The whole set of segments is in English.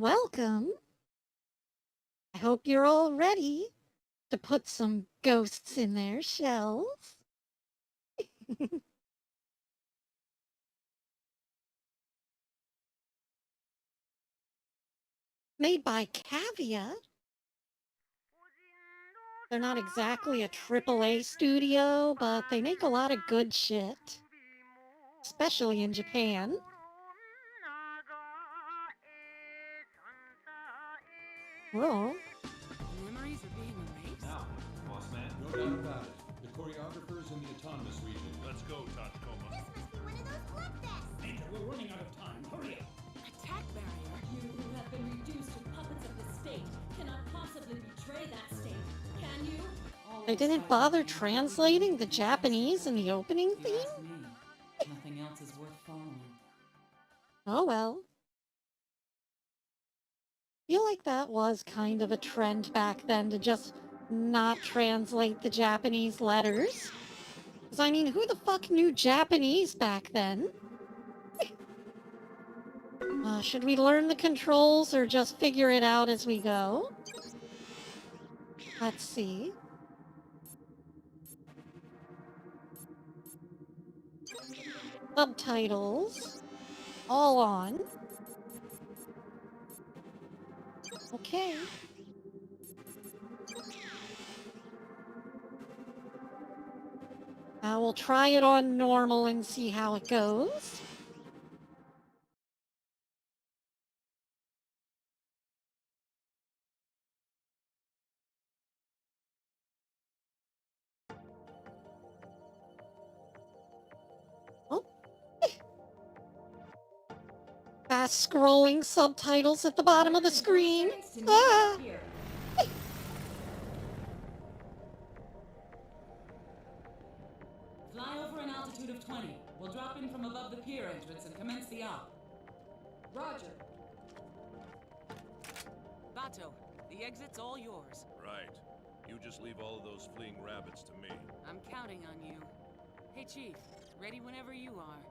Welcome. I hope you're all ready to put some ghosts in their shells. Made by Cavia. They're not exactly a AAA studio, but they make a lot of good shit. Especially in Japan. Whoa. Memories are being erased? Now, boss man. No doubt about it. The choreographers in the autonomous region. Let's go, Tachikoma. This must be one of those bloodfests! Major, we're running out of time. Hurry up! Attack barrier? You who have been reduced to puppets of the state cannot possibly betray that state, can you? They didn't bother translating the Japanese in the opening You theme? ask me. Nothing else is worth following. Oh well. I feel like that was kind of a trend back then to just not translate the Japanese letters. Because, I mean, who the fuck knew Japanese back then? Should we learn the controls or just figure it out as we go? Let's see. Subtitles. All on. Okay. We'll try it on normal and see how it goes. Oh. Fast scrolling subtitles at the bottom of the screen. Ah! Fly over an altitude of 20. We'll drop in from above the pier entrance and commence the op. Roger. Bato, the exit's all yours. Right. You just leave all of those fleeing rabbits to me. I'm counting on you. Hey, Chief. Ready whenever you are.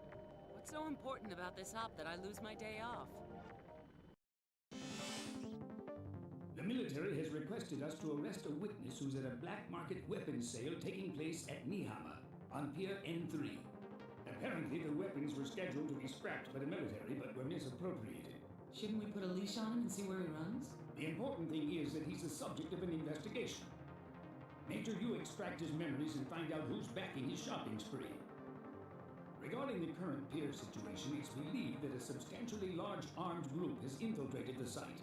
What's so important about this op that I lose my day off? The military has requested us to arrest a witness who's at a black market weapons sale taking place at Nihama on Pier N3. Apparently, the weapons were scheduled to be scrapped by the military, but were misappropriated. Shouldn't we put a leash on him and see where he runs? The important thing is that he's the subject of an investigation. Major, you extract his memories and find out who's backing his shopping spree. Regarding the current pier situation, it's believed that a substantially large armed group has infiltrated the site.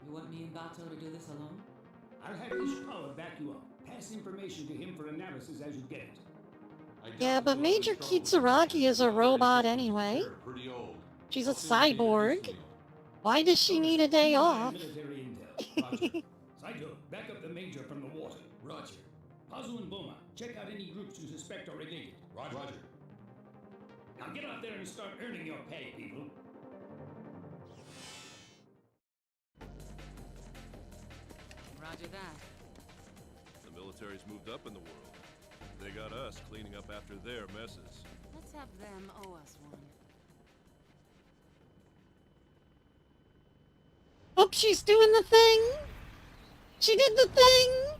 You want me and Bato to do this alone? I'll have Ishikawa back you up. Pass information to him for analysis as you get it. Yeah, but Major Kitsuragi is a robot anyway. Pretty old. She's a cyborg. Why does she need a day off? Military intel. Roger. Saito, back up the major from the water. Roger. Pazu and Boma, check out any groups you suspect are related. Roger. Now get out there and start earning your pay, people. Roger that. The military's moved up in the world. They got us cleaning up after their messes. Let's have them owe us one. Oh, she's doing the thing! She did the thing!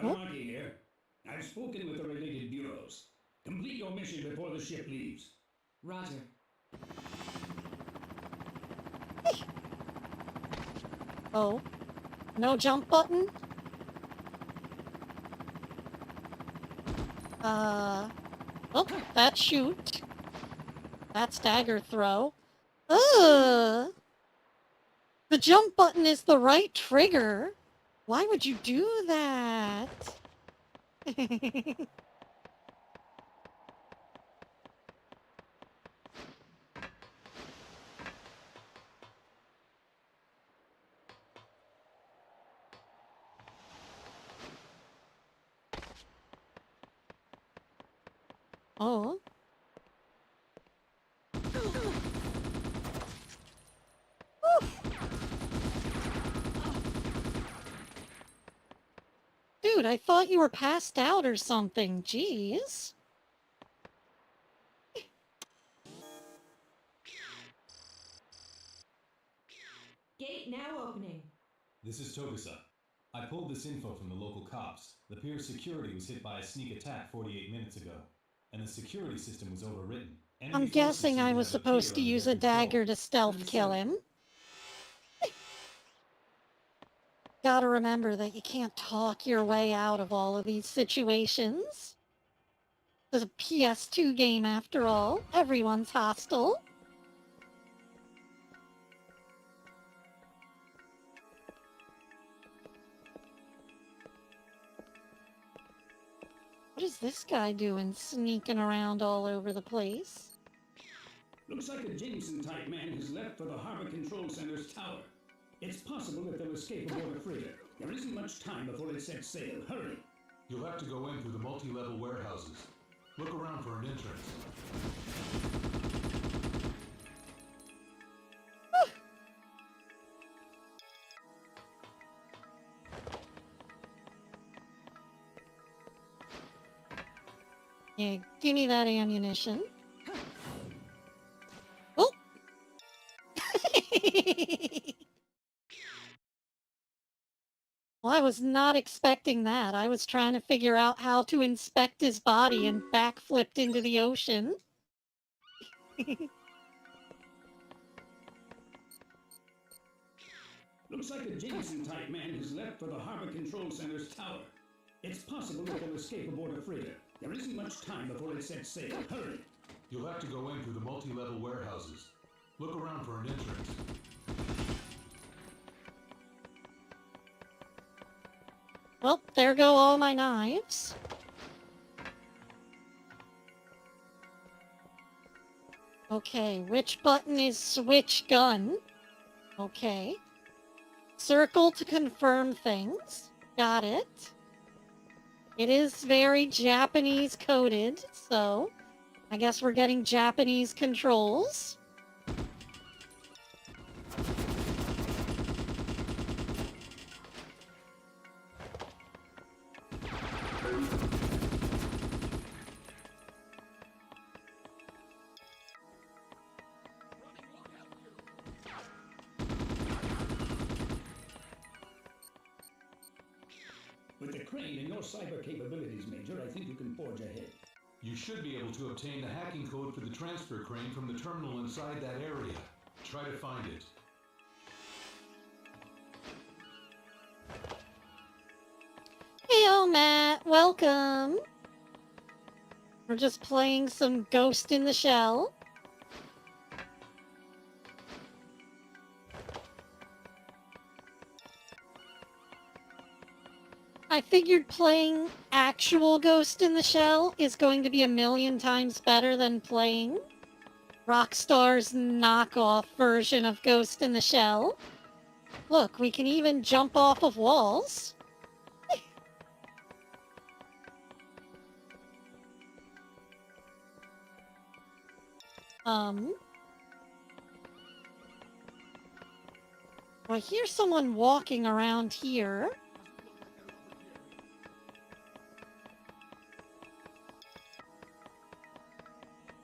Almighty here. I've spoken with the related bureaus. Complete your mission before the ship leaves. Roger. Oh. No jump button? Oh, that's shoot. That's dagger throw. Ugh! The jump button is the right trigger. Why would you do that? Oh. Dude, I thought you were passed out or something. Jeez. Gate now opening. This is Togusa. I pulled this info from the local cops. The pier's security was hit by a sneak attack 48 minutes ago, and the security system was overwritten. Enemy I'm forces guessing seem I to was have the supposed to pier under use their a control. dagger to stealth kill him. Gotta remember that you can't talk your way out of all of these situations. It's a PS2 game after all. Everyone's hostile. What is this guy doing, sneaking around all over the place? Looks like a Jameson-type man has left for the Harbor Control Center's tower. It's possible that they'll escape aboard a freighter. There isn't much time before it sets sail. Hurry! You'll have to go in through the multi-level warehouses. Look around for an entrance. Yeah, give me that ammunition. Oh! Well, I was not expecting that. I was trying to figure out how to inspect his body and backflipped into the ocean. Looks like a Jameson-type man has left for the Harbor Control Center's tower. It's possible that they'll escape aboard a freighter. There isn't much time before it sets sail. Hurry! You'll have to go in through the multi-level warehouses. Look around for an entrance. Well, there go all my knives. Okay, which button is switch gun? Okay. Circle to confirm things. Got it. It is very Japanese coded, so I guess we're getting Japanese controls. With the crane and your cyber capabilities, Major, I think you can forge ahead. You should be able to obtain the hacking code for the transfer crane from the terminal inside that area. Try to find it. Heyo, Matt. Welcome. We're just playing some Ghost in the Shell. I figured playing actual Ghost in the Shell is going to be a million times better than playing Rockstar's knockoff version of Ghost in the Shell. Look, we can even jump off of walls. Well, I hear someone walking around here.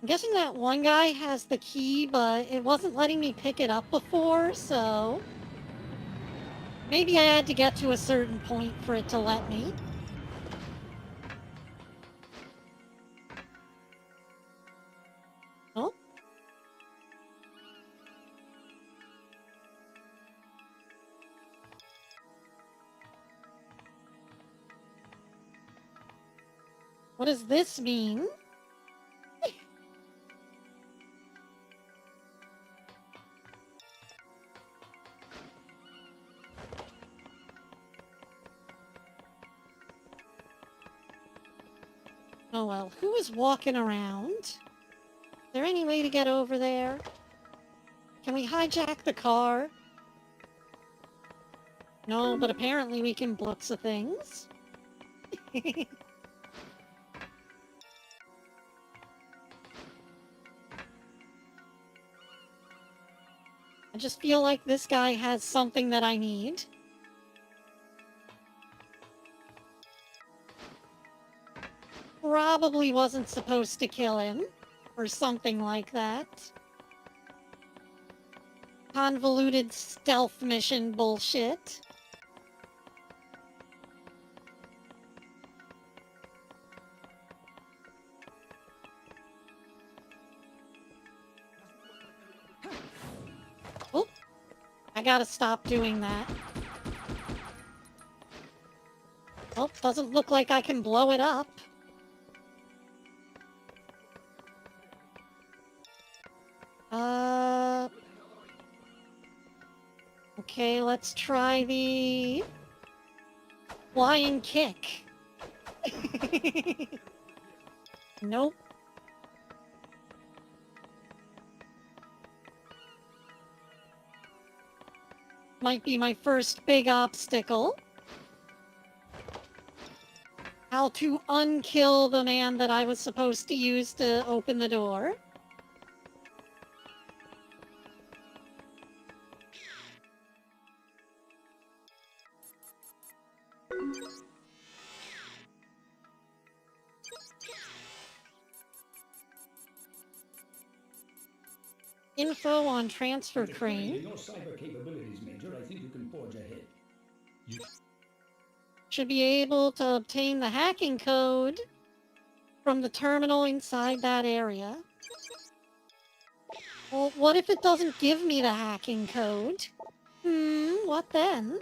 I'm guessing that one guy has the key, but it wasn't letting me pick it up before, so maybe I had to get to a certain point for it to let me. Oh. What does this mean? Oh well, who is walking around? Is there any way to get over there? Can we hijack the car? No, but apparently we can look of things. I just feel like this guy has something that I need. probably wasn't supposed to kill him, or something like that. Convoluted stealth mission bullshit. Oh, I gotta stop doing that. Well, doesn't look like I can blow it up. Okay, let's try the flying kick. Nope. Might be my first big obstacle. How to unkill the man that I was supposed to use to open the door. Info on transfer With a crane. your cyber capabilities, Major, I think you can forge ahead. Should be able to obtain the hacking code from the terminal inside that area. Well, what if it doesn't give me the hacking code? What then?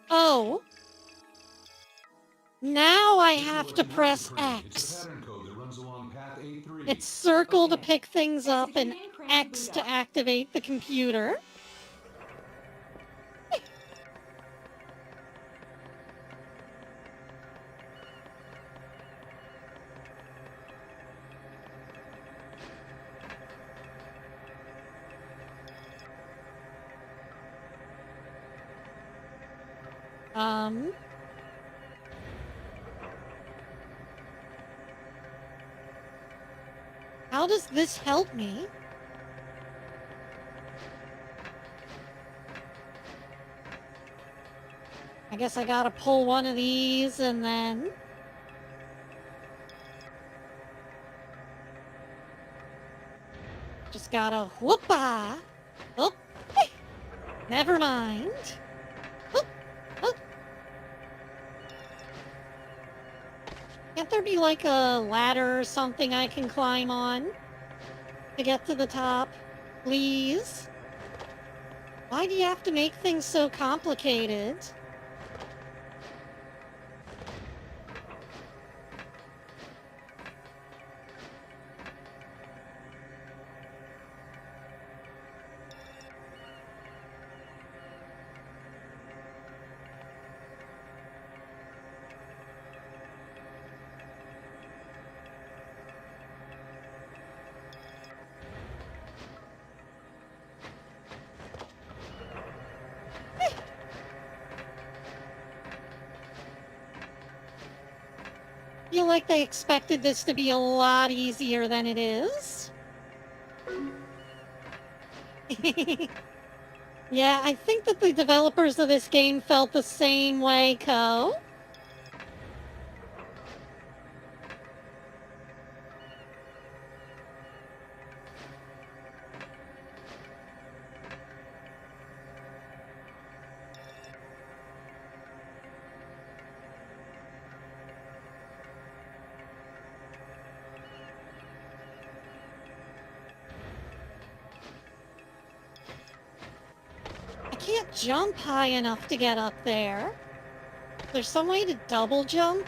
Oh. Now I have to press X. It's circle to pick things up and X to activate the computer. How does this help me? I guess I gotta pull one of these and then... Just gotta whoop-ah! Oh, never mind. Can't there be like a ladder or something I can climb on to get to the top? Please? Why do you have to make things so complicated? I feel like they expected this to be a lot easier than it is. Yeah, I think that the developers of this game felt the same way, Ko. I can't jump high enough to get up there. There's some way to double jump?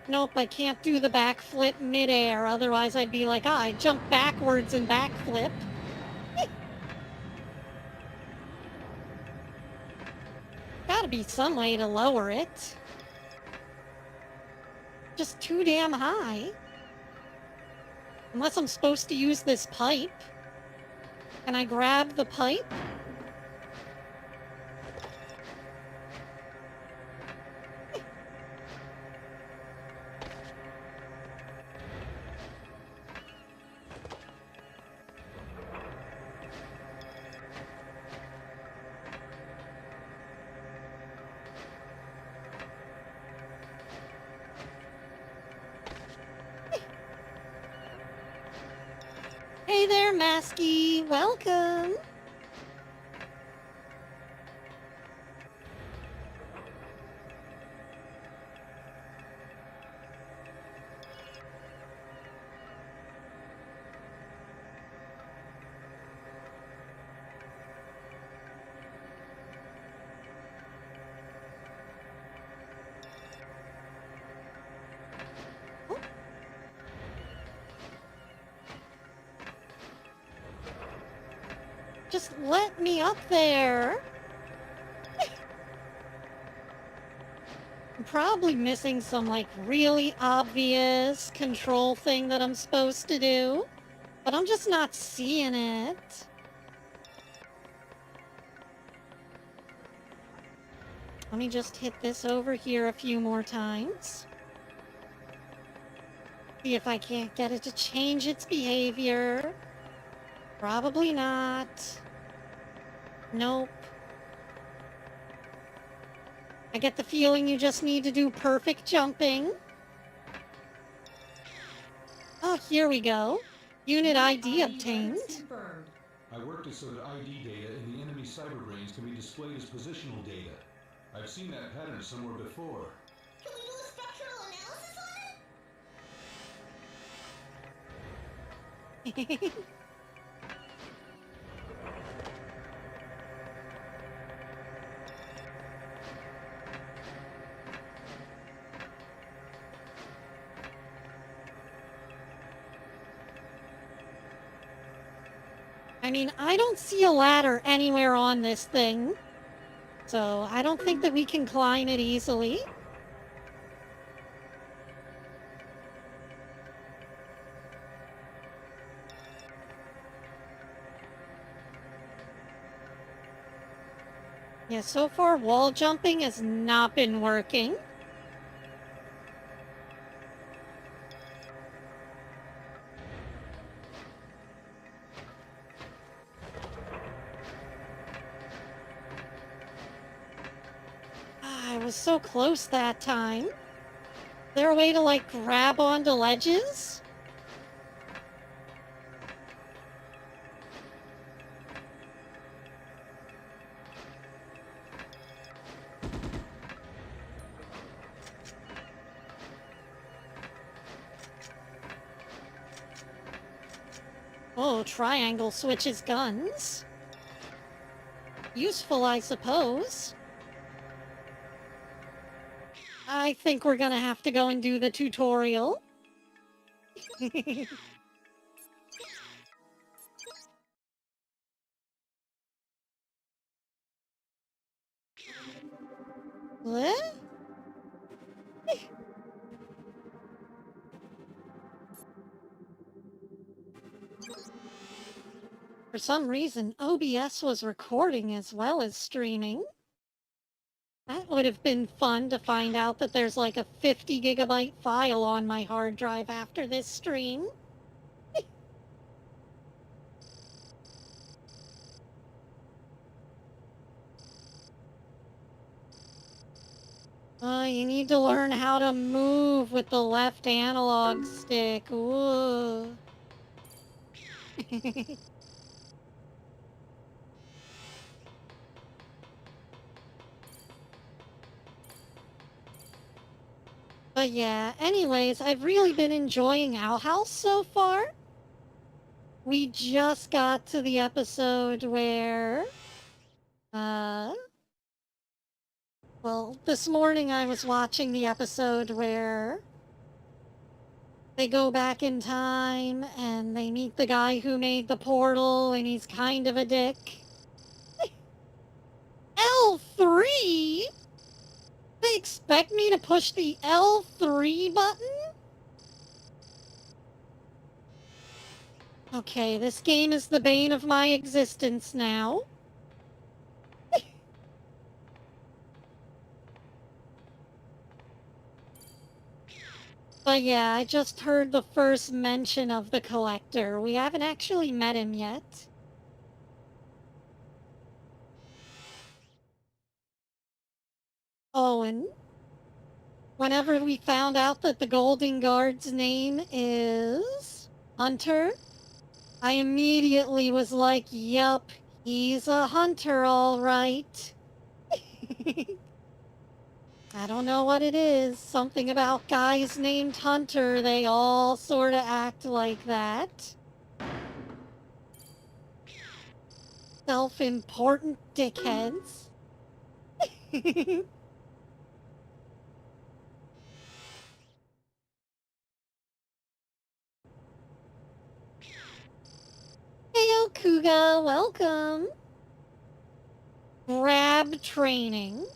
Nope, I can't do the backflip midair, otherwise I'd be like, I jump backwards and backflip. Gotta be some way to lower it. Just too damn high. Unless I'm supposed to use this pipe. Can I grab the pipe? Lasky, welcome. Just let me up there. I'm probably missing some, like, really obvious control thing that I'm supposed to do, but I'm just not seeing it. Let me just hit this over here a few more times. See if I can't get it to change its behavior. Probably not. Nope. I get the feeling you just need to do perfect jumping. Oh, here we go. Unit ID obtained. Confirmed. I worked it so that ID data in the enemy cyberbrains can be displayed as positional data. I've seen that pattern somewhere before. Can we do a structural analysis on it? I mean, I don't see a ladder anywhere on this thing, so I don't think that we can climb it easily. Yeah, so far wall jumping has not been working. I was so close that time. Is there a way to, like, grab onto ledges? Oh, triangle switches guns. Useful, I suppose. I think we're gonna have to go and do the tutorial. What? For some reason, OBS was recording as well as streaming. That would have been fun to find out that there's like a 50 gigabyte file on my hard drive after this stream. You need to learn how to move with the left analog stick. Ooh. But yeah, anyways, I've really been enjoying Owl House so far. We just got to the episode where, well, this morning I was watching the episode where they go back in time and they meet the guy who made the portal and he's kind of a dick. L3? They expect me to push the L3 button? Okay, this game is the bane of my existence now. But yeah, I just heard the first mention of the Collector. We haven't actually met him yet. Oh, and whenever we found out that the Golden Guard's name is Hunter, I immediately was like, yup, he's a hunter, all right. I don't know what it is. Something about guys named Hunter, they all sort of act like that. Self-important dickheads. Hey, Okuga, welcome. Grab training.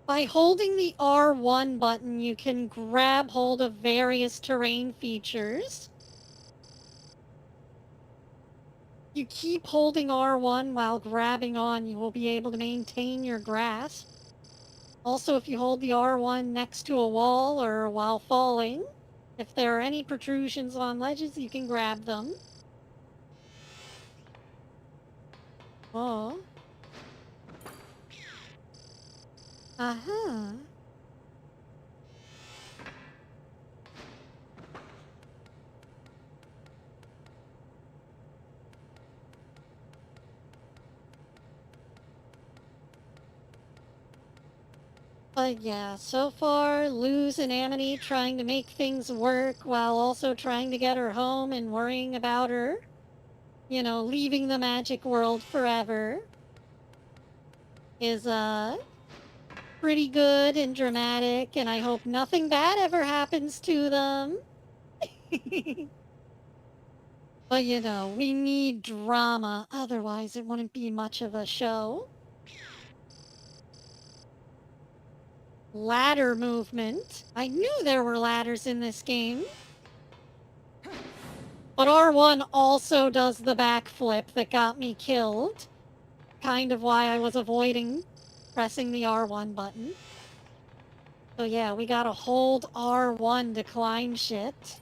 By holding the R1 button, you can grab hold of various terrain features. You keep holding R1 while grabbing on, you will be able to maintain your grasp. Also, if you hold the R1 next to a wall or while falling, if there are any protrusions on ledges, you can grab them. Oh. Uh-huh. But yeah, so far, Lou's and Amity trying to make things work while also trying to get her home and worrying about her. You know, leaving the magic world forever. Is, pretty good and dramatic, and I hope nothing bad ever happens to them. But you know, we need drama, otherwise it wouldn't be much of a show. Ladder movement. I knew there were ladders in this game. But R1 also does the backflip that got me killed. Kind of why I was avoiding pressing the R1 button. So yeah, we gotta hold R1 to climb shit.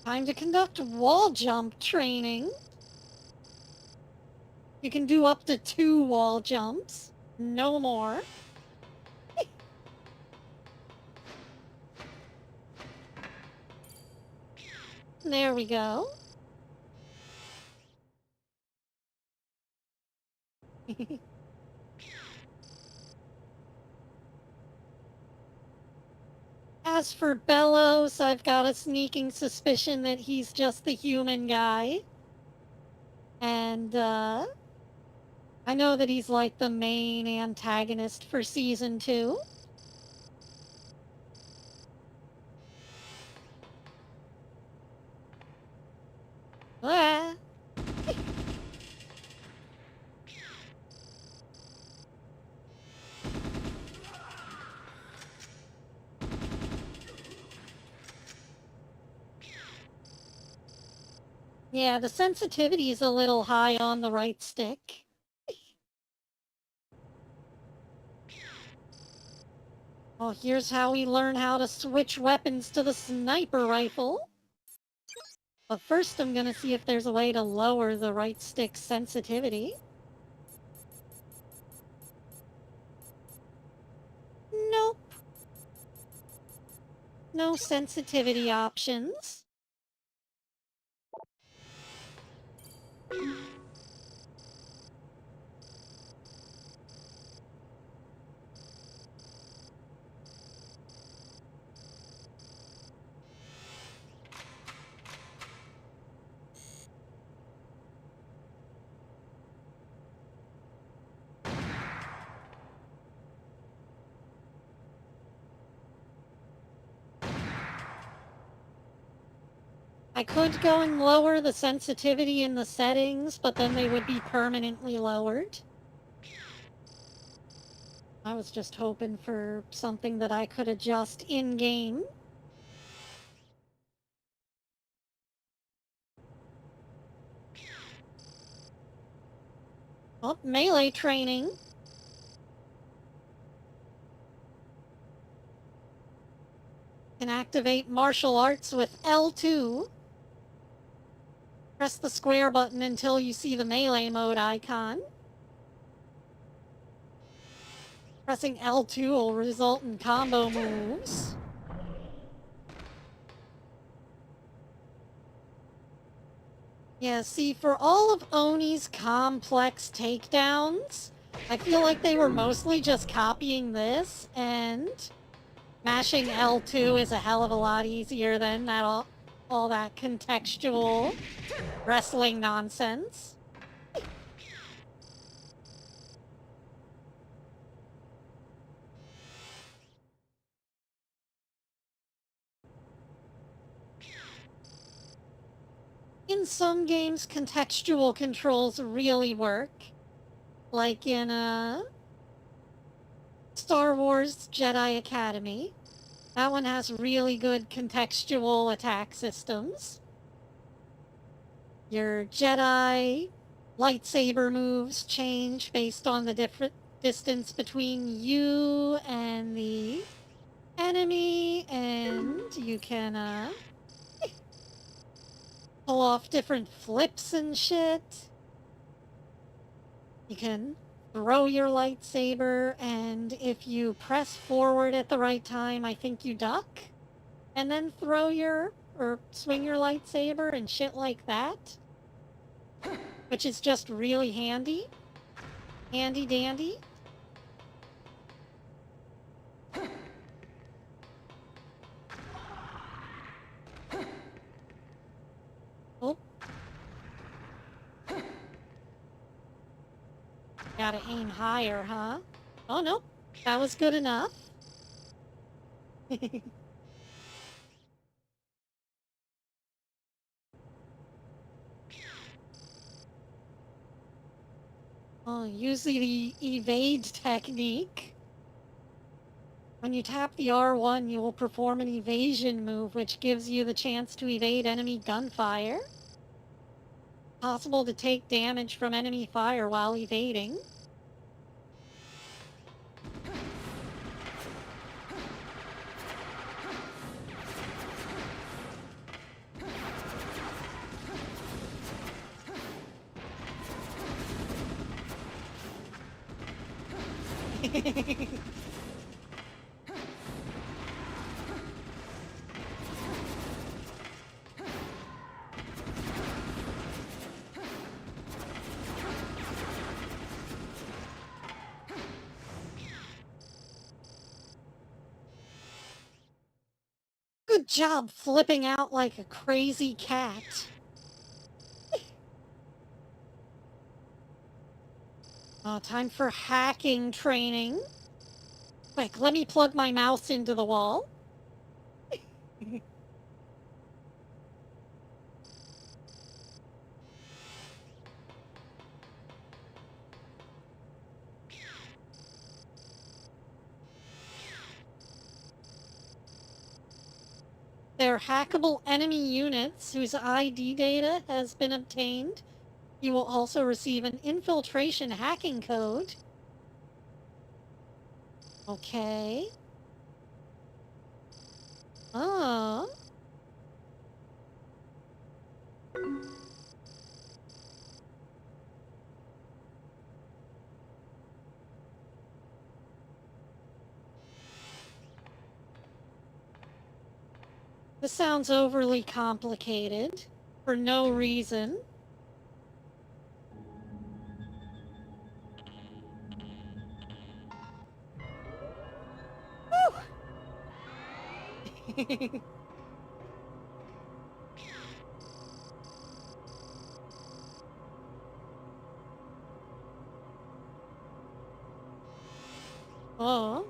Time to conduct wall jump training. You can do up to 2 wall jumps. No more. There we go. As for Bellows, I've got a sneaking suspicion that he's just the human guy. And, I know that he's like the main antagonist for season 2. Ah. Yeah, the sensitivity is a little high on the right stick. Well, here's how we learn how to switch weapons to the sniper rifle. But first I'm gonna see if there's a way to lower the right stick sensitivity. Nope. No sensitivity options. I could go and lower the sensitivity in the settings, but then they would be permanently lowered. I was just hoping for something that I could adjust in-game. Oh, melee training. Can activate martial arts with L2. Press the square button until you see the melee mode icon. Pressing L2 will result in combo moves. Yeah, see, for all of Oni's complex takedowns, I feel like they were mostly just copying this, and mashing L2 is a hell of a lot easier than all that contextual wrestling nonsense. In some games, contextual controls really work. Like in Star Wars Jedi Academy. That one has really good contextual attack systems. Your Jedi lightsaber moves change based on the different distance between you and the enemy, and you can pull off different flips and shit. You can throw your lightsaber, and if you press forward at the right time, I think you duck, and then or swing your lightsaber and shit like that, which is just really handy. Handy dandy. Oh. Gotta aim higher, huh? Oh, nope. That was good enough. Oh, use the evade technique. When you tap the R1, you will perform an evasion move, which gives you the chance to evade enemy gunfire. Possible to take damage from enemy fire while evading. Good job flipping out like a crazy cat. Oh, time for hacking training. Quick, let me plug my mouse into the wall. They're hackable enemy units whose ID data has been obtained. You will also receive an infiltration hacking code. Okay. Oh. This sounds overly complicated for no reason. Whew. Oh.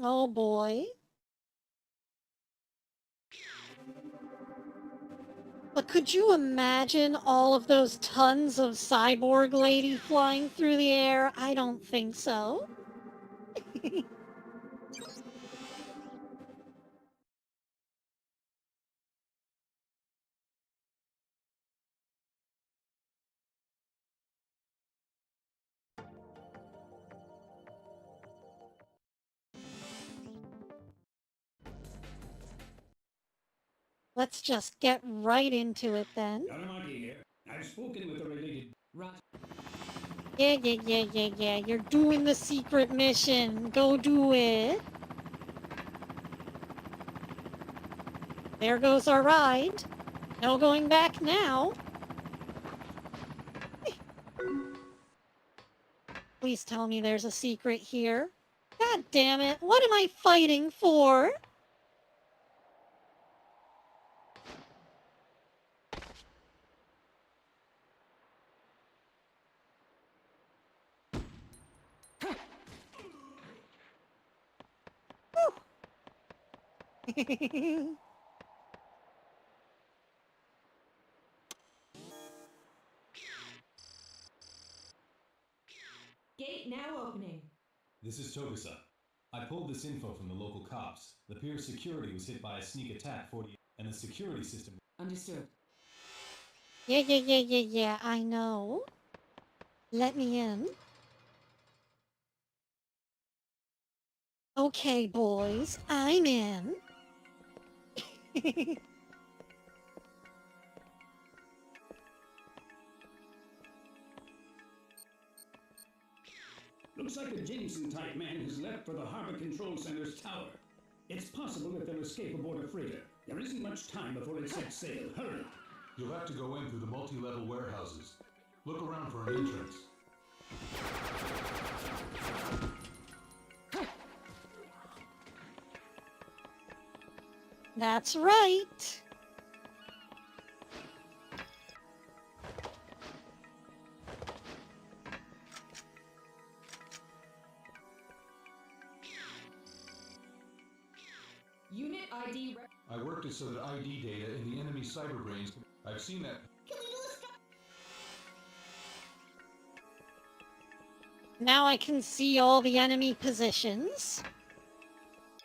Oh boy. But could you imagine all of those tons of cyborg lady flying through the air? I don't think so. Let's just get right into it then. Yaramaki here. I've spoken with the related... Roger. Yeah. You're doing the secret mission. Go do it. There goes our ride. No going back now. Please tell me there's a secret here. God damn it. What am I fighting for? Gate now opening. This is Togusa. I pulled this info from the local cops. The pier's security was hit by a sneak attack 48, and the security system... Understood. Yeah, I know. Let me in. Okay, boys, I'm in. Looks like a Jameson-type man has left for the Harbor Control Center's tower. It's possible that they'll escape aboard a freighter. There isn't much time before it sets sail. Hurry! You'll have to go in through the multi-level warehouses. Look around for an entrance. That's right. Unit ID. I worked it so that ID data in the enemy cyber brains can... I've seen that... Can we do a stop? Now I can see all the enemy positions.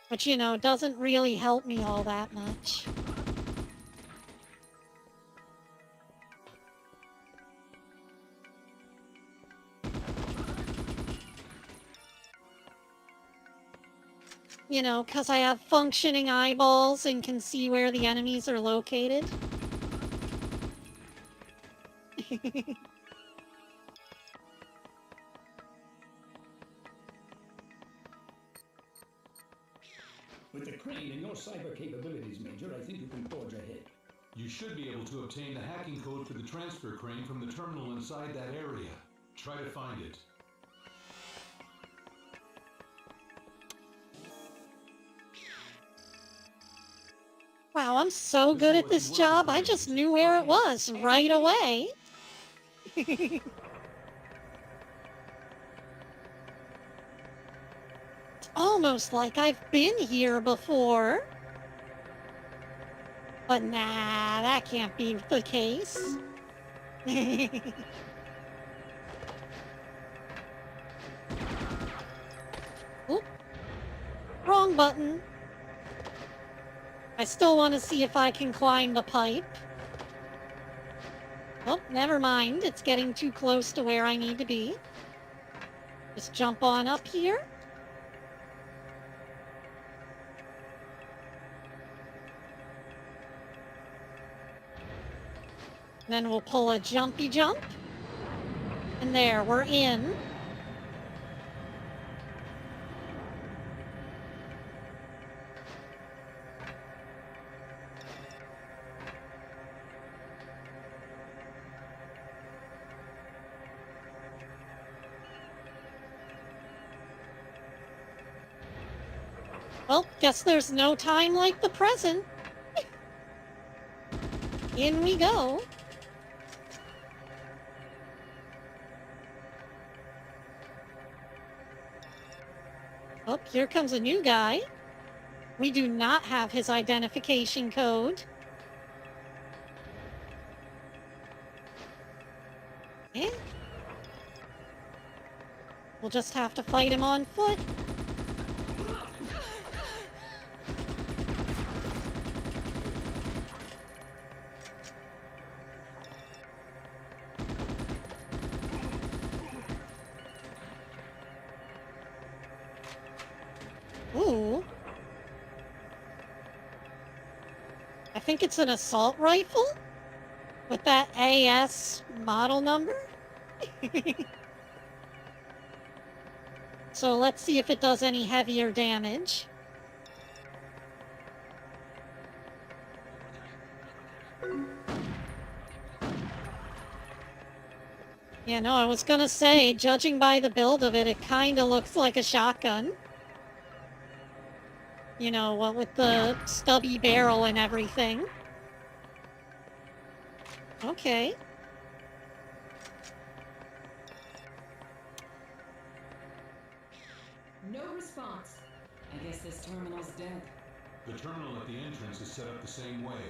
Which, you know, doesn't really help me all that much. You know, because I have functioning eyeballs and can see where the enemies are located. With the crane and your cyber capabilities, Major, I think you can forge ahead. You should be able to obtain the hacking code for the transfer crane from the terminal inside that area. Try to find it. Wow, I'm so good at this job, I just knew where it was right away. It's almost like I've been here before. But nah, that can't be the case. Oop. Wrong button. I still want to see if I can climb the pipe. Oh, never mind. It's getting too close to where I need to be. Just jump on up here. Then we'll pull a jumpy jump. And there, we're in. Well, guess there's no time like the present. In we go. Oh, here comes a new guy. We do not have his identification code. Eh? We'll just have to fight him on foot. Ooh. I think it's an assault rifle with that AS model number. So let's see if it does any heavier damage. Yeah, no, I was gonna say, judging by the build of it, it kinda looks like a shotgun. You know, what with the stubby barrel and everything. Okay. No response. I guess this terminal's dead. The terminal at the entrance is set up the same way.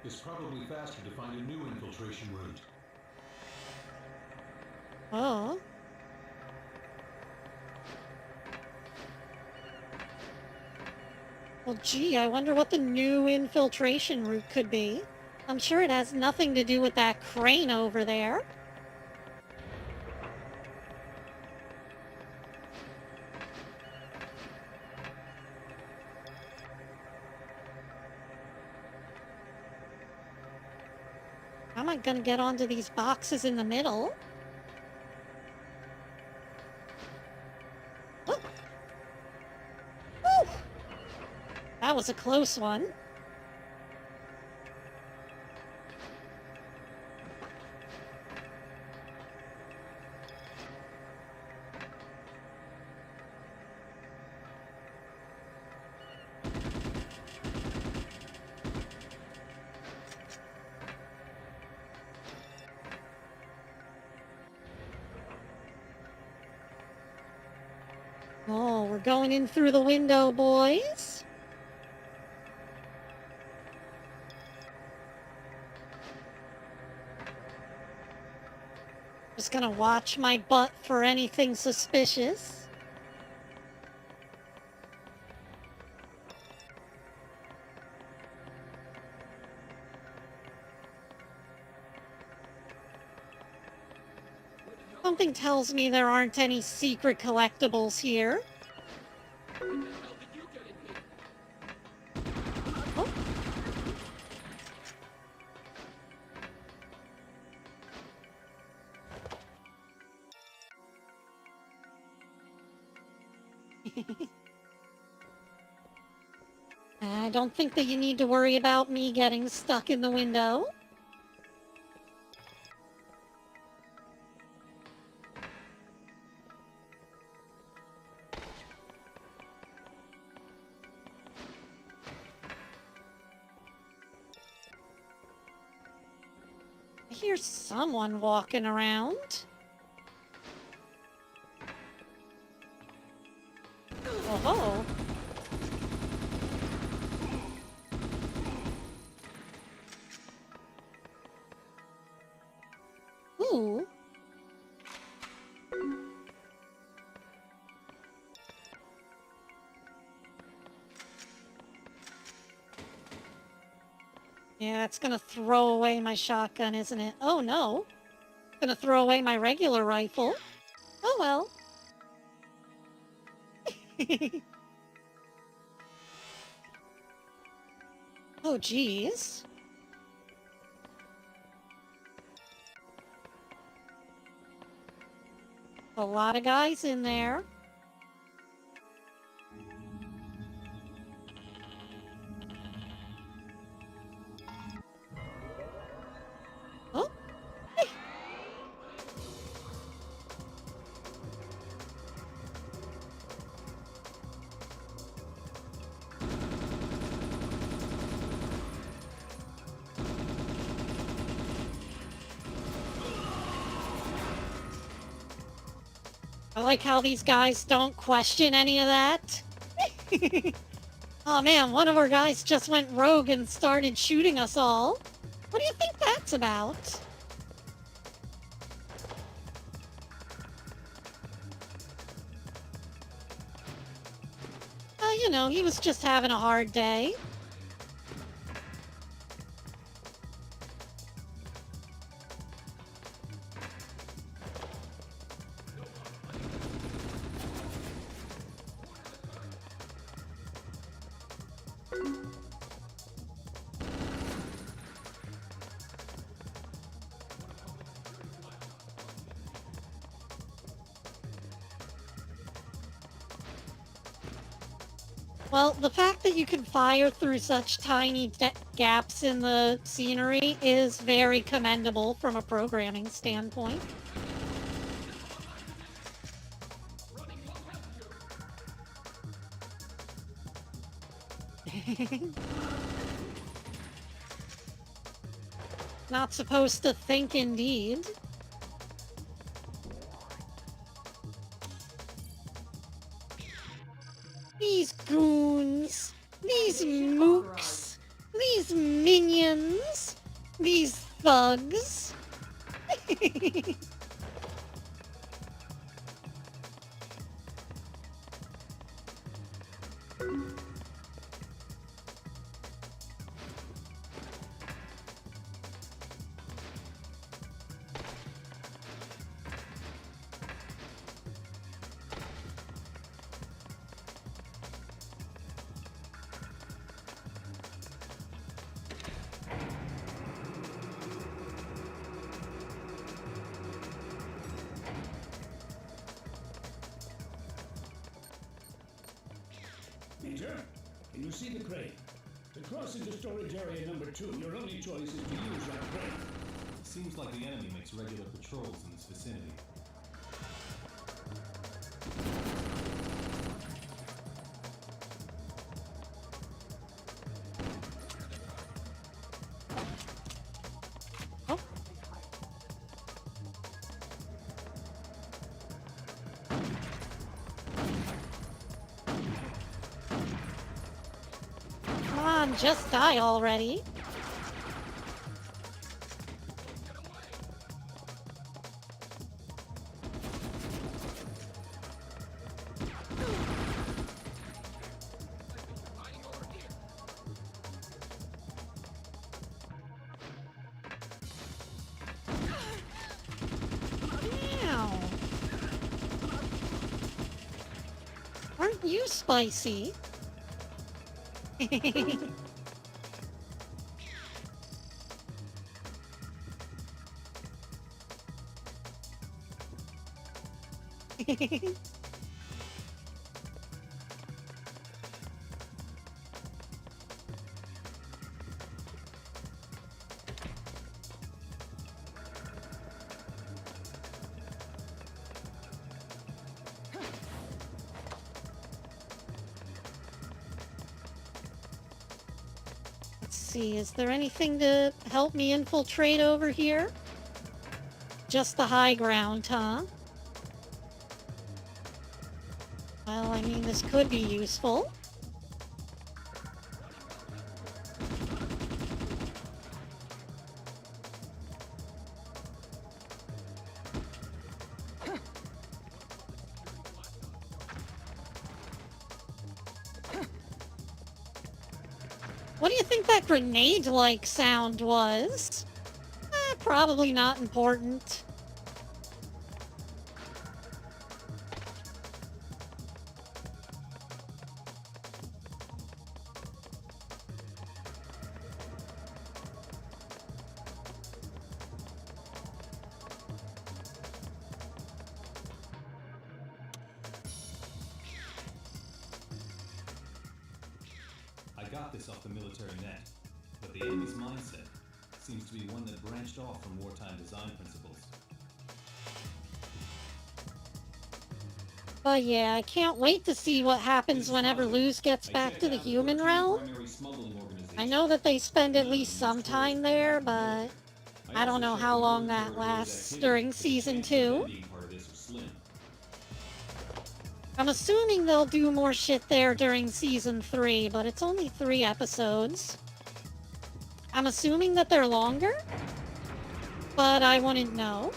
It's probably faster to find a new infiltration route. Oh. Well, gee, I wonder what the new infiltration route could be. I'm sure it has nothing to do with that crane over there. How am I gonna get onto these boxes in the middle? Oh. Woo! That was a close one. Oh, we're going in through the window, boys. Just gonna watch my butt for anything suspicious. Something tells me there aren't any secret collectibles here. Oh. I don't think that you need to worry about me getting stuck in the window. I hear someone walking around. Oh. Ooh. Yeah, it's gonna throw away my shotgun, isn't it? Oh no. It's gonna throw away my regular rifle. Oh well. Oh geez. A lot of guys in there. Oh. Hey. I like how these guys don't question any of that. Oh man, one of our guys just went rogue and started shooting us all. What do you think that's about? You know, he was just having a hard day. Well, the fact that you can fire through such tiny gaps in the scenery is very commendable from a programming standpoint. Not supposed to think, indeed. These goons, these mooks, these minions, these thugs. Major, can you see the crane? To cross into storage area number 2, your only choice is to use that crane. Seems like the enemy makes regular patrols in this vicinity. Oh. Come on, just die already. Ow. Aren't you spicy? Let's see, is there anything to help me infiltrate over here? Just the high ground, huh? Well, I mean, this could be useful. What do you think that grenade-like sound was? Probably not important. I got this off the military net, but the enemy's mindset seems to be one that branched off from wartime design principles. But yeah, I can't wait to see what happens whenever Luz gets back to the human realm. I know that they spend at least some time there, but I don't know how long that lasts during Season 2. I'm assuming they'll do more shit there during Season 3, but it's only 3 episodes. I'm assuming that they're longer, but I wouldn't know.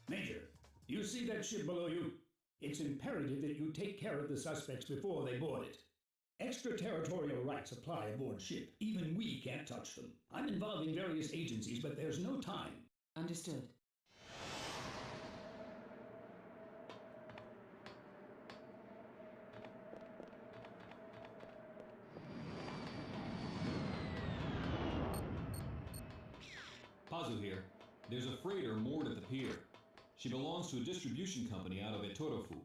Major, see that ship below you? It's imperative that you take care of the suspects before they board it. Extraterritorial rights apply aboard ship. Even we can't touch them. I'm involving various agencies, but there's no time. Understood. Pazu here. There's a freighter moored at the pier. She belongs to a distribution company out of Etorofu.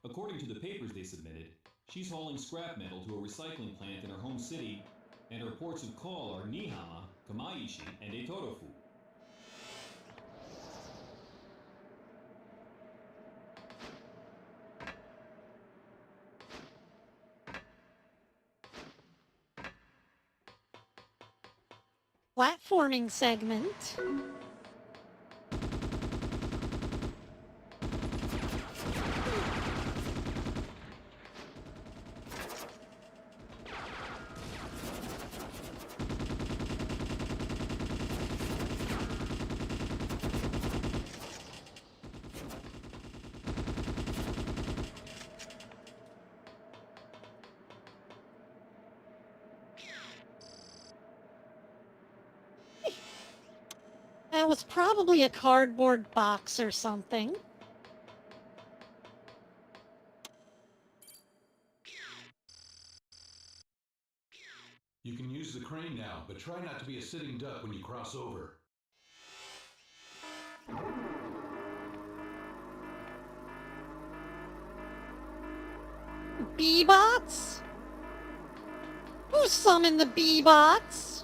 According to the papers they submitted, she's hauling scrap metal to a recycling plant in her home city, and her ports of call are Nihama, Kamaishi, and Etorofu. Platforming segment. That was probably a cardboard box or something. You can use the crane now, but try not to be a sitting duck when you cross over. Bee-bots? Who summoned the bee-bots?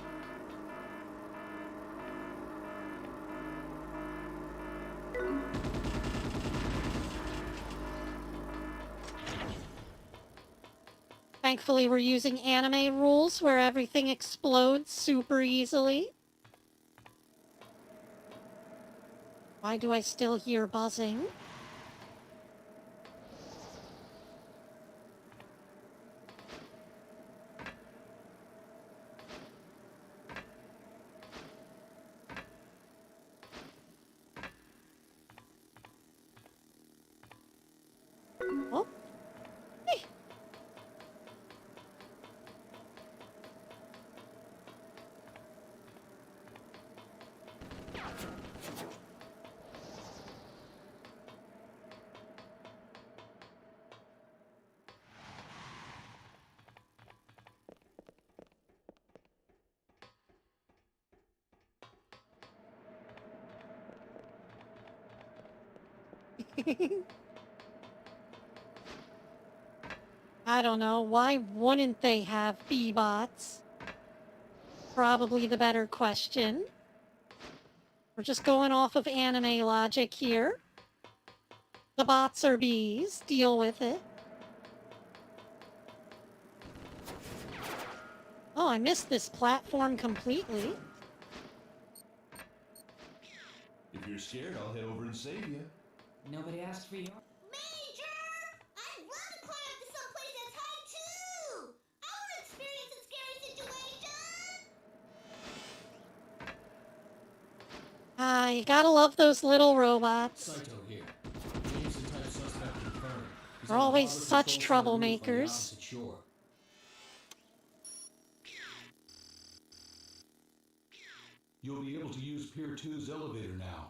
Thankfully, we're using anime rules where everything explodes super easily. Why do I still hear buzzing? Oh. Hey. I don't know. Why wouldn't they have bee-bots? Probably the better question. We're just going off of anime logic here. The bots are bees. Deal with it. Oh, I missed this platform completely. If you're scared, I'll head over and save you. Nobody asked for your... Major! I'd love to climb up to someplace that's high too! I want to experience a scary situation! Ah, you gotta love those little robots. Saito here. Jameson-type suspect confirmed. He's They're on always border such patrol for the roof on the troublemakers. opposite shore. You'll be able to use Pier 2's elevator now.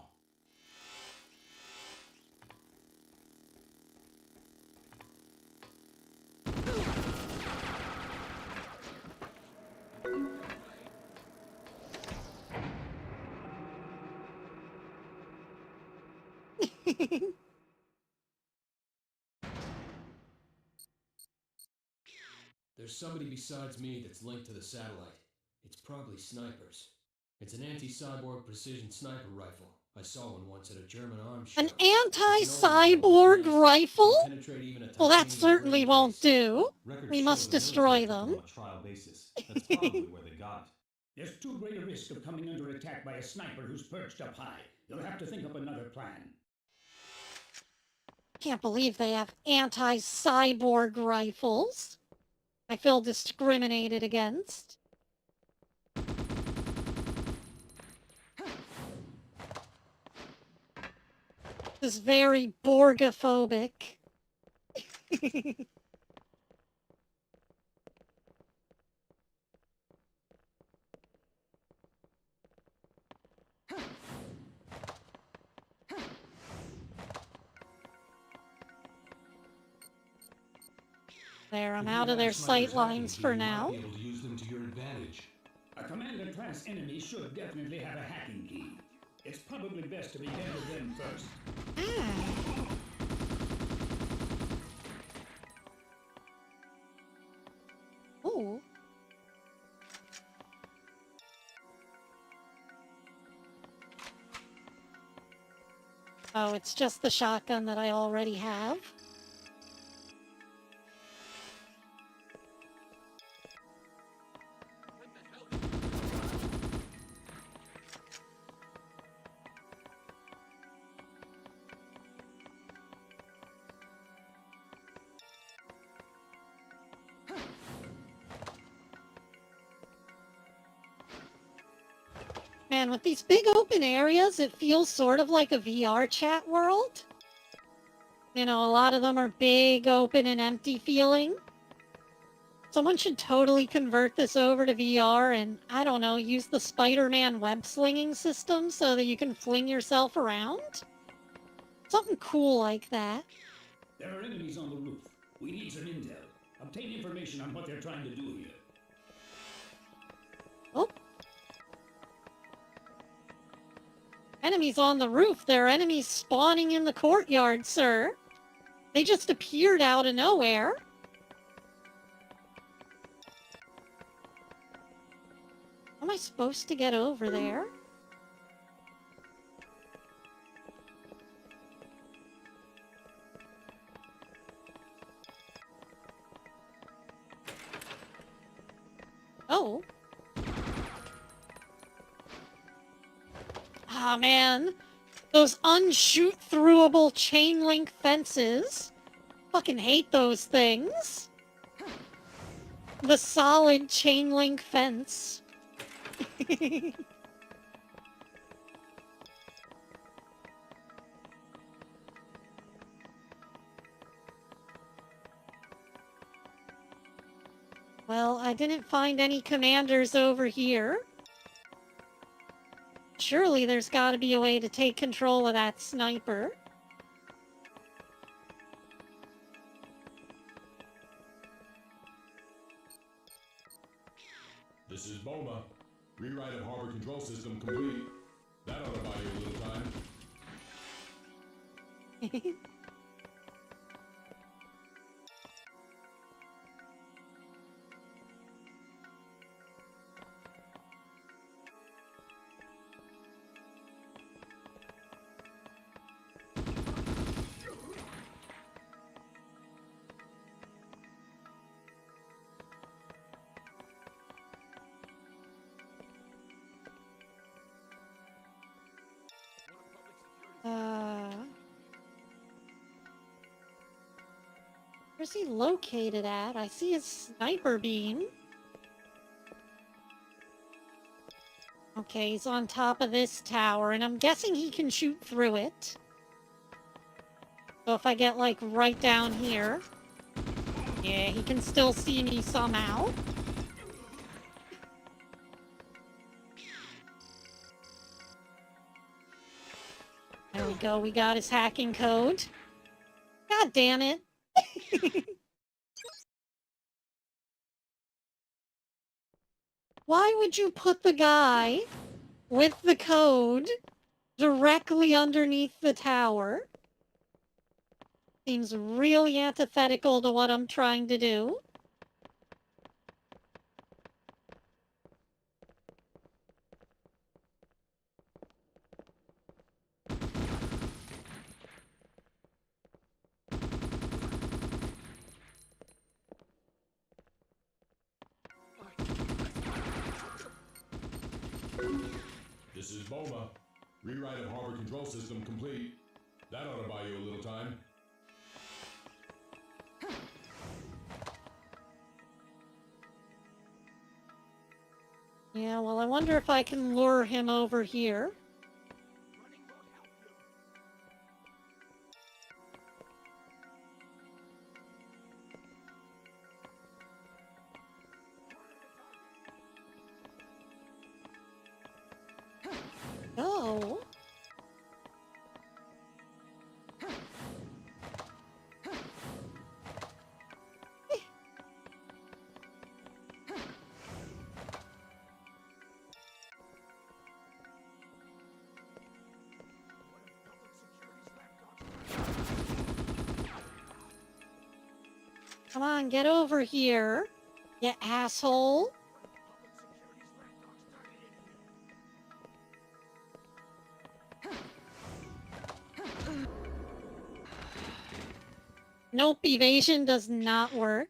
There's somebody besides me that's linked to the satellite. It's probably snipers. It's an anti-cyborg precision sniper rifle. I saw one once at a German arms show. An anti-cyborg rifle? Penetrate even a Well, that titanium certainly brain won't case. do. Records We show must the destroy military took them. on a trial basis. That's probably where they got it. There's too great a risk of coming under attack by a sniper who's perched up high. You'll have to think up another plan. Can't believe they have anti-cyborg rifles. I feel discriminated against. This is very Borgophobic. There, I'm out of their sight lines for now. Be able to use them to your advantage. A commander-class enemy should definitely have a hacking key. It's probably best to begin with them first. Ooh. Oh, it's just the shotgun that I already have. Man, with these big open areas, it feels sort of like a VR chat world. You know, a lot of them are big, open, and empty feeling. Someone should totally convert this over to VR and, I don't know, use the Spider-Man web-slinging system so that you can fling yourself around? Something cool like that. There are enemies on the roof. We need some intel. Obtain information on what they're trying to do here. Oh. Enemies on the roof. There are enemies spawning in the courtyard, sir. They just appeared out of nowhere. How am I supposed to get over there? Oh. Ah, man. Those unshoot-throughable chain-link fences. Fucking hate those things. The solid chain-link fence. Well, I didn't find any commanders over here. Surely there's gotta be a way to take control of that sniper. This is Boma. Rewrite of harbor control system complete. That ought to buy you a little time. Where's he located at? I see his sniper beam. Okay, he's on top of this tower, and I'm guessing he can shoot through it. So if I get, like, right down here... Yeah, he can still see me somehow. There we go, we got his hacking code. God damn it. Why would you put the guy with the code directly underneath the tower? Seems really antithetical to what I'm trying to do. This is Boma. Rewrite of harbor control system complete. That ought to buy you a little time. Yeah, well, I wonder if I can lure him over here. Come on, get over here, you asshole. Nope, evasion does not work.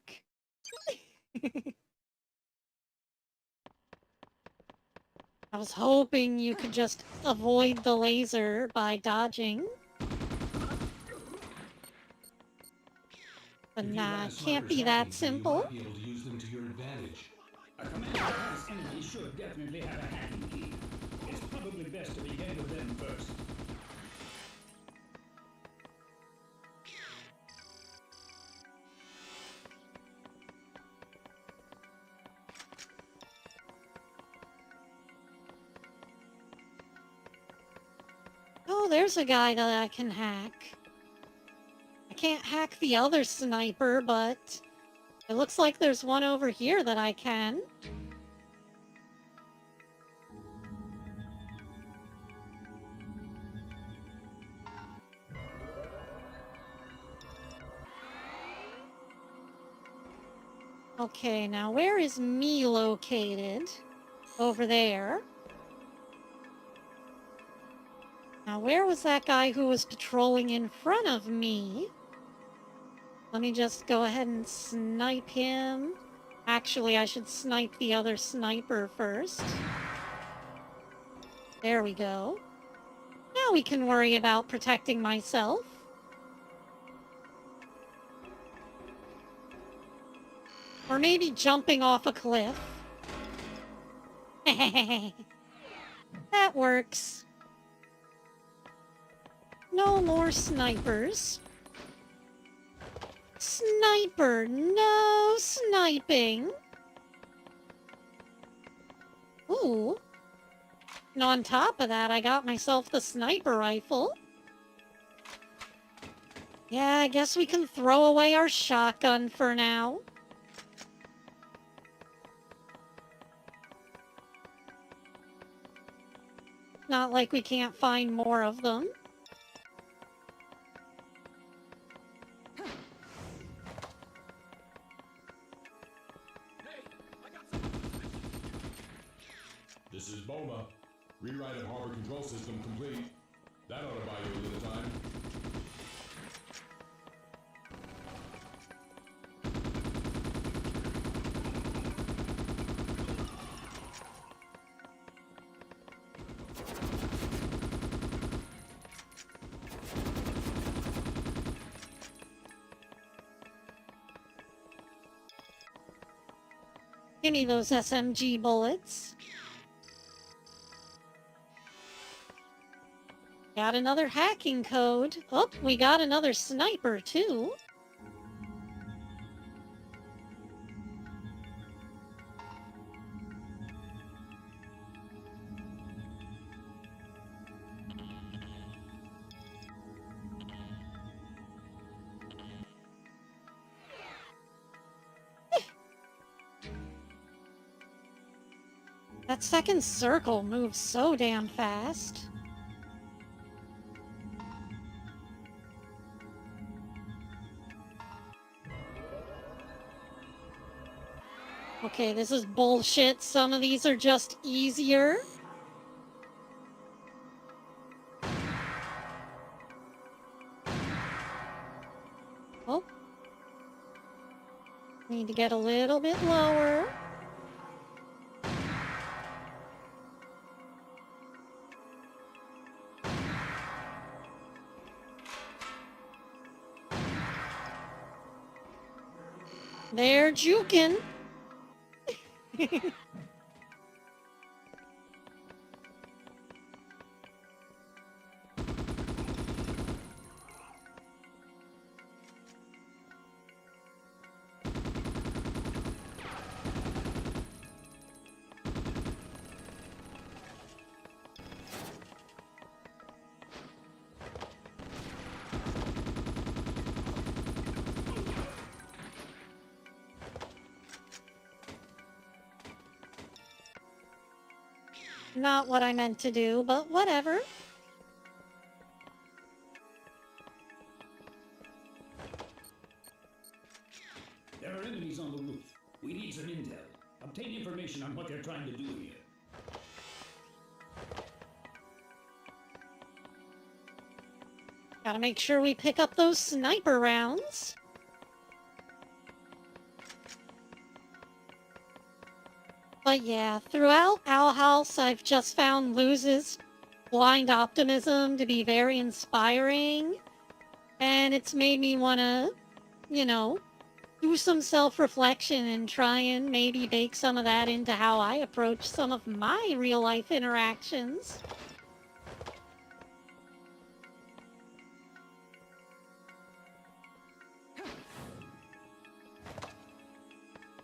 I was hoping you could just avoid the laser by dodging. But nah, it can't be that simple. You might be able to use them to your advantage. A commander that has enemies should definitely have a hacking key. It's probably best to begin with them first. Oh, there's a guy that I can hack. I can't hack the other sniper, but it looks like there's one over here that I can. Okay, now where is me located? Over there. Now where was that guy who was patrolling in front of me? Let me just go ahead and snipe him. Actually, I should snipe the other sniper first. There we go. Now we can worry about protecting myself. Or maybe jumping off a cliff. That works. No more snipers. Sniper, no sniping. Ooh. And on top of that, I got myself the sniper rifle. Yeah, I guess we can throw away our shotgun for now. Not like we can't find more of them. This is Boma. Rewrite of harbor control system complete. That ought to buy you a little time. Give me those SMG bullets. Got another hacking code. Oh, we got another sniper, too. That second circle moves so damn fast. Okay, this is bullshit. Some of these are just easier. Oh. Need to get a little bit lower. They're juking. Not what I meant to do, but whatever. There are enemies on the roof. We need some intel. Obtain information on what they're trying to do here. Gotta make sure we pick up those sniper rounds. But yeah, throughout Owl House, I've just found Luz's blind optimism to be very inspiring. And it's made me want to, you know, do some self-reflection and try and maybe bake some of that into how I approach some of my real-life interactions.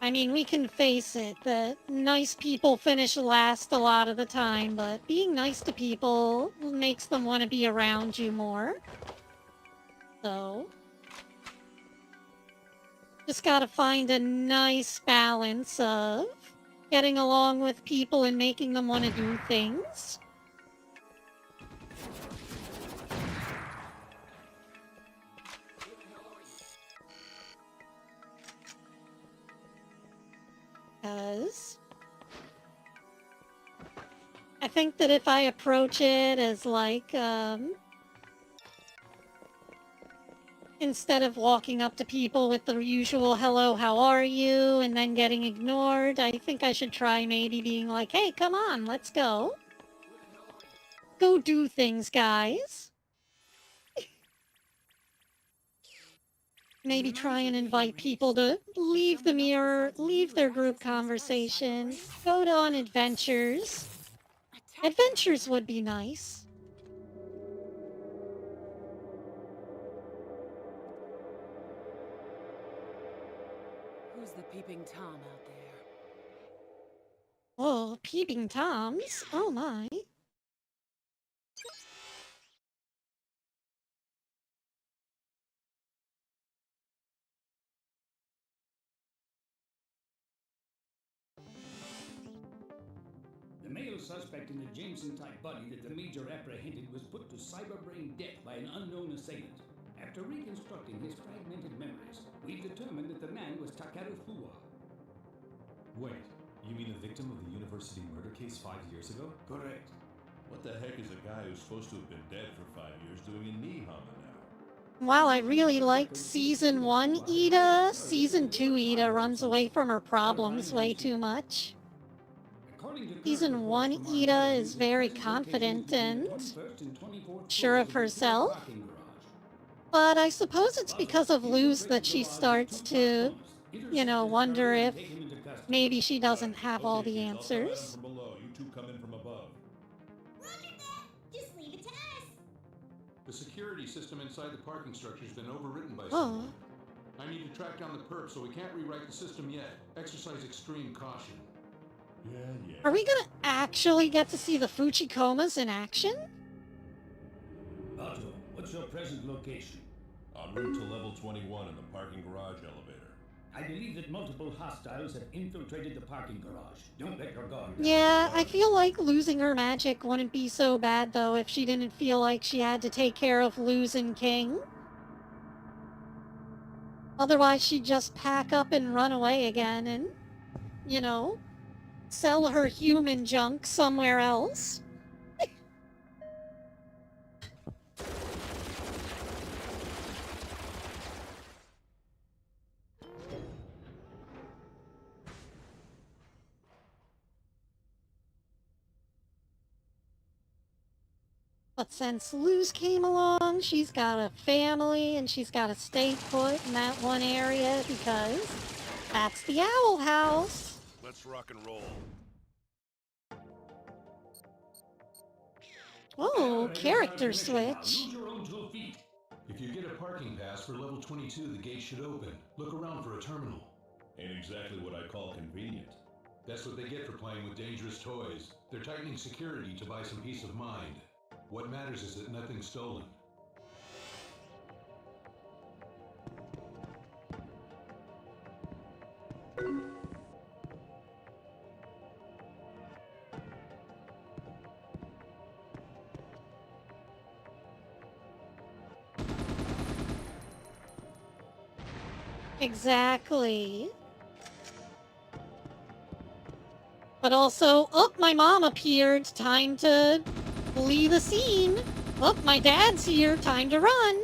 I mean, we can face it that nice people finish last a lot of the time, but being nice to people makes them want to be around you more. So, just gotta find a nice balance of getting along with people and making them want to do things. Because I think that if I approach it as like, instead of walking up to people with the usual hello, how are you, and then getting ignored, I think I should try maybe being like, hey, come on, let's go. Go do things, guys. Maybe try and invite people to leave the mirror, leave their group conversation, go on adventures. Adventures would be nice. Who's the peeping Tom out there? Oh, peeping Toms? Oh my. The male suspect in the Jameson-type body that the Major apprehended was put to cyberbrain death by an unknown assailant. After reconstructing his fragmented memories, we've determined that the man was Takeru Fuwa. Wait, you mean the victim of the university murder case 5 years ago? Correct. What the heck is a guy who's supposed to have been dead for 5 years doing in Nihama now? While I really liked Season 1 Ida, Season 2 Ida runs away from her problems way too much. Season 1 Ida is very confident and sure of herself. But I suppose it's because of Luz that she starts to, you know, wonder if maybe she doesn't have all the answers. From below, you two come in from above. Roger that! Just leave it to us! The security system inside the parking structure's been overwritten by Oh. someone. I need to track down the perp, so we can't rewrite the system yet. Exercise extreme caution. Yeah. Are we gonna actually get to see the Fuchikomas in action? Otto, what's your present location? En route to level 21 in the parking garage elevator. I believe that multiple hostiles have infiltrated the parking garage. Don't let your guard down. Yeah, I feel like losing her magic wouldn't be so bad, though, if she didn't feel like she had to take care of Luz and King. Otherwise, she'd just pack up and run away again and, you know, sell her human junk somewhere else. But since Luz came along, she's got a family and she's got to stay put in that one area because that's the Owl House. Let's rock and roll. Oh, character switch. Use your own 2 feet. If you get a parking pass for level 22, the gate should open. Look around for a terminal. Ain't exactly what I call convenient. That's what they get for playing with dangerous toys. They're tightening security to buy some peace of mind. What matters is that nothing's stolen. Exactly. But also, oh, my mom appeared. Time to flee the scene. Oh, my dad's here. Time to run.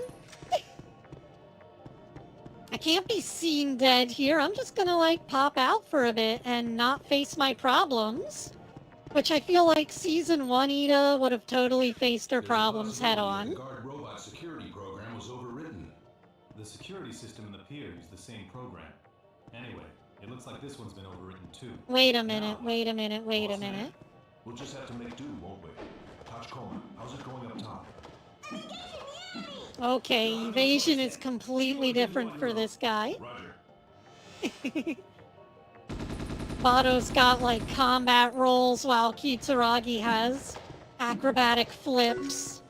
I can't be seen dead here. I'm just gonna, like, pop out for a bit and not face my problems. Which I feel like Season 1 Ida would have totally faced her There's a problems head possibility on. The guard robot security program was overwritten. The security system in the pier used the same program. Anyway, it looks like this one's been overwritten too. Wait a minute, wait a minute, wait a Boss man, minute. We'll just have to make do, won't we? Tachikoma, how's it going up top? Okay, evasion is completely different for this guy. Roger. Bato's got, like, combat rolls while Kitsuragi has acrobatic flips.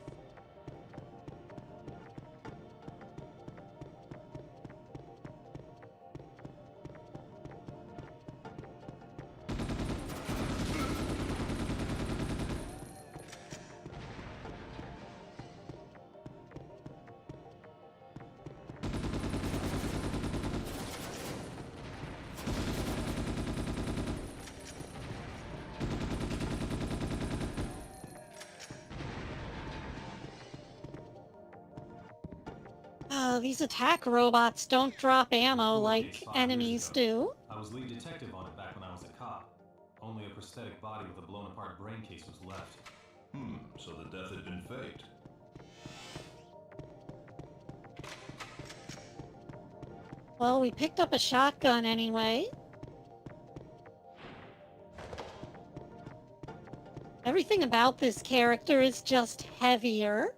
These attack robots don't drop ammo like enemies do. I was lead detective on it back when I was a cop. Only a prosthetic body with a blown apart brain case was left. So the death had been faked. Well, we picked up a shotgun anyway. Everything about this character is just heavier.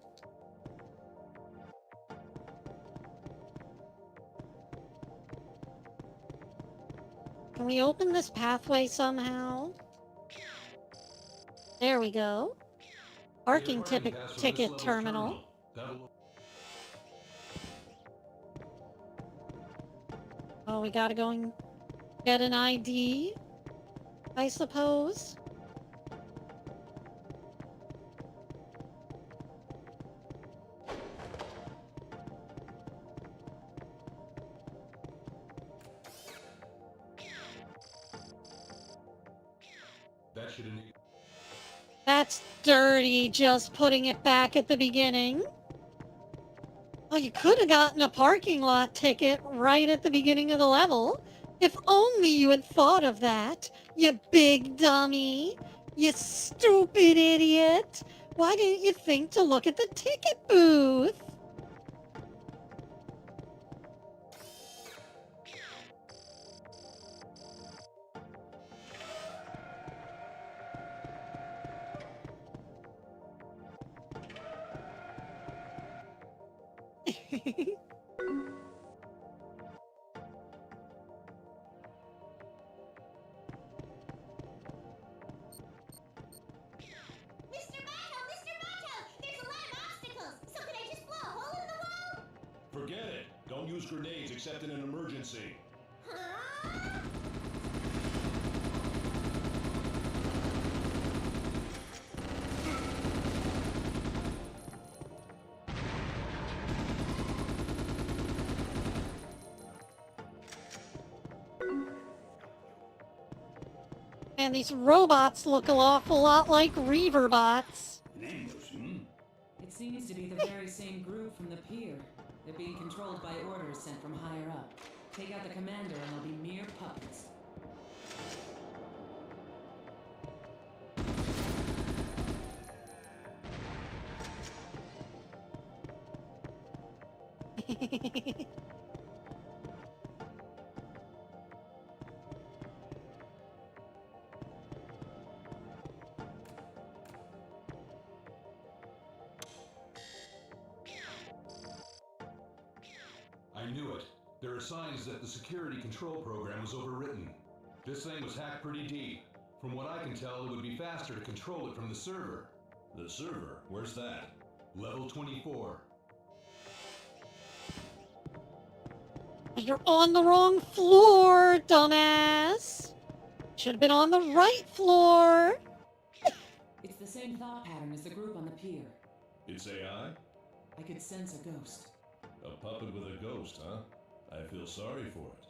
Can we open this pathway somehow? There we go. Parking ticket terminal. Oh, we gotta go and get an ID, I suppose. That should That's dirty, just putting it back at the beginning. Oh, you could have gotten a parking lot ticket right at the beginning of the level. If only you had thought of that, you big dummy. You stupid idiot. Why didn't you think to look at the ticket booth? Mr. Bato! There's a lot of obstacles, so can I just blow a hole in the wall? Forget it. Don't use grenades except in an emergency. Huh? And these robots look an awful lot like Reaver bots. It seems to be the very same group from the pier. They're being controlled by orders sent from higher up. Take out the commander and they'll be mere puppets. I knew it. There are signs that the security control program was overwritten. This thing was hacked pretty deep. From what I can tell, it would be faster to control it from the server. The server? Where's that? Level 24. You're on the wrong floor, dumbass. Should have been on the right floor. It's the same thought pattern as the group on the pier. It's AI? I could sense a ghost. A puppet with a ghost, huh? I feel sorry for it.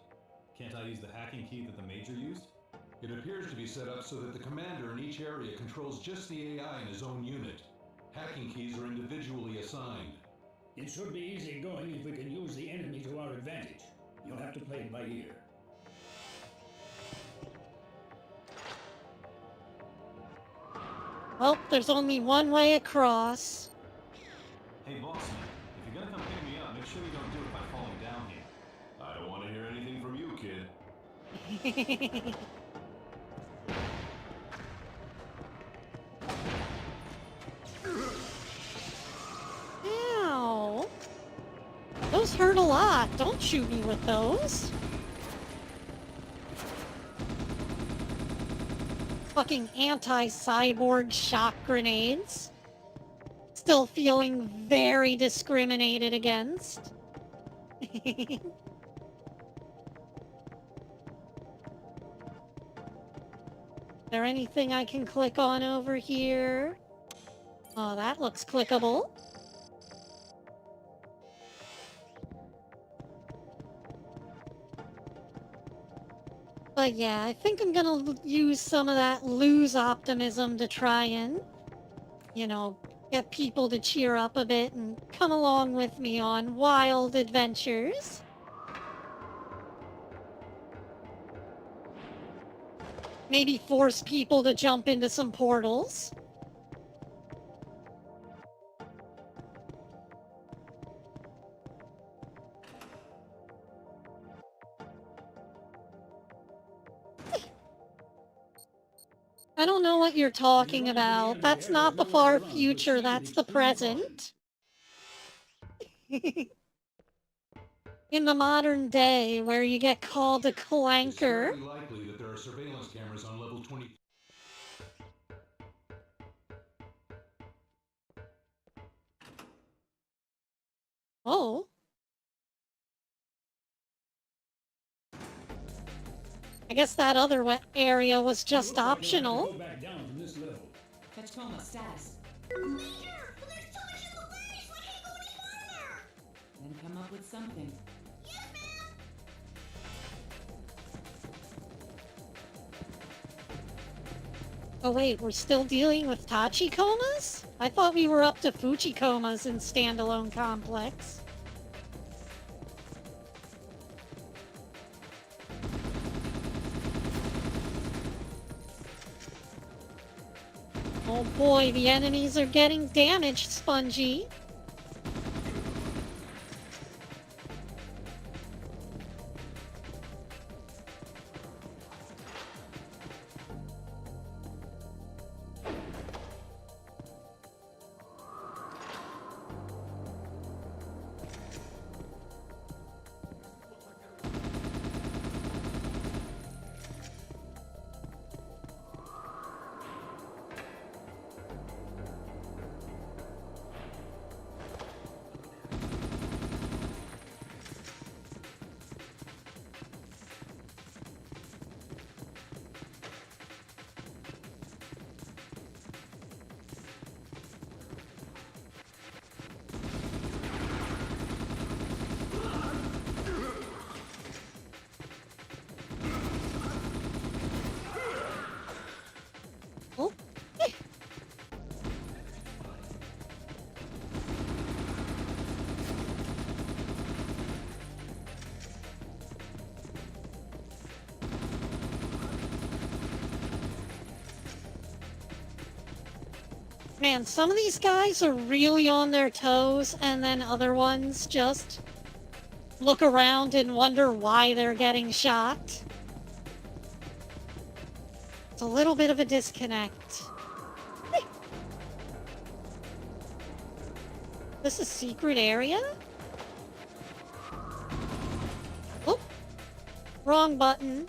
Can't I use the hacking key that the Major used? It appears to be set up so that the commander in each area controls just the AI in his own unit. Hacking keys are individually assigned. It should be easy going if we can use the enemy to our advantage. You'll have to play it by ear. Well, there's only one way across. Hey, boss man, if you're gonna come pick me up, make sure you don't do it by falling down here. I don't want to hear anything from you, kid. Ow. Those hurt a lot. Don't shoot me with those. Fucking anti-cyborg shock grenades. Still feeling very discriminated against. There anything I can click on over here? Oh, that looks clickable. But yeah, I think I'm gonna use some of that lose optimism to try and, get people to cheer up a bit and come along with me on wild adventures. Maybe force people to jump into some portals. I don't know what you're talking about. That's not the far future, that's the present. In the modern day, where you get called a It's clanker. very likely that there are surveillance cameras on level 20. Oh. I guess that other area was just optional. Go back down from this level. Tacoma, status. Major, there's too much in the way, so I can't go any farther. Then come up with something. Yes, ma'am. Oh wait, we're still dealing with Tachikomas? I thought we were up to Fujikomas in Standalone Complex. Oh boy, the enemies are getting damaged, Spongy. Oh. Man, some of these guys are really on their toes, and then other ones just look around and wonder why they're getting shot. It's a little bit of a disconnect. This is secret area? Oh, wrong button.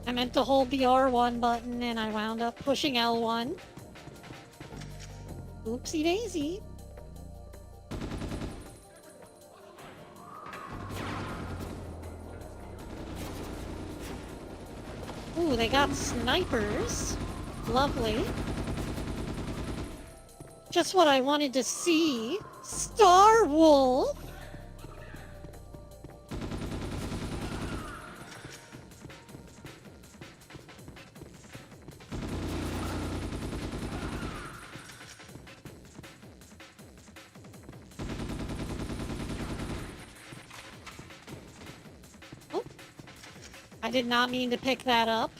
I meant to hold the R1 button and I wound up pushing L1. Oopsie daisy. Ooh, they got snipers. Lovely. Just what I wanted to see. Star wool. Oh. I did not mean to pick that up.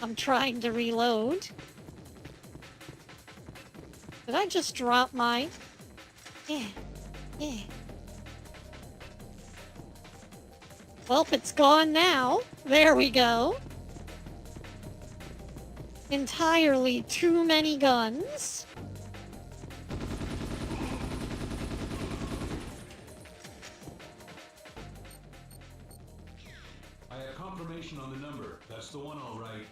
I'm trying to reload. Did I just drop mine? Yeah. Yeah. Well, it's gone now. There we go. Entirely too many guns. I have confirmation on the number. That's the one, all right.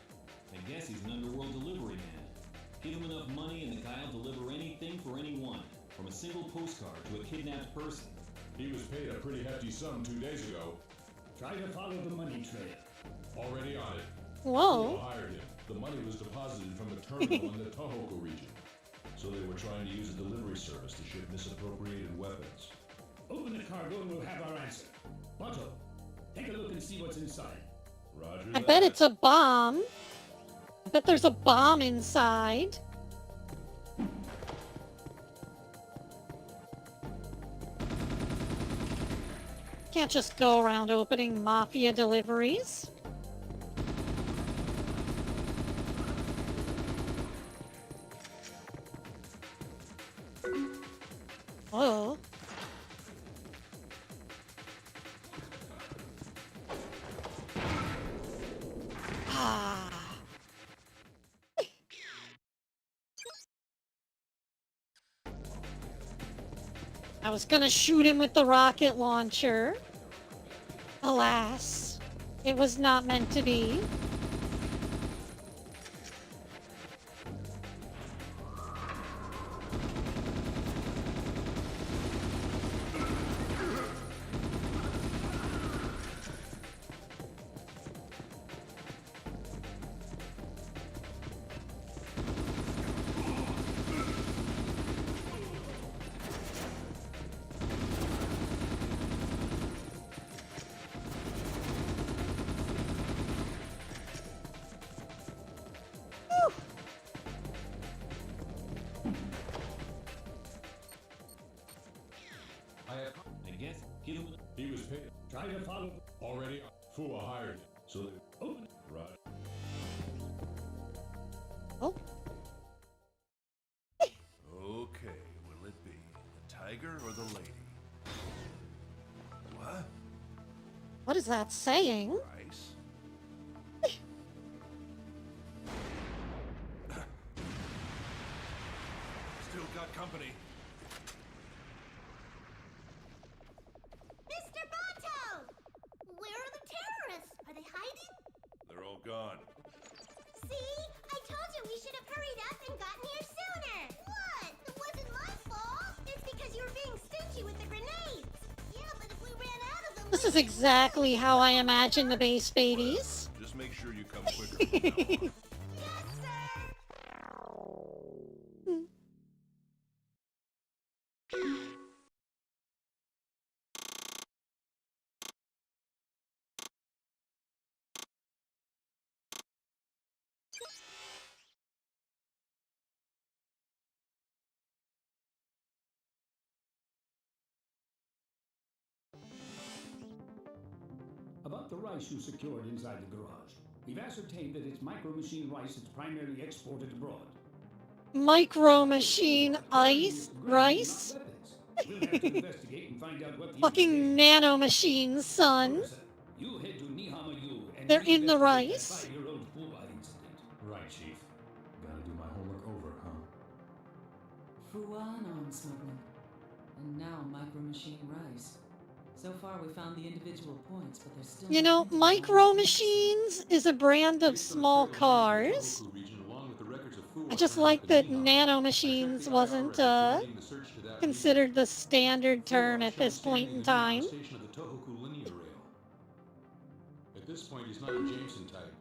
I guess he's an underworld delivery man. Give him enough money and the guy'll deliver anything for anyone, from a single postcard to a kidnapped person. He was paid a pretty hefty sum 2 days ago. Try to follow the money trail. Already on it. Whoa. Fuwa hired him. The money was deposited from a terminal in the Tohoku region. So they were trying to use a delivery service to ship misappropriated weapons. Open the cargo and we'll have our answer. Bato, take a look and see what's inside. Roger I that. bet it's a bomb. I bet there's a bomb inside. Can't just go around opening mafia deliveries. Oh. Ah. I was gonna shoot him with the rocket launcher. Alas, it was not meant to be. I guess give him He was paid. Try to follow. Already on. Fuwa hired him. So they... Open. Roger. Oh. Okay, will it be the tiger or the lady? What? What is that saying? Rice? Still got company. Mr. Bato! Where are the terrorists? Are they hiding? They're all gone. See? I told you we should have hurried up and gotten here sooner! What? It wasn't my fault! It's because you were being stingy with the grenades! Yeah, but if we ran out of them... This is exactly how I imagine the base babies. Just make sure you come quicker from now on. Yes, sir! About the rice you secured inside the garage. We've ascertained that it's micro machine rice that's primarily exported abroad. Micro machine ice rice? We'll have to investigate and find out what the Fucking nano machines, son. You head to Nihama-yu and They're in the reinvestigate rice. that 5-year-old Fuwa incident. Right, Chief. Gotta do my homework over, huh? Fuan on smuggling. And now micro machine rice. So far we found the individual points, but there's still... You know, Micro Machines is a brand of small cars. I just like that Nano Machines wasn't considered the standard term at this point in time. At this point, he's not a Jameson type.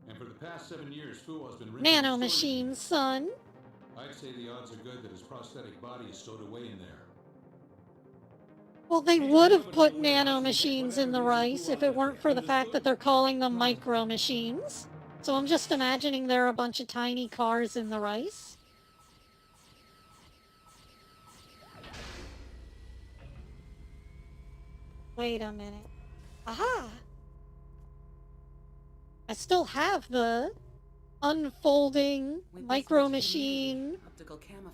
And for the past 7 years, Fuwa has been renting Nano storage Machines, son. I'd say the odds are good that his prosthetic body is stowed away in there. Well, they would have put nanomachines in the rice if it weren't for the fact that they're calling them micro machines. So I'm just imagining there are a bunch of tiny cars in the rice. Wait a minute. Aha! I still have the unfolding micro machine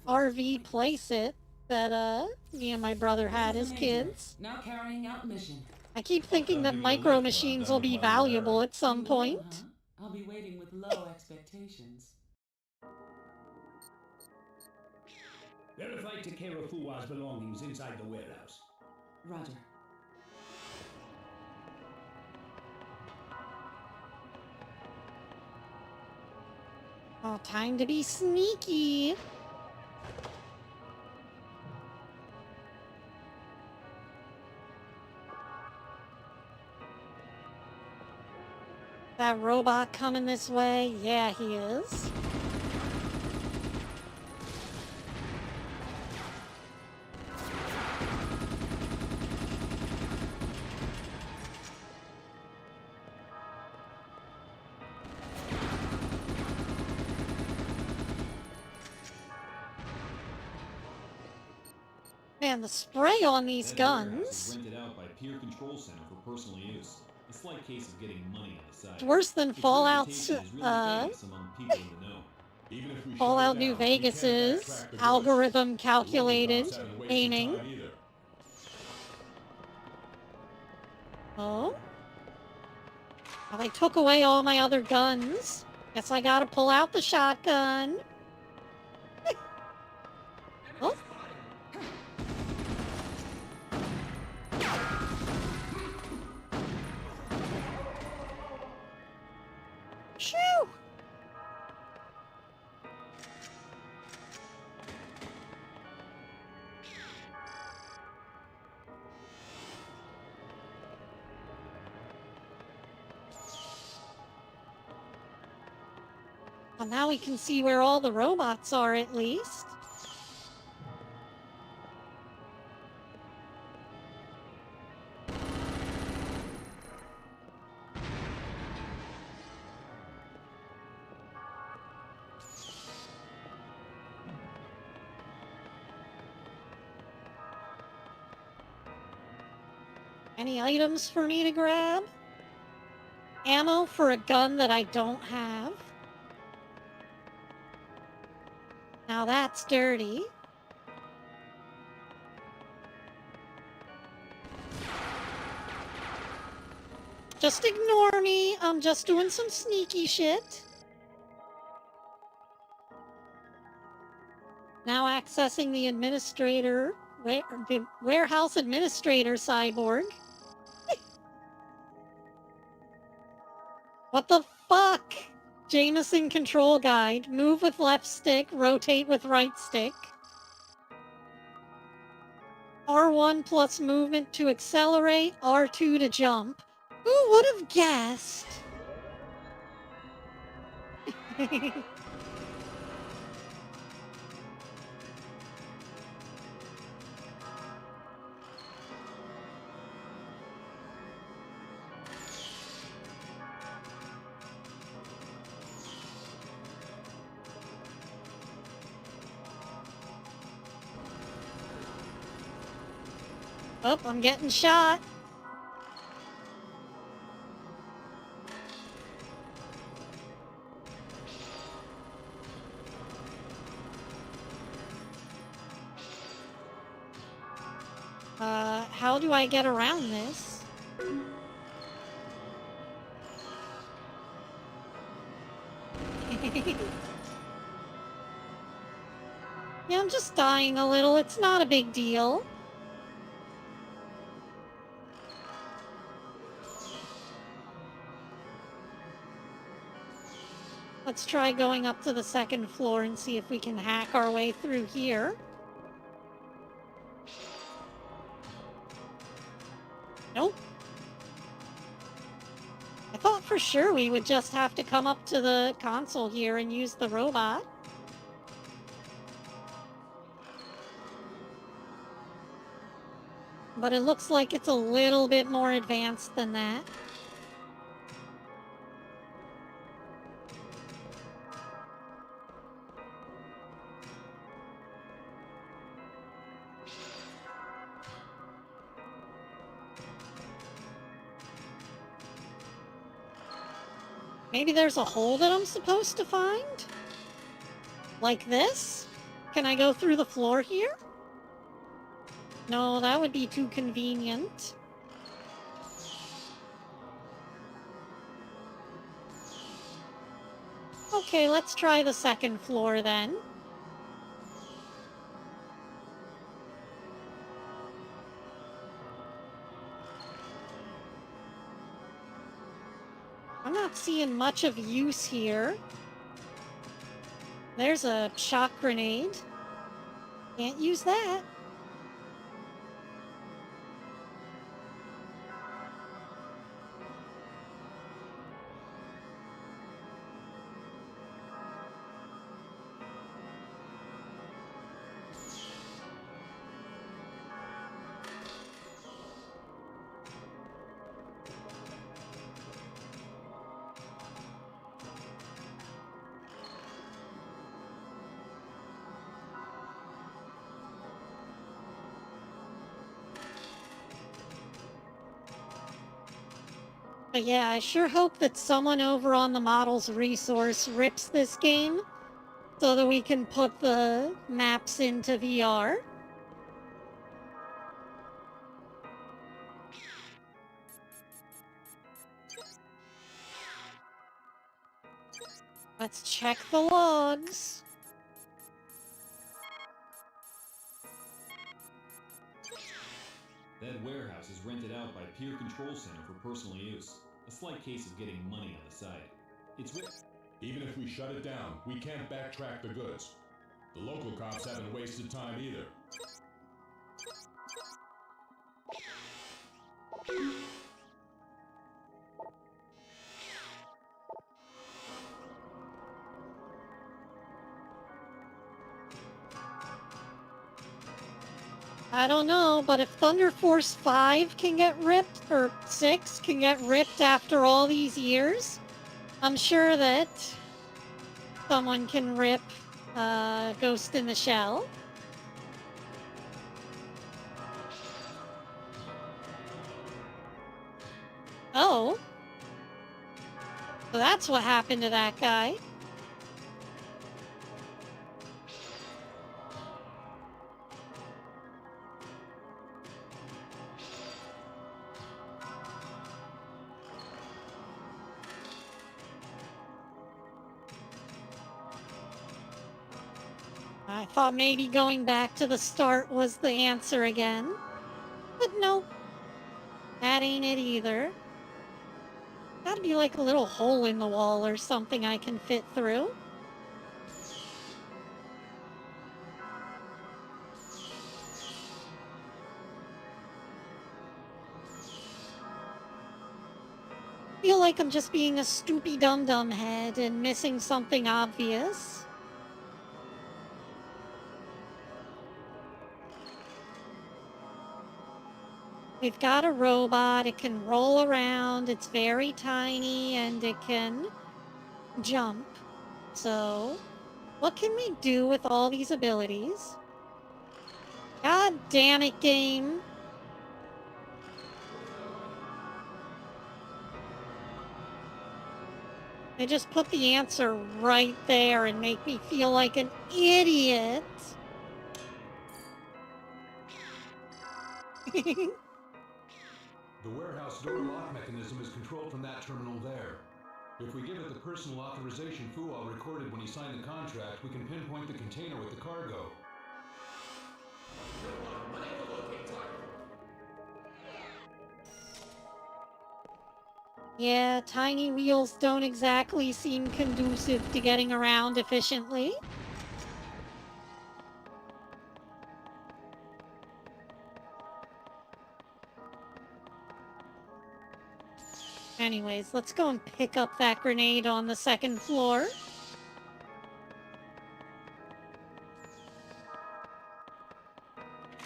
RV playset that me and my brother had as kids. Now carrying out mission. I keep thinking that micro machines will be valuable at some point. Huh? I'll be waiting with low expectations. Verify Takeru Fuwa's belongings inside the warehouse. Roger. Oh, time to be sneaky. That robot coming this way? Yeah, he is. Man, the spray on these That warehouse guns. is rented out by Peer Control Center for personal use. A slight case of getting money on the side. It's worse than Its Fallout's, reputation is really famous among people in the know. Even if we shut Fallout it New down, we can't Vegas's backtrack the voice. algorithm The calculated Robocops haven't wasted aiming. time either. Oh? Well, they took away all my other guns. Guess I gotta pull out the shotgun. Oh. Shoo! Well, now we can see where all the robots are, at least. Any items for me to grab? Ammo for a gun that I don't have. Now that's dirty. Just ignore me. I'm just doing some sneaky shit. Now accessing the administrator, the warehouse administrator cyborg. What the fuck? Jameson control guide. Move with left stick, rotate with right stick. R1 plus movement to accelerate, R2 to jump. Who would have guessed? Oh, I'm getting shot. How do I get around this? Yeah, I'm just dying a little. It's not a big deal. Let's try going up to the second floor and see if we can hack our way through here. Nope. I thought for sure we would just have to come up to the console here and use the robot. But it looks like it's a little bit more advanced than that. Maybe there's a hole that I'm supposed to find? Like this? Can I go through the floor here? No, that would be too convenient. Okay, let's try the second floor then. I'm not seeing much of use here. There's a shock grenade. Can't use that. But yeah, I sure hope that someone over on the Models Resource rips this game so that we can put the maps into VR. Let's check the logs. That warehouse is rented out by Pier Control Center for personal use. A slight case of getting money on the side. It's Even if we shut it down, we can't backtrack the goods. The local cops haven't wasted time either. I don't know, but if Thunder Force 5 can get ripped, or 6 can get ripped after all these years, I'm sure that someone can rip Ghost in the Shell. Oh. So that's what happened to that guy. I thought maybe going back to the start was the answer again. But no. That ain't it either. Gotta be like a little hole in the wall or something I can fit through. Feel like I'm just being a stoopy dum-dum head and missing something obvious. We've got a robot, it can roll around, it's very tiny, and it can jump. So, what can we do with all these abilities? God damn it, game. They just put the answer right there and make me feel like an idiot. The warehouse door lock mechanism is controlled from that terminal there. If we give it the personal authorization Fual recorded when he signed the contract, we can pinpoint the container with the cargo. Yeah, tiny wheels don't exactly seem conducive to getting around efficiently. Anyways, let's go and pick up that grenade on the second floor.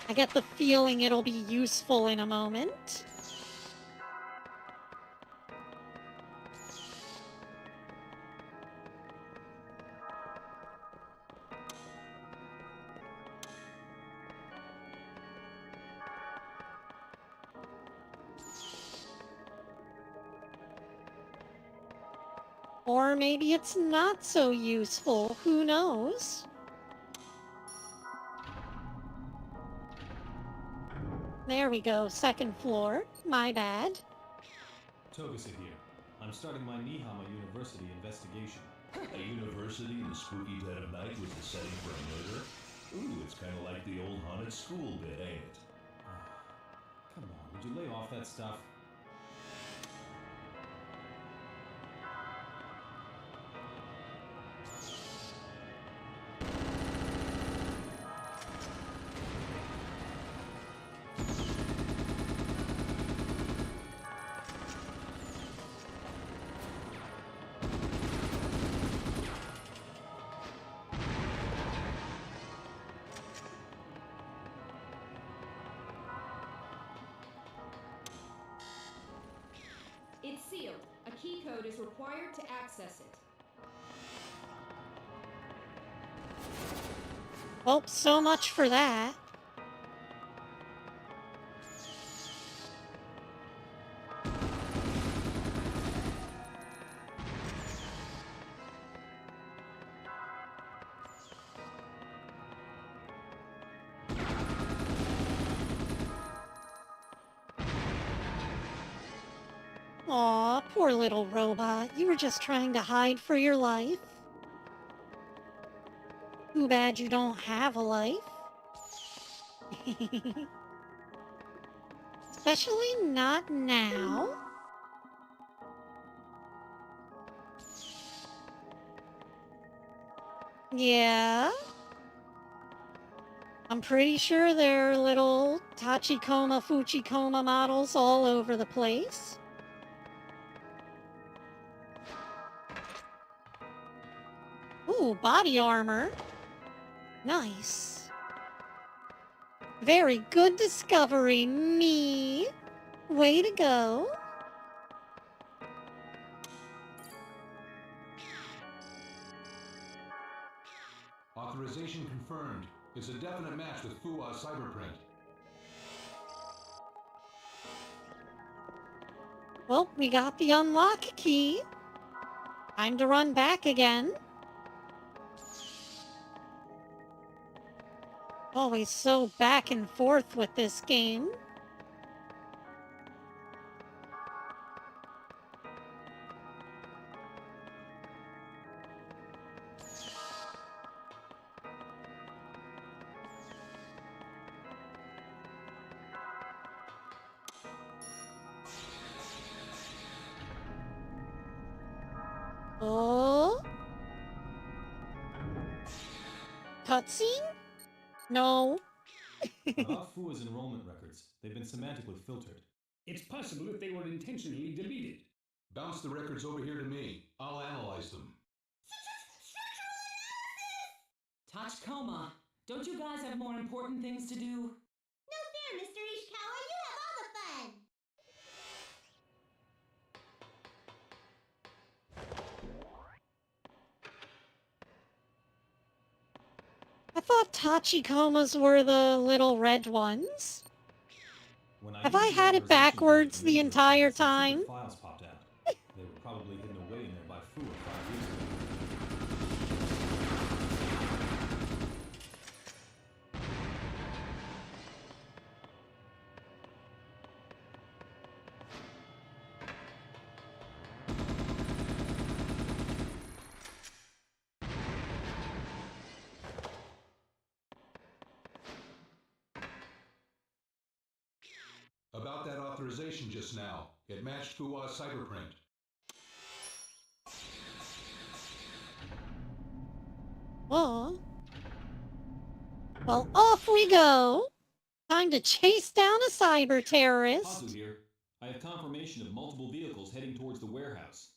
I get the feeling it'll be useful in a moment. Or maybe it's not so useful, who knows? There we go, second floor. My bad. Togusa here. I'm starting my Nihama University investigation. A university in the spooky dead of night was the setting for a murder? Ooh, it's kind of like the old haunted school bit, ain't it? Come on, would you lay off that stuff? It's sealed. A key code is required to access it. Well, so much for that. Aw, poor little robot. You were just trying to hide for your life. Too bad you don't have a life. Especially not now. Yeah. I'm pretty sure there are little Tachikoma Fuchikoma models all over the place. Ooh, body armor. Nice. Very good discovery, me. Way to go. Authorization confirmed. It's a definite match with Fuwa's cyberprint. Well, we got the unlock key. Time to run back again. Always so back and forth with this game. Oh? Cutscene? No. About Fua's enrollment records, they've been semantically filtered. It's possible that they were intentionally deleted. Bounce the records over here to me. I'll analyze them. Tachikoma, don't you guys have more important things to do? No fair, Mr. Ishikawa. You have all the fun. I thought Tachikomas were the little red ones. Have I had it backwards the entire time? Files popped out. They were probably hidden away in there by Fua 5 years ago. About that authorization just now. It matched Fuwa's cyberprint. Oh. Well, off we go. Time to chase down a cyber terrorist. Pazu here. I have confirmation of multiple vehicles heading towards the warehouse.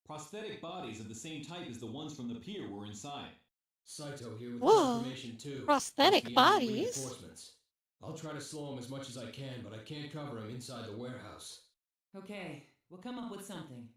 Prosthetic bodies of the same type as the ones from the pier were inside. Saito here with Whoa. confirmation too. Prosthetic It's the enemy bodies? reinforcements. I'll try to slow him as much as I can, but I can't cover him inside the warehouse. Okay, we'll come up with something.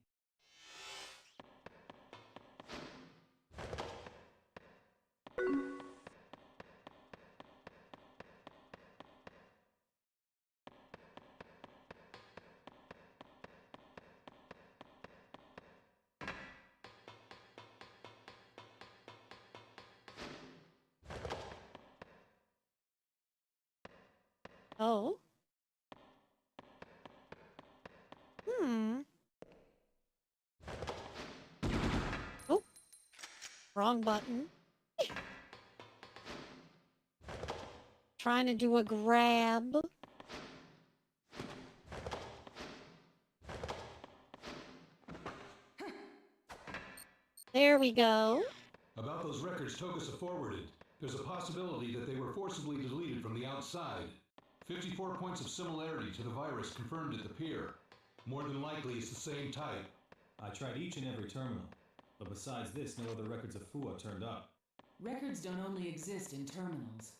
Oh. Oh. Wrong button. Trying to do a grab. There we go. About those records Tokusa forwarded, there's a possibility that they were forcibly deleted from the outside. 54 points of similarity to the virus confirmed at the pier. More than likely it's the same type. I tried each and every terminal, but besides this, no other records of Fua turned up. Records don't only exist in terminals.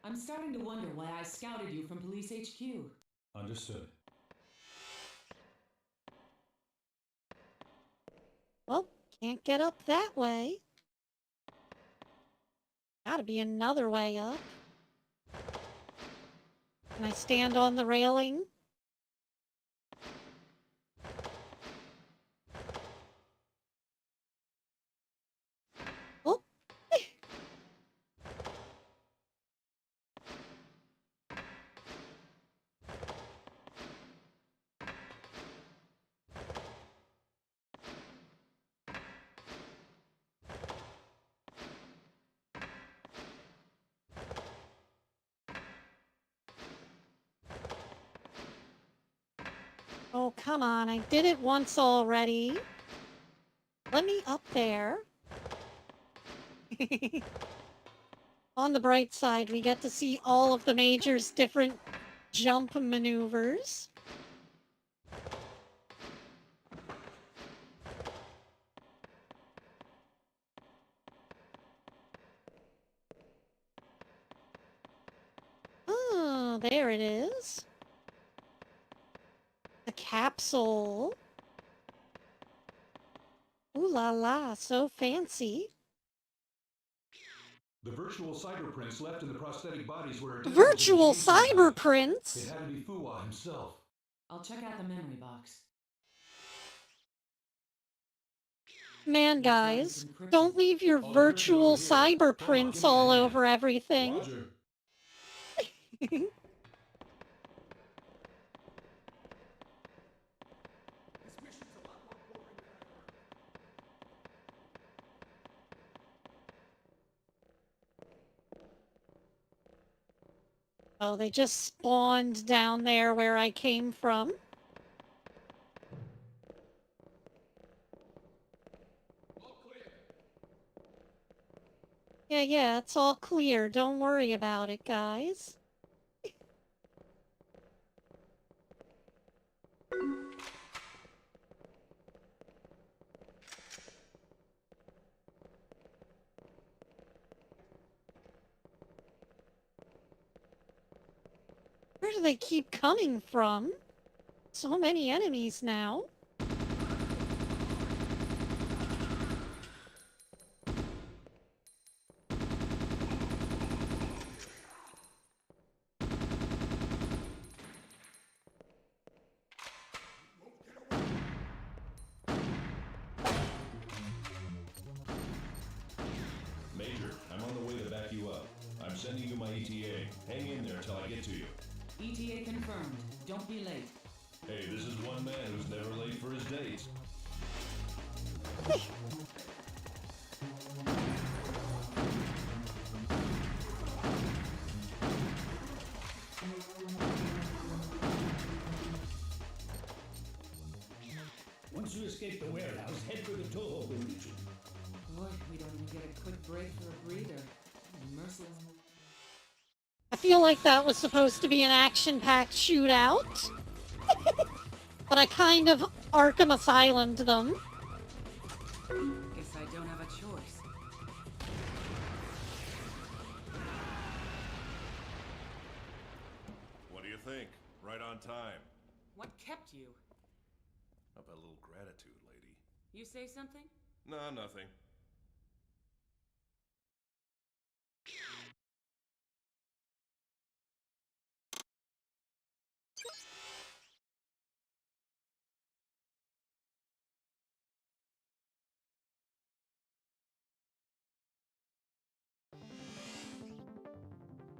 I'm starting to wonder why I scouted you from Police HQ. Understood. Well, can't get up that way. Gotta be another way up. Can I stand on the railing? Oh! Oh, come on. I did it once already. Let me up there. On the bright side, we get to see all of the Major's different jump maneuvers. Oh, there it is. The capsule. Ooh la la, so fancy. The virtual cyberprints left in the prosthetic bodies were Virtual cyberprints? It had to be Fua himself. I'll check out the memory box. Man, guys, don't leave your virtual cyberprints all over everything. Roger. Oh, they just spawned down there where I came from. Yeah, it's all clear. Don't worry about it, guys. Where do they keep coming from? So many enemies now. Major, I'm on the way to back you up. I'm sending you my ETA. Hang in there till I get to you. ETA confirmed. Don't be late. Hey, this is one man who's never late for his dates. Once you escape the warehouse, head for the Toho region. Boy, we don't even get a quick break for a breather. Merciless. I feel like that was supposed to be an action-packed shootout. But I kind of Arkham Asylumed them. Guess I don't have a choice. think? Right on time. What kept you? How about a little gratitude, lady? You say something? No, nothing.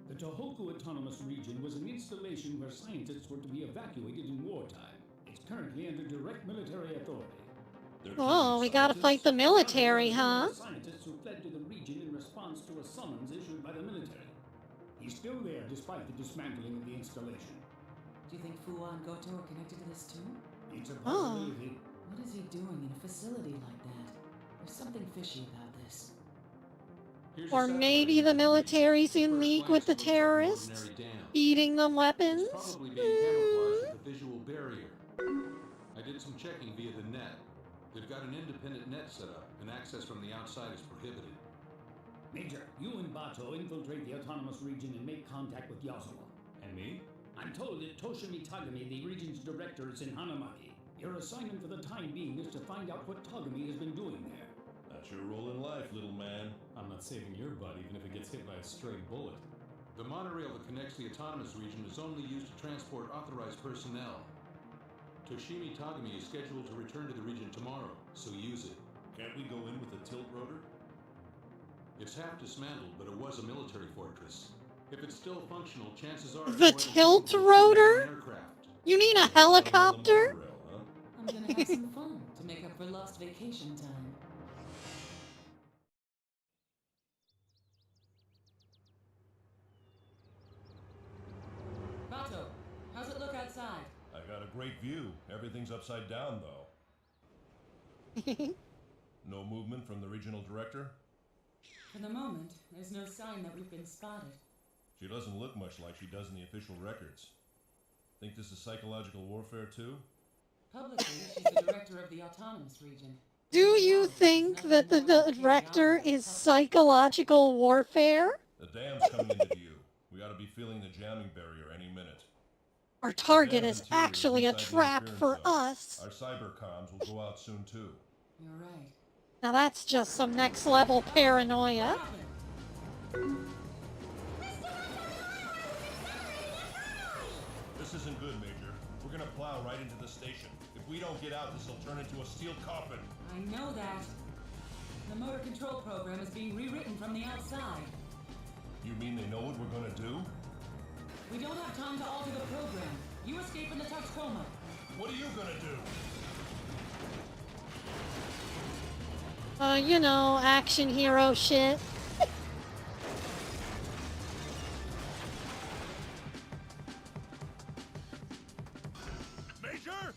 The Tohoku Autonomous Region was an installation where scientists were to be evacuated in wartime. It's currently under direct military authority. Oh, we gotta fight the military, huh? Scientists who fled to the region in response to a summons issued by the military. He's still there despite the dismantling of the installation. Do you think Fuwa and Goto are connected to this too? It's a possibility. What is he doing in a facility like that? There's something fishy about this. Or maybe the military's in league with the terrorists, feeding them weapons? It's probably being camouflaged with a visual barrier. I did some checking via the net. They've got an independent net set up, and access from the outside is prohibited. Major, you and Bato infiltrate the autonomous region and make contact with Yazawa. And me? I'm told that Toshimi Tagami, the region's director, is in Hanamaki. Your assignment for the time being is to find out what Tagami has been doing there. That's your role in life, little man. I'm not saving your butt even if it gets hit by a stray bullet. The monorail that connects the autonomous region is only used to transport authorized personnel. Toshimi Tagami is scheduled to return to the region tomorrow, so use it. Can't we go in with a tilt rotor? It's half dismantled, but it was a military fortress. If it's still functional, chances are... The tilt rotor? You mean a helicopter? I'm gonna have some fun to make up for lost vacation time. Bato, how's it look outside? I got a great view. Everything's upside down, though. No movement from the regional director? For the moment, there's no sign that we've been spotted. She doesn't look much like she does in the official records. Think this is psychological warfare, too? Publicly, she's the director of the autonomous region. Do you think that the director is psychological warfare? The dam's coming into view. We ought to be feeling the jamming barrier any minute. Our target is actually a trap for us. Our cyber comms will go out soon, too. You're right. Now that's just some next level paranoia. This isn't good, Major. We're gonna plow right into the station. If we don't get out, this'll turn into a steel coffin. I know that. The motor control program is being rewritten from the outside. You mean they know what we're gonna do? We don't have time to alter the program. You escape in the Tuxcoma. What are you gonna do? You know, action hero shit. Major!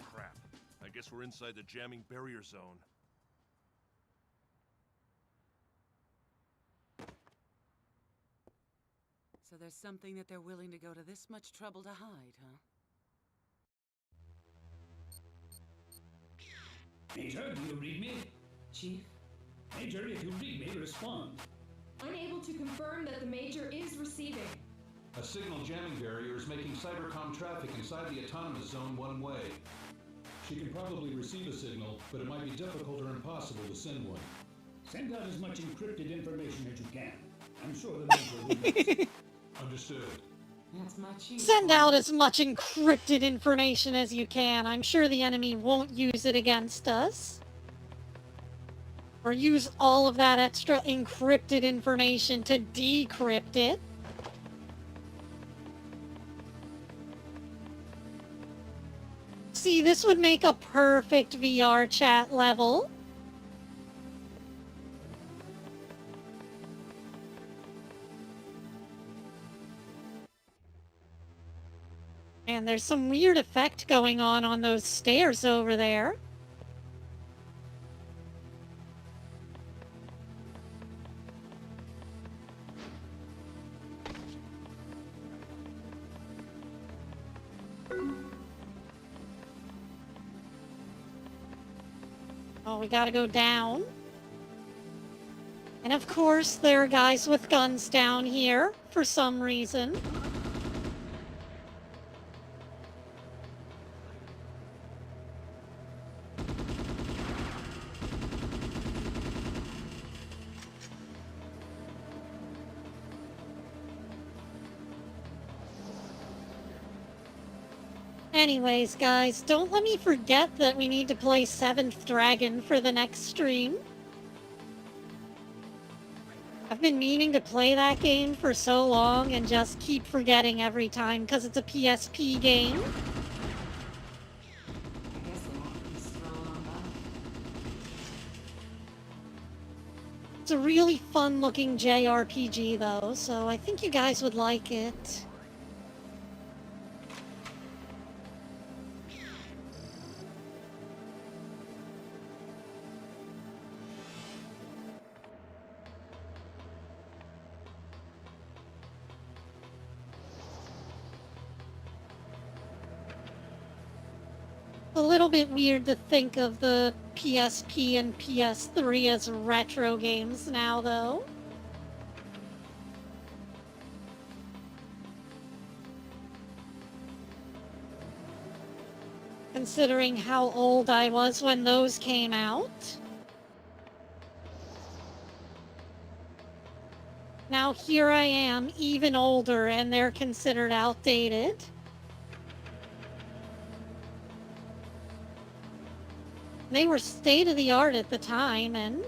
Crap. I guess we're inside the jamming barrier zone. So there's something that they're willing to go to this much trouble to hide, huh? Major, do you read me? Chief? Major, if you read me, respond. Unable to confirm that the Major is receiving. A signal jamming barrier is making cybercom traffic inside the autonomous zone one way. She can probably receive a signal, but it might be difficult or impossible to send one. Send out as much encrypted information as you can. I'm sure the Major will. Understood. That's my chief. Send out as much encrypted information as you can. I'm sure the enemy won't use it against us. Or use all of that extra encrypted information to decrypt it. See, this would make a perfect VR chat level. And there's some weird effect going on those stairs over there. Oh, we gotta go down. And of course, there are guys with guns down here, for some reason. Anyways, guys, don't let me forget that we need to play 7th Dragon for the next stream. I've been meaning to play that game for so long and just keep forgetting every time because it's a PSP game. I guess they won't be scrolling on by. It's a really fun-looking JRPG, though, so I think you guys would like it. A little bit weird to think of the PSP and PS3 as retro games now, though. Considering how old I was when those came out. Now here I am, even older, and they're considered outdated. They were state-of-the-art at the time, and,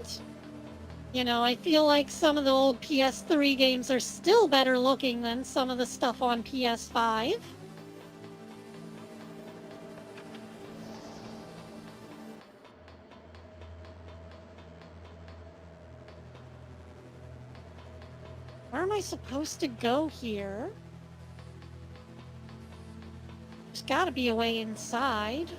you know, I feel like some of the old PS3 games are still better looking than some of the stuff on PS5. Where am I supposed to go here? There's gotta be a way inside.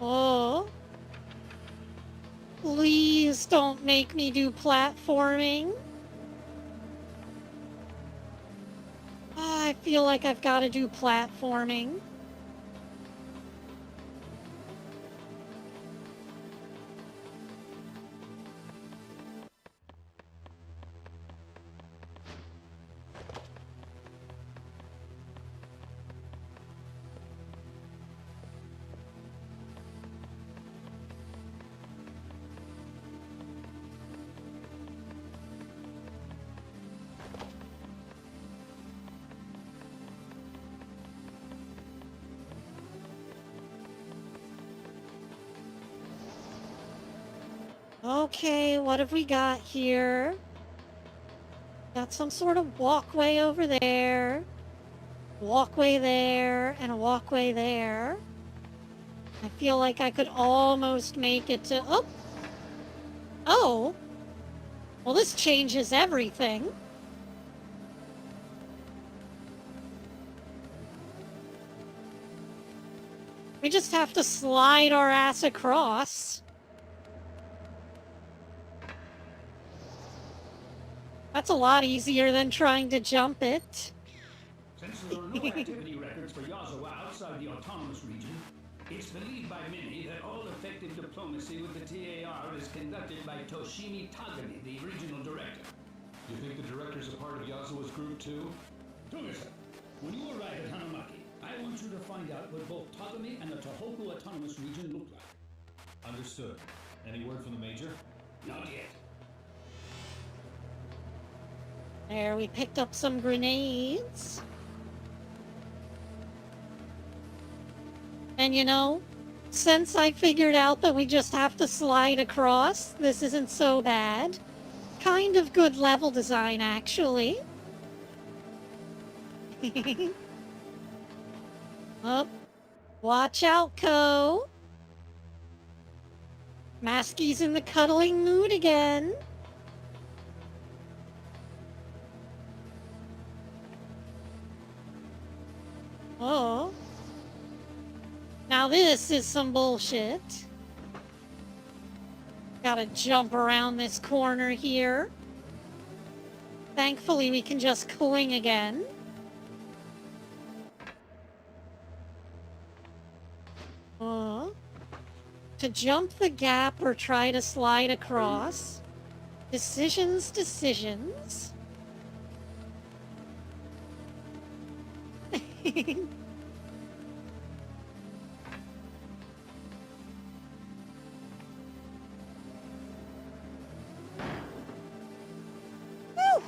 Oh. Please don't make me do platforming. I feel like I've got to do platforming. Okay, what have we got here? Got some sort of walkway over there, walkway there, and a walkway there. I feel like I could almost make it to... Oh! Oh! Well, this changes everything. We just have to slide our ass across. That's a lot easier than trying to jump it. Since there are no activity records for Yazawa outside the autonomous region, it's believed by many that all effective diplomacy with the TAR is conducted by Toshimi Tagami, the regional director. You think the director's a part of Yazawa's group too? Tomi-san, when you arrive at Hanamaki, I want you to find out what both Tagami and the Tohoku autonomous region look like. Understood. Any word from the Major? Not yet. There, we picked up some grenades. And you know, since I figured out that we just have to slide across, this isn't so bad. Kind of good level design, actually. Oh, watch out, Ko. Masky's in the cuddling mood again. Oh. Now this is some bullshit. Gotta jump around this corner here. Thankfully we can just cling again. To jump the gap or try to slide across, Decisions. Whew.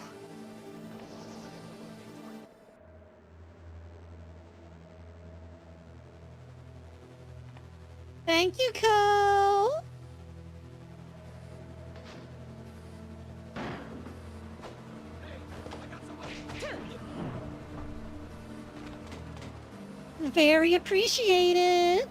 Thank you, Cole. Very appreciated.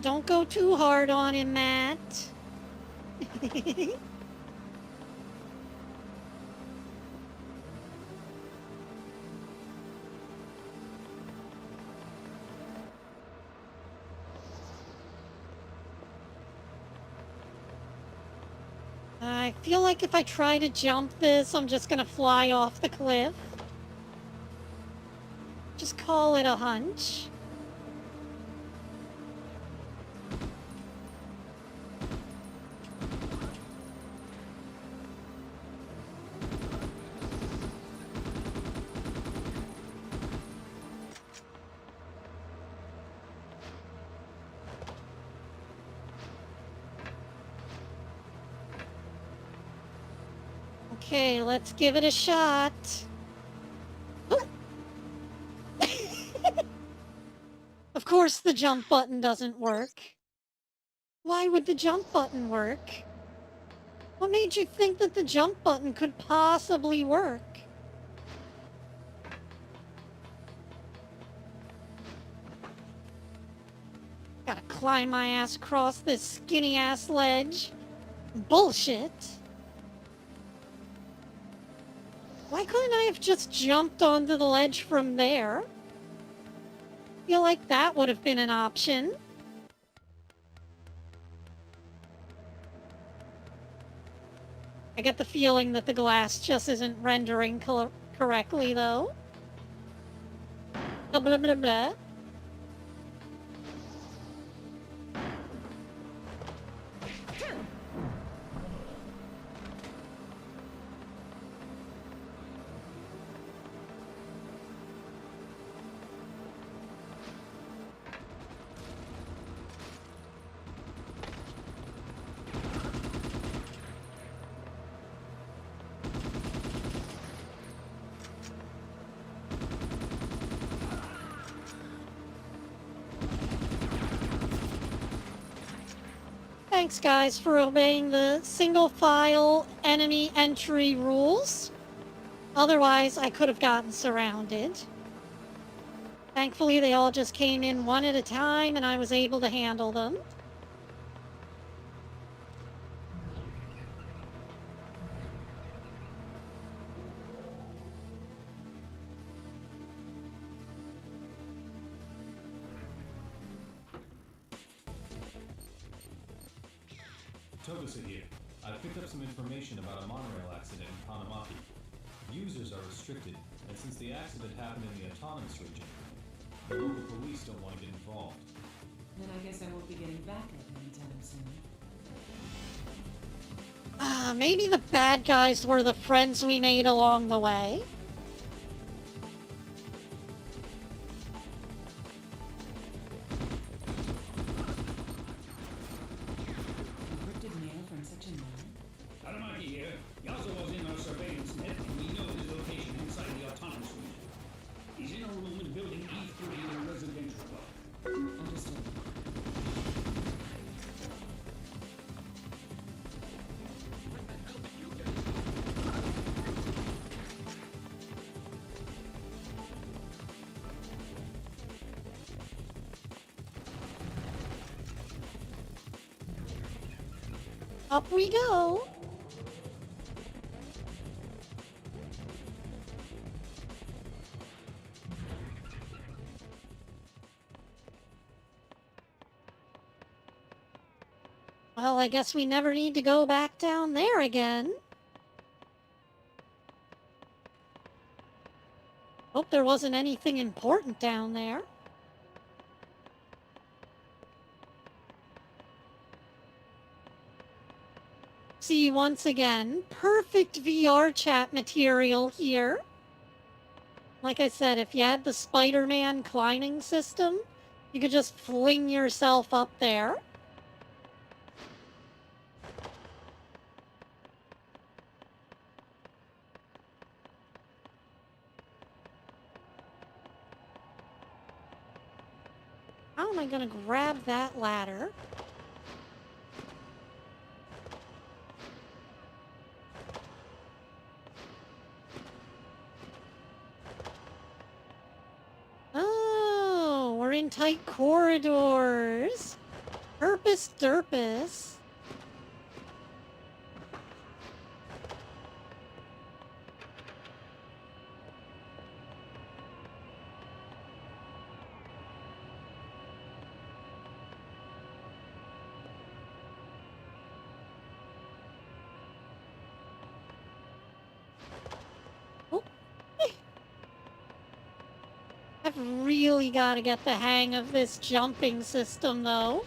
Don't go too hard on him, Matt. I feel like if I try to jump this, I'm just gonna fly off the cliff. Just call it a hunch. Okay, let's give it a shot. Of course the jump button doesn't work. Why would the jump button work? What made you think that the jump button could possibly work? Gotta climb my ass across this skinny ass ledge. Bullshit. Why couldn't I have just jumped onto the ledge from there? Feel like that would have been an option. I get the feeling that the glass just isn't rendering correctly, though. Blah, blah, blah, blah. Thanks, guys, for obeying the single file enemy entry rules. Otherwise, I could have gotten surrounded. Thankfully, they all just came in one at a time, and I was able to handle them. Togusa here. I've picked up some information about a monorail accident in Kanamaki. Users are restricted, and since the accident happened in the autonomous region, the local police don't want to get involved. Then I guess I won't be getting backup anytime soon. Maybe the bad guys were the friends we made along the way. Encrypted mail from such a man? Karamaki here. Yazo was in our surveillance net, and we know his location inside the autonomous region. He's in a room in building E3 in a residential block. Understood. Up we go. Well, I guess we never need to go back down there again. Hope there wasn't anything important down there. See, once again, perfect VR chat material here. Like I said, if you had the Spider-Man climbing system, you could just fling yourself up there. How am I gonna grab that ladder? Oh, we're in tight corridors. Purpose derpus. I've really got to get the hang of this jumping system, though.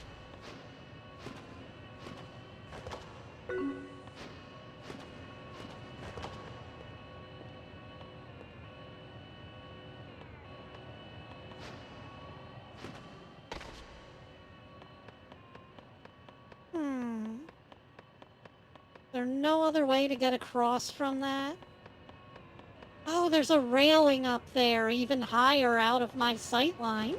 There's no other way to get across from that? Oh, there's a railing up there, even higher out of my sight line.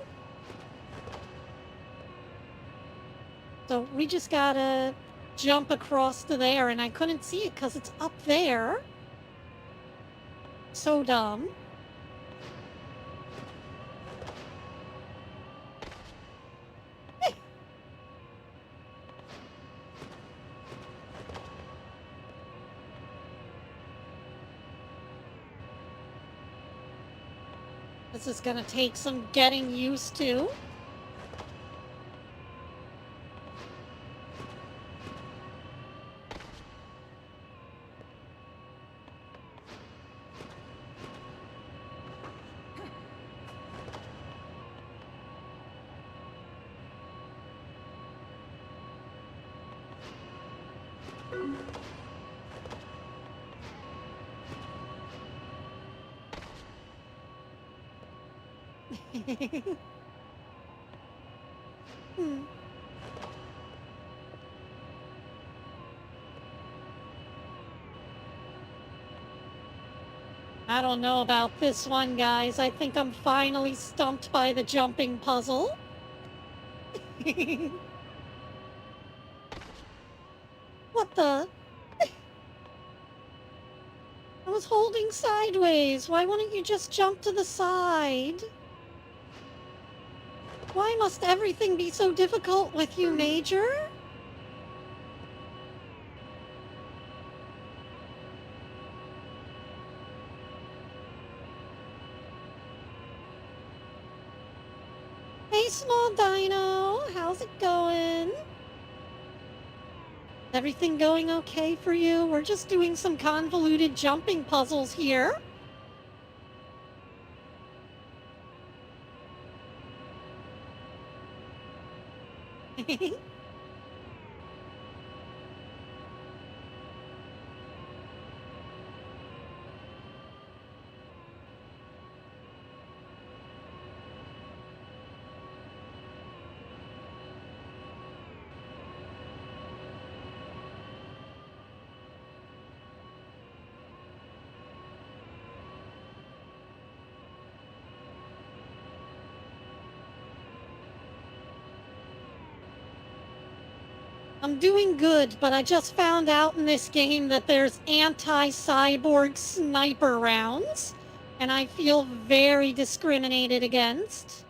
So we just gotta jump across to there, and I couldn't see it because it's up there. So dumb. This is gonna take some getting used to. I don't know about this one, guys. I think I'm finally stumped by the jumping puzzle. What the? I was holding sideways. Why wouldn't you just jump to the side? Why must everything be so difficult with you, Major? Hey, small dino. How's it going? Everything going okay for you? We're just doing some convoluted jumping puzzles here. I'm doing good, but I just found out in this game that there's anti-cyborg sniper rounds, and I feel very discriminated against.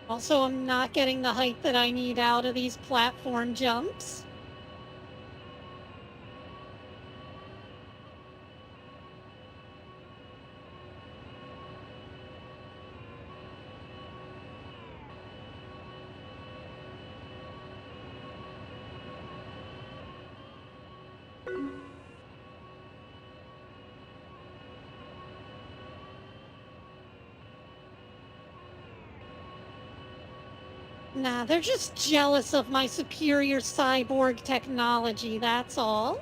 Also, I'm not getting the height that I need out of these platform jumps. Nah, they're just jealous of my superior cyborg technology, that's all.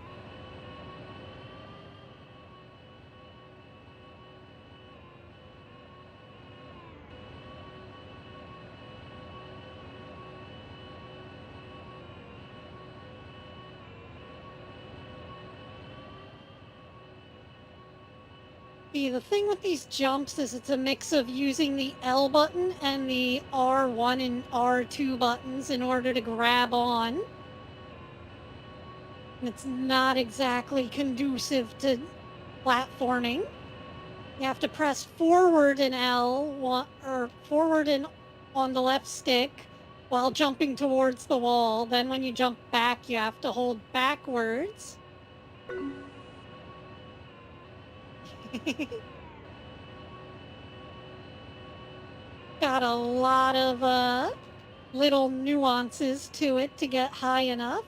See, the thing with these jumps is it's a mix of using the L button and the R1 and R2 buttons in order to grab on. It's not exactly conducive to platforming. You have to press forward in L, or forward in on the left stick while jumping towards the wall. Then when you jump back, you have to hold backwards. Got a lot of little nuances to it to get high enough.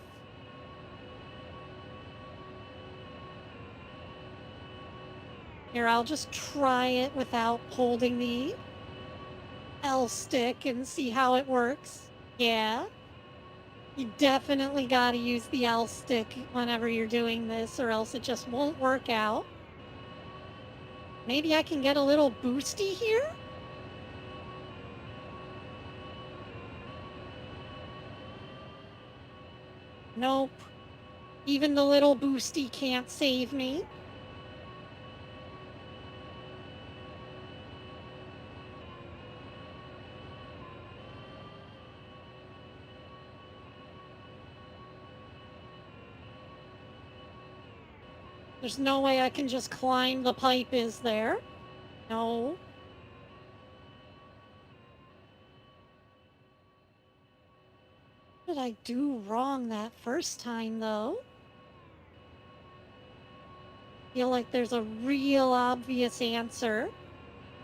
Here, I'll just try it without holding the L stick and see how it works. Yeah. You definitely gotta use the L stick whenever you're doing this, or else it just won't work out. Maybe I can get a little boosty here? Nope. Even the little boosty can't save me. There's no way I can just climb the pipe, is there? No. What did I do wrong that first time, though? Feel like there's a real obvious answer,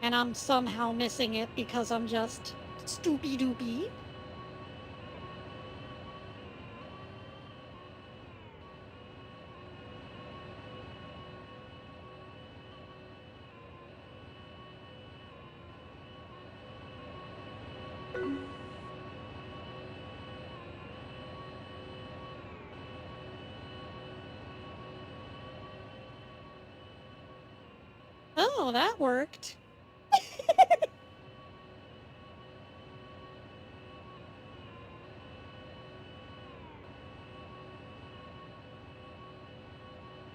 and I'm somehow missing it because I'm just stoopy-doopy. Oh, that worked.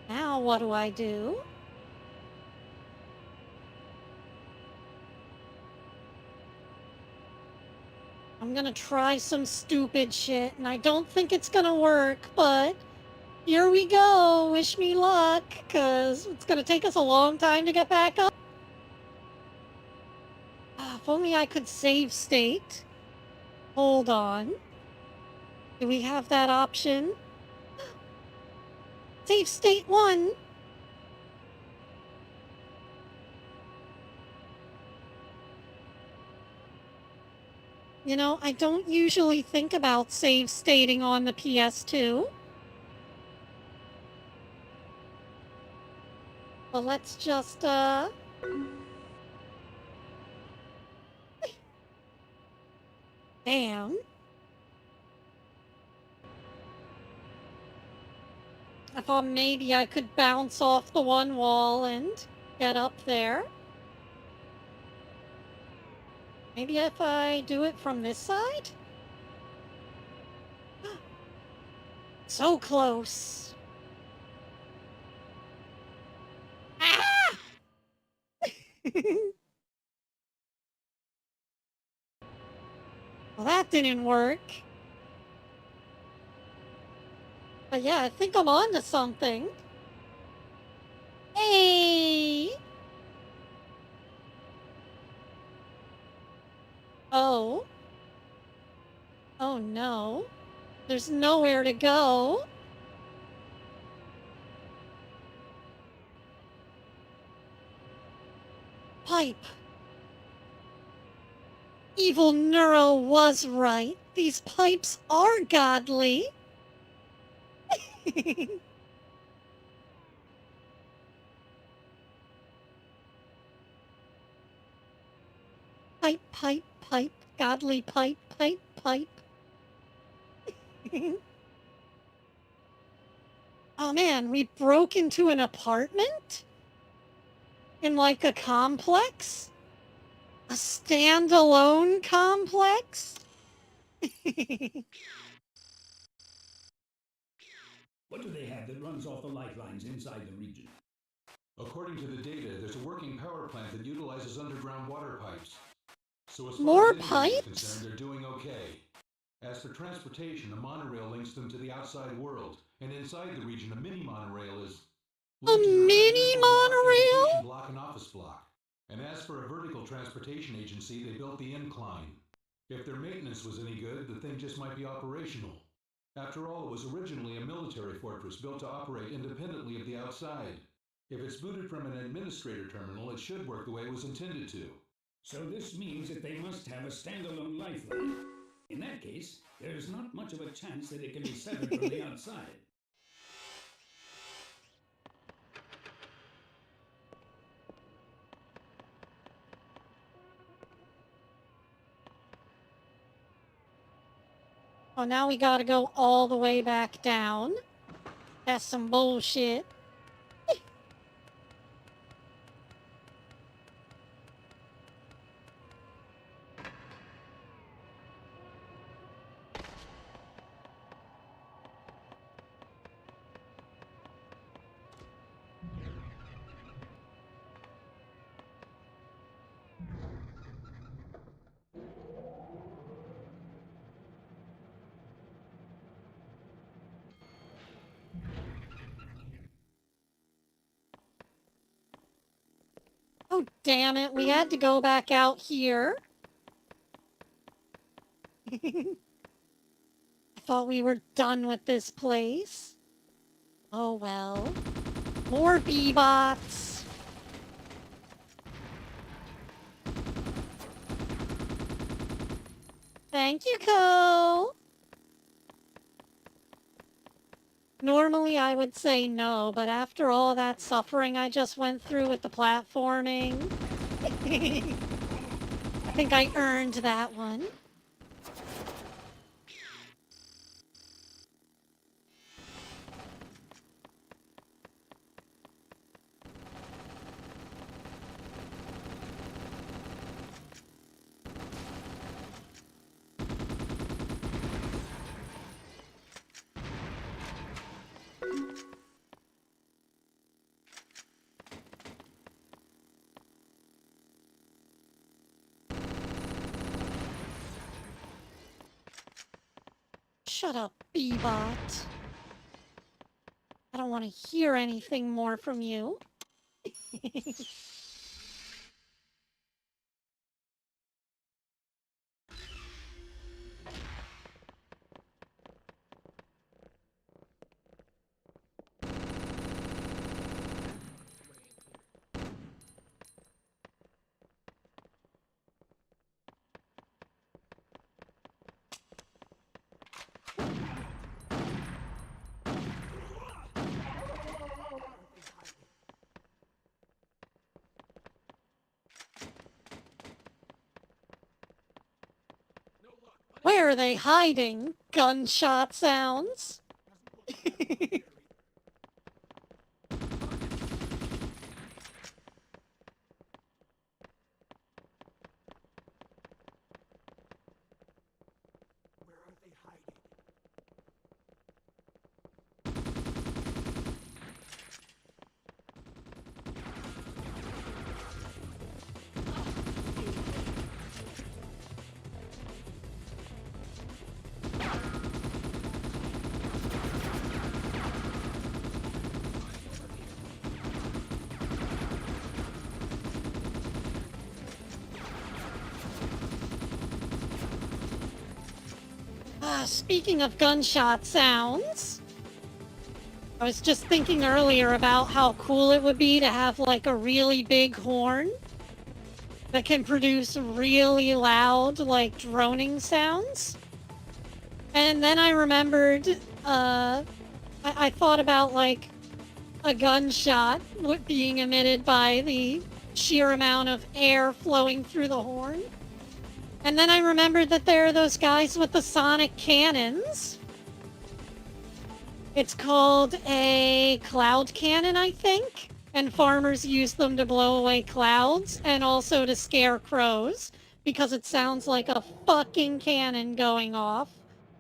Now what do I do? I'm gonna try some stupid shit, and I don't think it's gonna work, but here we go. Wish me luck, because it's gonna take us a long time to get back up. If only I could save state. Hold on. Do we have that option? Save state 1. You know, I don't usually think about save stating on the PS2. But let's just, Damn. I thought maybe I could bounce off the one wall and get up there. Maybe if I do it from this side? So close. Ah! Well, that didn't work. But yeah, I think I'm on to something. Hey! Oh. Oh no. There's nowhere to go. Pipe. Evil Neuro was right. These pipes are godly. Pipe, pipe, pipe, Godly pipe, pipe, pipe. Oh man, we broke into an apartment? In like a complex? A standalone complex? What do they have that runs off the lifelines inside the region? According to the data, there's a working power plant that utilizes underground water pipes. So as far More as anyone is pipes? concerned, they're doing okay. As for transportation, a monorail links them to the outside world, and inside the region, a mini monorail is A mini monorail? education block and office block. And as for a vertical transportation agency, they built the incline. If their maintenance was any good, the thing just might be operational. After all, it was originally a military fortress built to operate independently of the outside. If it's booted from an administrator terminal, it should work the way it was intended to. So this means that they must have a standalone lifeline. In that case, there's not much of a chance that it can be severed from the outside. Oh, now we gotta go all the way back down. That's some bullshit. Oh, damn it. We had to go back out here. I thought we were done with this place. Oh, well. More B-bots. Thank you, Cole. Normally I would say no, but after all that suffering I just went through with the platforming, I think I earned that one. Shut up, B-bot. I don't want to hear anything more from you. Where are they hiding? Gunshot sounds? Speaking of gunshot sounds, I was just thinking earlier about how cool it would be to have like a really big horn that can produce really loud, like droning sounds. And then I remembered, I thought about like a gunshot being emitted by the sheer amount of air flowing through the horn. And then I remembered that there are those guys with the sonic cannons. It's called a cloud cannon, I think. And farmers use them to blow away clouds and also to scare crows because it sounds like a fucking cannon going off.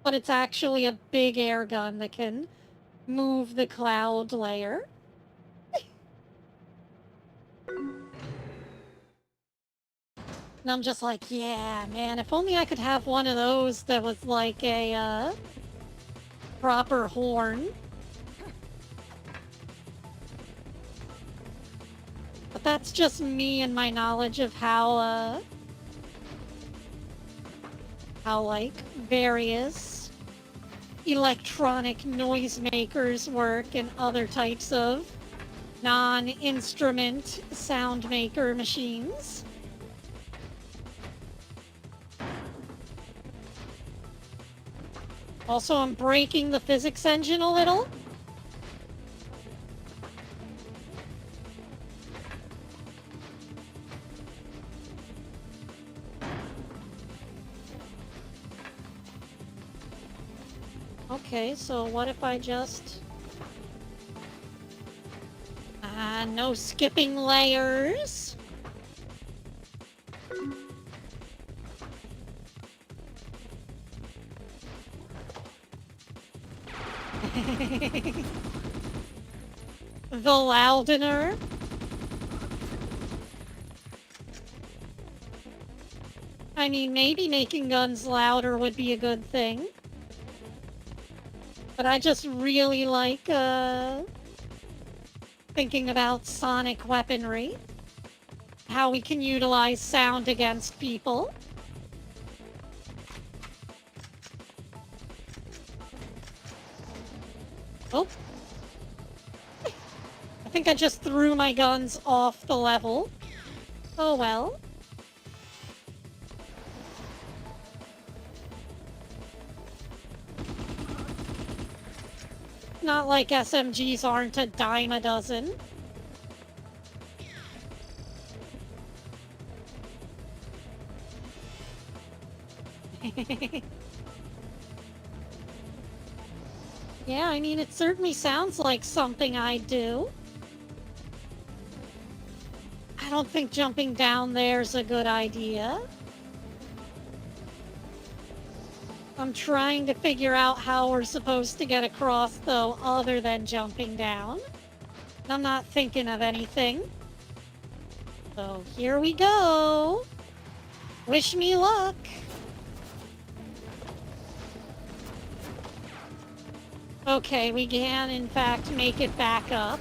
But it's actually a big air gun that can move the cloud layer. And I'm just like, yeah, man, if only I could have one of those that was like a, proper horn. But that's just me and my knowledge of how, like, various electronic noisemakers work and other types of non-instrument sound maker machines. Also, I'm breaking the physics engine a little. Okay, so what if I just... no skipping layers. The Loudener. I mean, maybe making guns louder would be a good thing. But I just really like, thinking about sonic weaponry. How we can utilize sound against people. Oh. I think I just threw my guns off the level. Oh well. Not like SMGs aren't a dime a dozen. Yeah, I mean, it certainly sounds like something I'd do. I don't think jumping down there's a good idea. I'm trying to figure out how we're supposed to get across, though, other than jumping down. I'm not thinking of anything. So here we go. Wish me luck. Okay, we can, in fact, make it back up.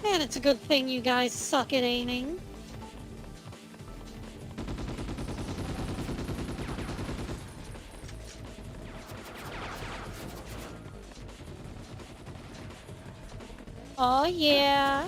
Man, it's a good thing you guys suck at aiming. Oh, yeah.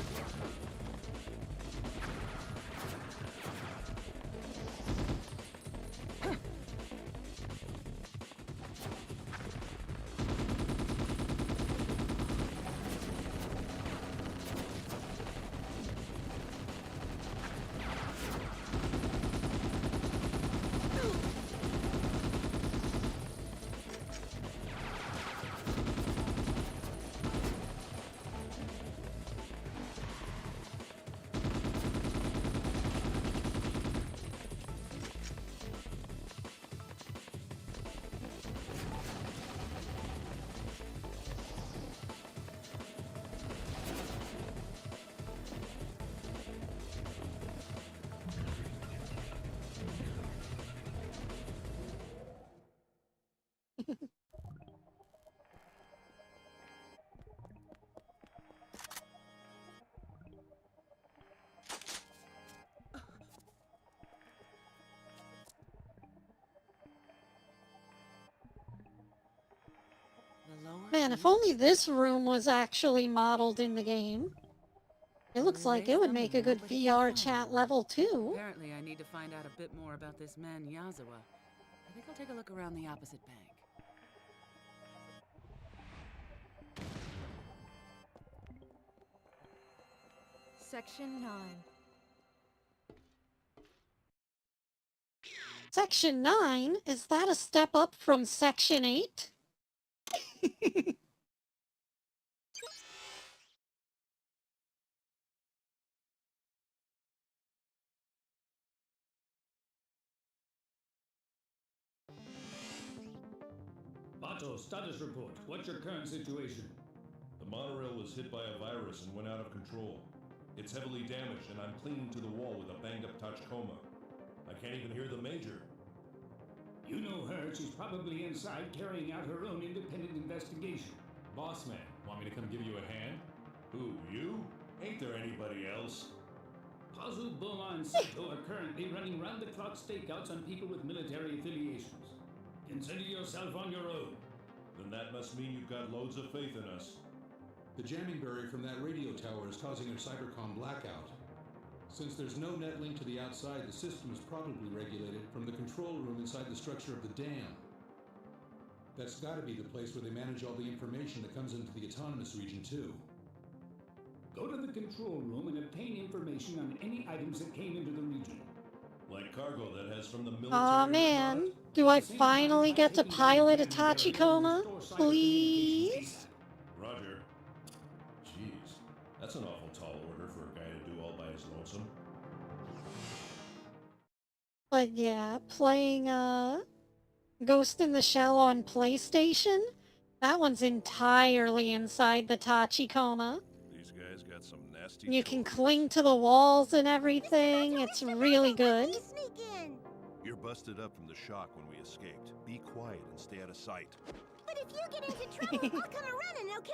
Man, if only this room was actually modeled in the game. It looks like it would make a good VR chat level, too. Apparently, I need to find out a bit more about this man Yazawa. I think I'll take a look around the opposite bank. Section 9. Section 9? Is that a step up from Section 8? Bato, status report. What's your current situation? The monorail was hit by a virus and went out of control. It's heavily damaged, and I'm clinging to the wall with a banged-up Tachikoma. I can't even hear the Major. You know her. She's probably inside carrying out her own independent investigation. Boss man, want me to come give you a hand? Who, you? Ain't there anybody else? Pazu, Boma, and Sato are currently running round-the-clock stakeouts on people with military affiliations. Consider yourself on your own. Then that must mean you've got loads of faith in us. The jamming barrier from that radio tower is causing a cybercom blackout. Since there's no net link to the outside, the system is probably regulated from the control room inside the structure of the dam. That's gotta be the place where they manage all the information that comes into the autonomous region, too. Go to the control room and obtain information on any items that came into the region. Like cargo that has from the military. Aw, man. Do I finally get to pilot a Tachikoma? Please? Roger. Jeez, that's an awful tall order for a guy to do all by his lonesome. But yeah, playing, Ghost in the Shell on PlayStation? That one's entirely inside the Tachikoma. These guys got some nasty... You can cling to the walls and everything. It's really good. You're busted up from the shock when we escaped. Be quiet and stay out of sight. But if you get into trouble, I'll come running, okay?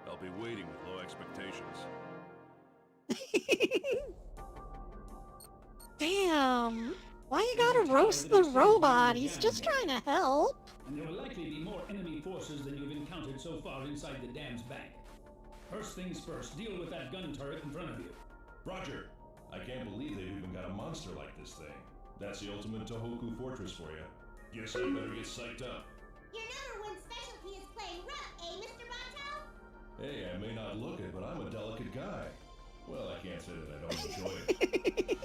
I'll be waiting with low expectations. Damn. Why you gotta roast the robot? He's just trying to help. And there will likely be more enemy forces than you've encountered so far inside the dam's bank. First things first, deal with that gun turret in front of you. Roger! I can't believe they've even got a monster like this thing. That's the ultimate Tohoku fortress for you. Guess I better get psyched up. Your #1 specialty is playing rough, eh, Mr. Bato? Hey, I may not look it, but I'm a delicate guy. Well, I can't say that I don't enjoy it.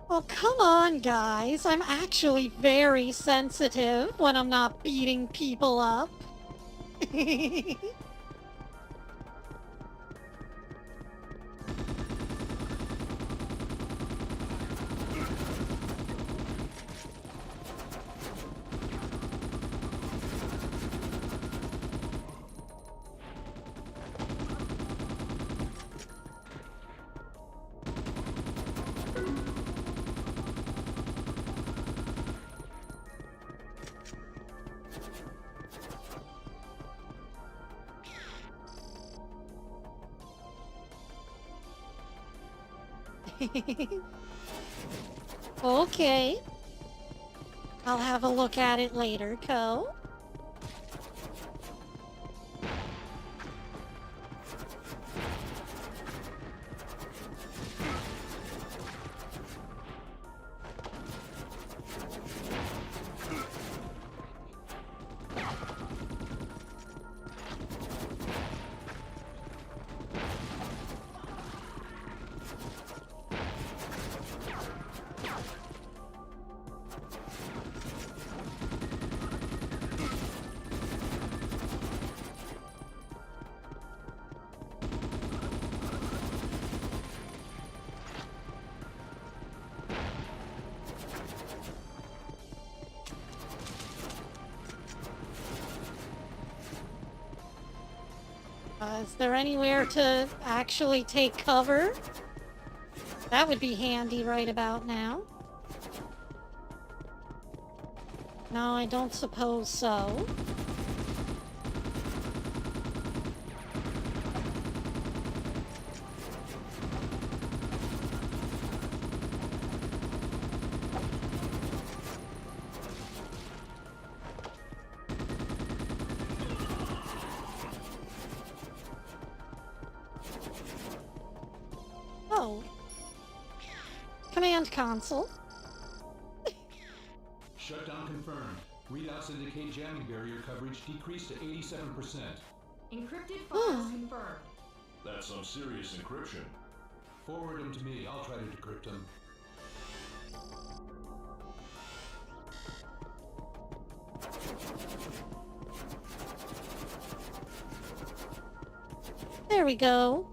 Oh, come on, guys. I'm actually very sensitive when I'm not beating people up. Okay. I'll have a look at it later, Ko. Is there anywhere to actually take cover? That would be handy right about now. No, I don't suppose so. Oh. Command console. Shutdown confirmed. Readouts indicate jamming barrier coverage decreased to 87%. Encrypted files confirmed. That That's some serious encryption. Forward them to me. I'll try to decrypt them. There we go.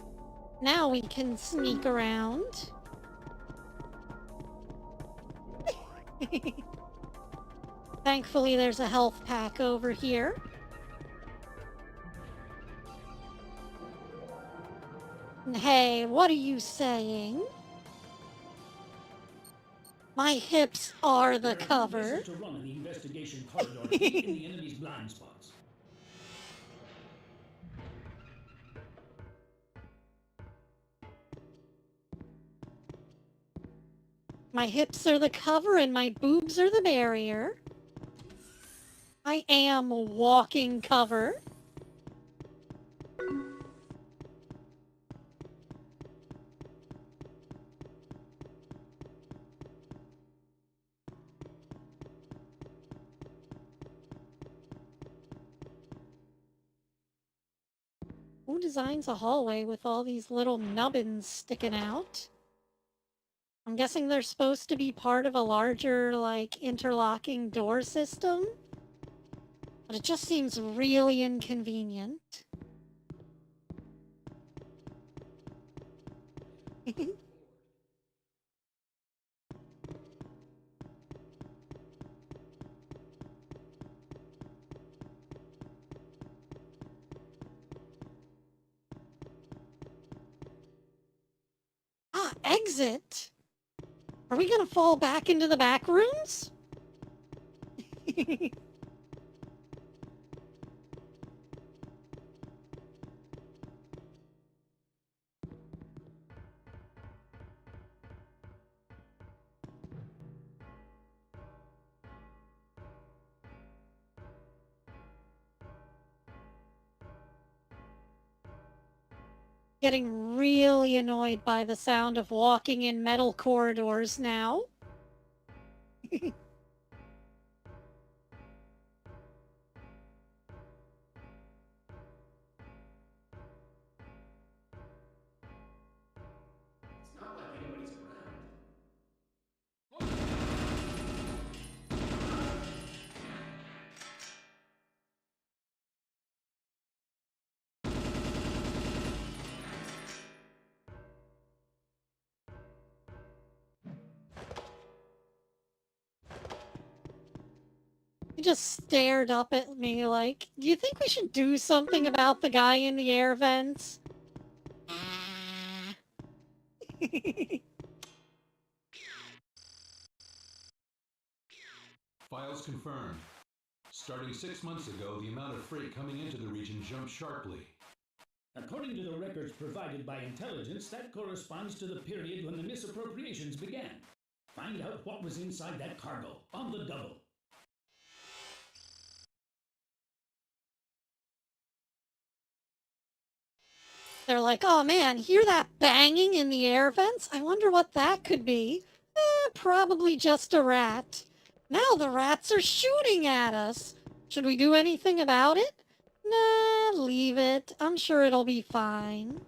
Now we can sneak around. Thankfully, there's a health pack over here. Hey, what are you saying? My hips are the cover. To run in the investigation corridor in the enemy's blind spots. My hips are the cover and my boobs are the barrier. I am walking cover. Who designs a hallway with all these little nubbins sticking out? I'm guessing they're supposed to be part of a larger, like, interlocking door system? But it just seems really inconvenient. Exit? Are we gonna fall back into the back rooms? Getting really annoyed by the sound of walking in metal corridors now. It's not like anybody's around. He just stared up at me like, do you think we should do something about the guy in the air vents? Files confirmed. Starting 6 months ago, the amount of freight coming into the region jumped sharply. According to the records provided by intelligence, that corresponds to the period when the misappropriations began. Find out what was inside that cargo, on the double. They're like, oh man, hear that banging in the air vents? I wonder what that could be. Probably just a rat. Now the rats are shooting at us. Should we do anything about it? Nah, leave it. I'm sure it'll be fine.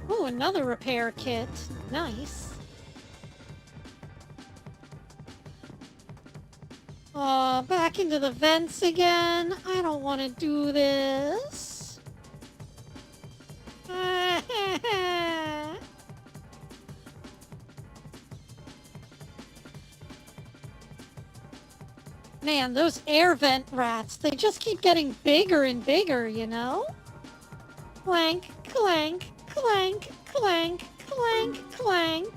Ooh, another repair kit. Nice. Back into the vents again. I don't want to do this. Man, those air vent rats, they just keep getting bigger and bigger, you know? Clank, clank, clank, clank, clank, clank.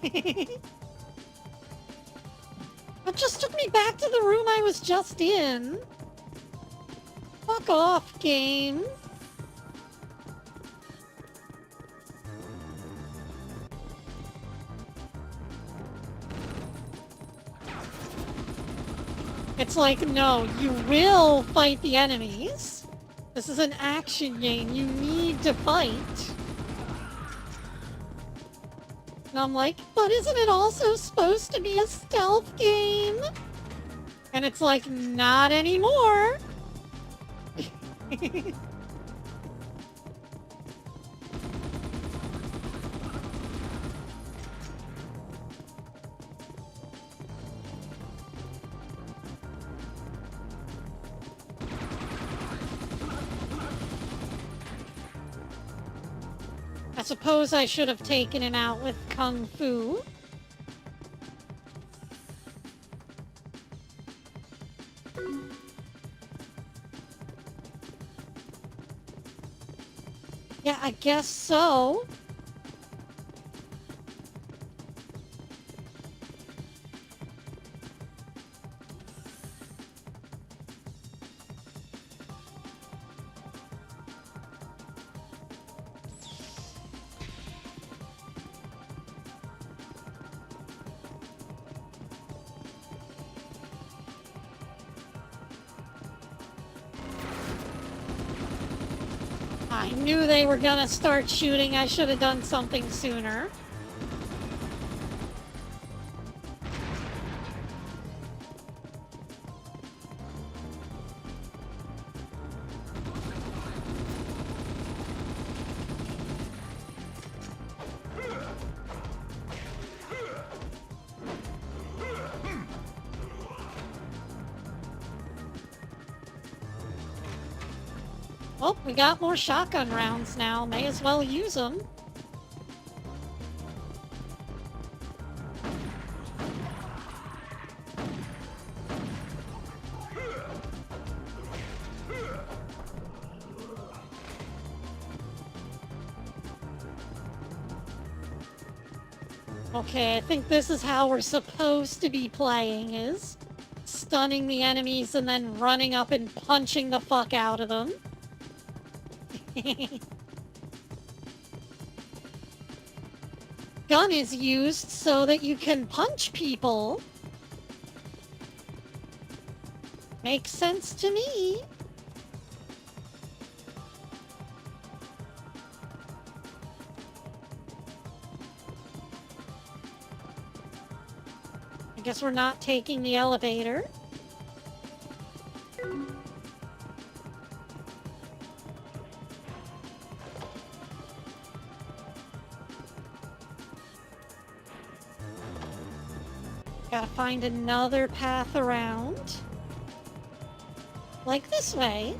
It just took me back to the room I was just in. Fuck off, game. It's like, no, you will fight the enemies. This is an action game. You need to fight. And I'm like, but isn't it also supposed to be a stealth game? And it's like, not anymore. I suppose I should have taken him out with Kung Fu. Yeah, I guess so. I knew they were gonna start shooting. I should have done something sooner. Oh, we got more shotgun rounds now. May as well use them. Okay, I think this is how we're supposed to be playing, is stunning the enemies and then running up and punching the fuck out of them. Gun is used so that you can punch people. Makes sense to me. I guess we're not taking the elevator. Gotta find another path around. Like this way.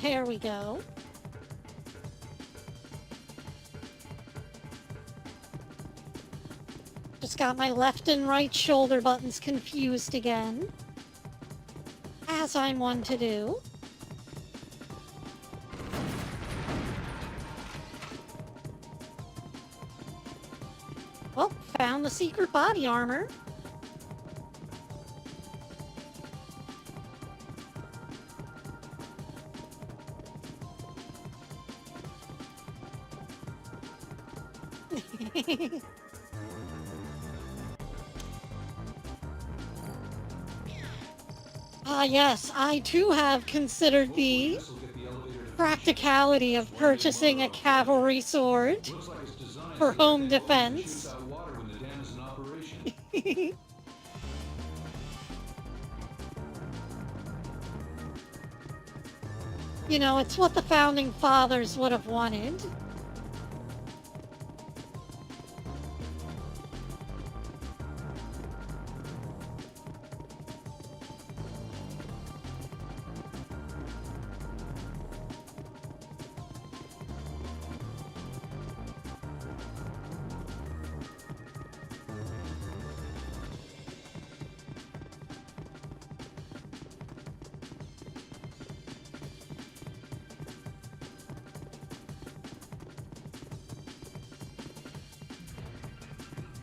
There we go. Just got my left and right shoulder buttons confused again. As I'm one to do. Well, found the secret body armor. Ah, yes, I too have considered the practicality of purchasing a cavalry sword Looks like it's designed for so that home thing only shoots defense. out water when the dam is in operation. You know, it's what the founding fathers would have wanted.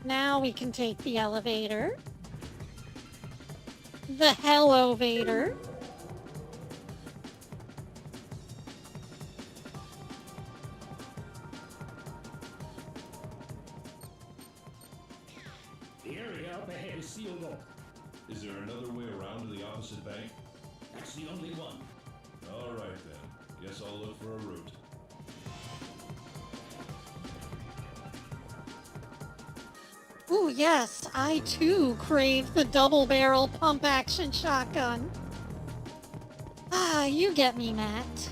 Now we can take the elevator. The Hellovator. The area up ahead is sealed off. Is there another way around to the opposite bank? That's the only one. All right then. Guess I'll look for a route. Ooh, yes, I too crave the double-barrel pump-action shotgun. Ah, you get me, Matt.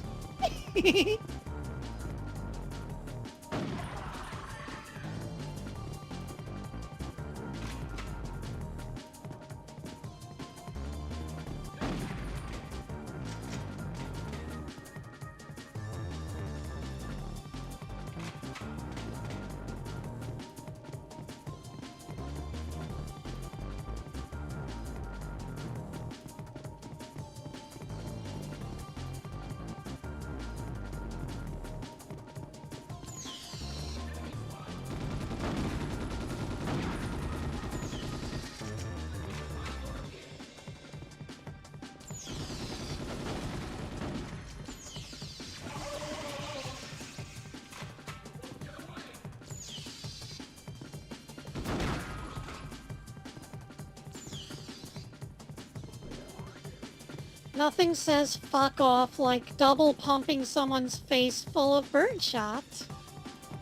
Nothing says fuck off like double pumping someone's face full of birdshot.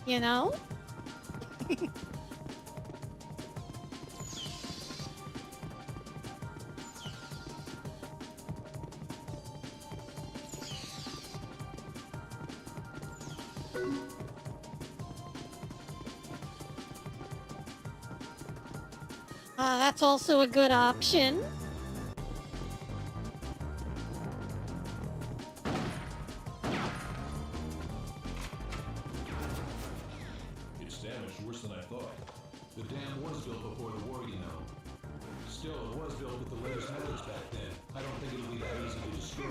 You know? That's also a good option. It's damaged worse than I thought. The dam was built before the war, you know. Still, it was built with the latest methods back then. I don't think it'll be that easy to destroy.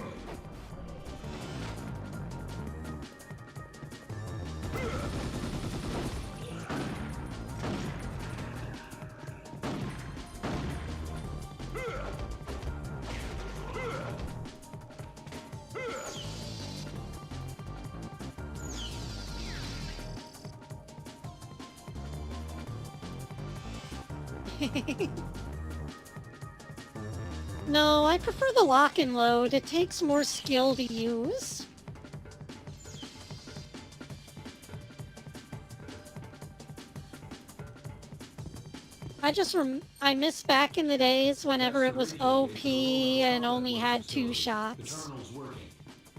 No, I prefer the lock and load. It takes more skill to use. I miss back in the days whenever it was OP and only had 2 shots.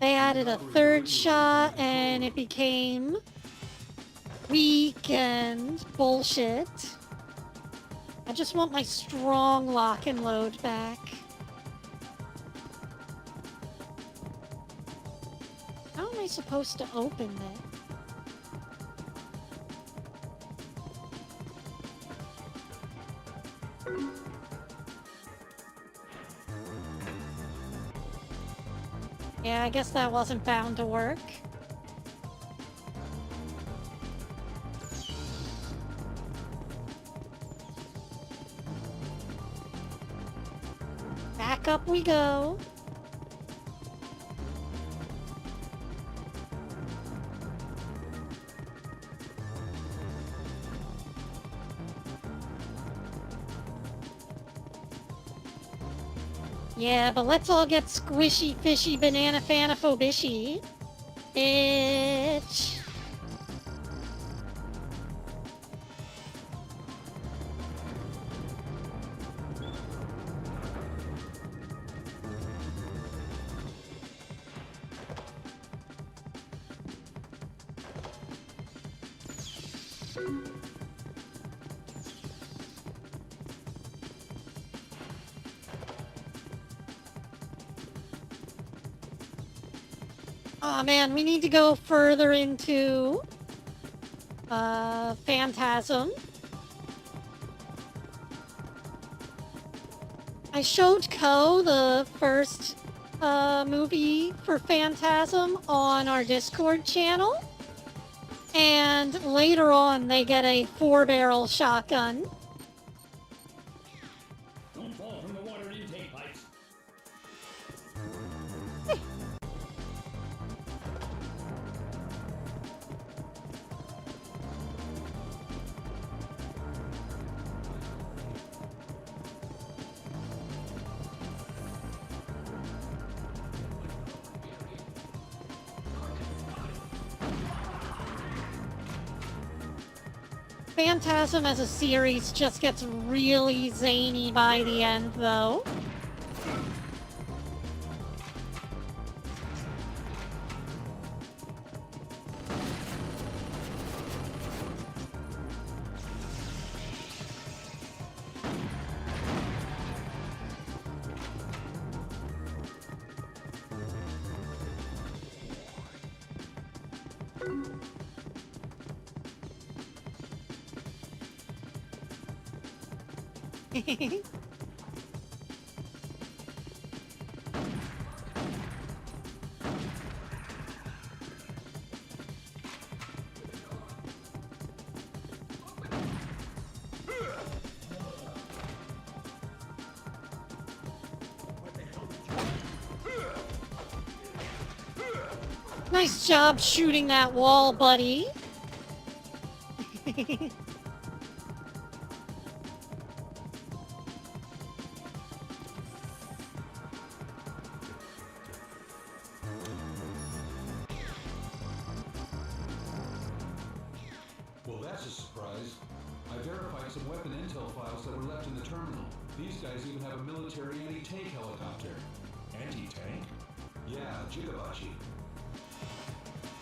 They added a 3rd shot and it became weak and bullshit. I just want my strong lock and load back. How am I supposed to open that? Yeah, I guess that wasn't bound to work. Back up we go. Yeah, but let's all get squishy, fishy, banana fanaphobishy. Bitch. Aw, man, we need to go further into Phantasm. I showed Ko the first movie for Phantasm on our Discord channel. And later on, they get a 4-barrel shotgun. Don't fall from the water intake pipes. Phantasm as a series just gets really zany by the end, though. Nice job shooting that wall, buddy. Well, that's a surprise. I verified some weapon intel files that were left in the terminal. These guys even have a military anti-tank helicopter. Anti-tank? Yeah, Jigabachi.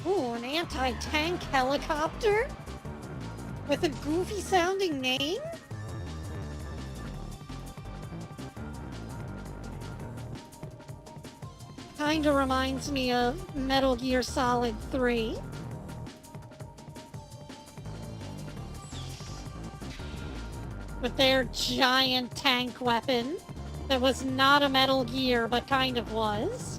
Ooh, an anti-tank helicopter? With a goofy-sounding name? Kinda reminds me of Metal Gear Solid 3. With their giant tank weapon that was not a Metal Gear, but kind of was.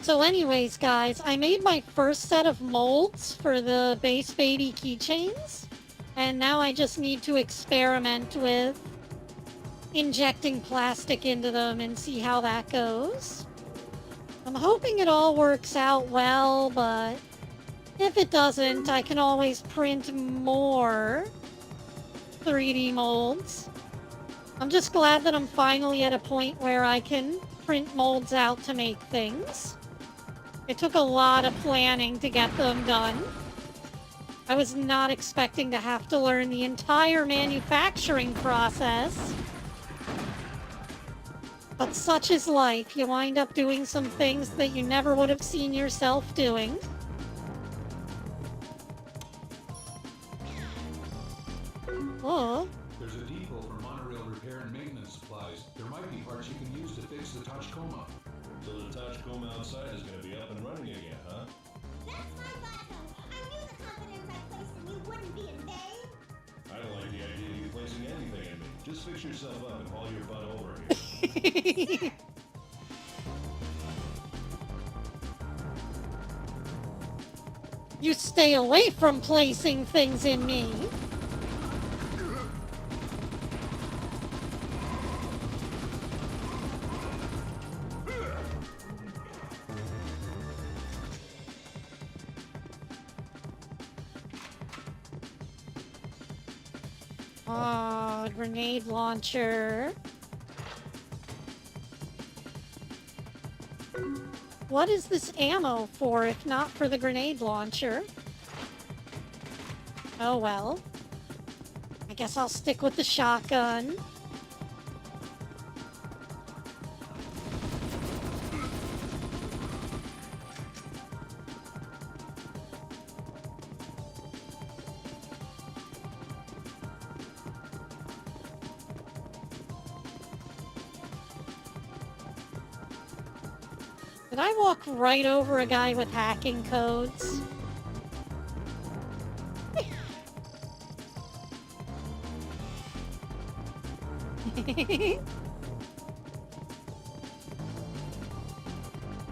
So anyways, guys, I made my first set of molds for the Base Baby keychains, and now I just need to experiment with injecting plastic into them and see how that goes. I'm hoping it all works out well, but if it doesn't, I can always print more 3D molds. I'm just glad that I'm finally at a point where I can print molds out to make things. It took a lot of planning to get them done. I was not expecting to have to learn the entire manufacturing process. But such is life. You wind up doing some things that you never would have seen yourself doing. Oh. There's a depot for monorail repair and maintenance supplies. There might be parts you can use to fix the Tachikoma. So the Tachikoma outside is going to be up and running again, huh? That's my motto. I knew the confidence I placed in you wouldn't be in vain. I don't like the idea of you placing anything in me. Just fix yourself up and haul your butt over here. You stay away from placing things in me. Oh, a grenade launcher. What is this ammo for if not for the grenade launcher? Oh well. I guess I'll stick with the shotgun. Did I walk right over a guy with hacking codes?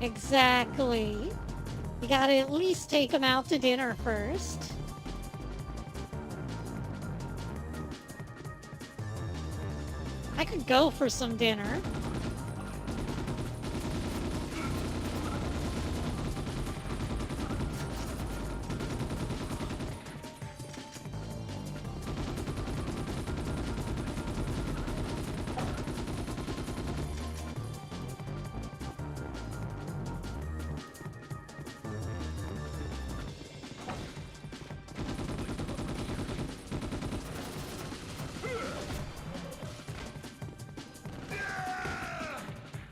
Exactly. You gotta at least take him out to dinner first. I could go for some dinner.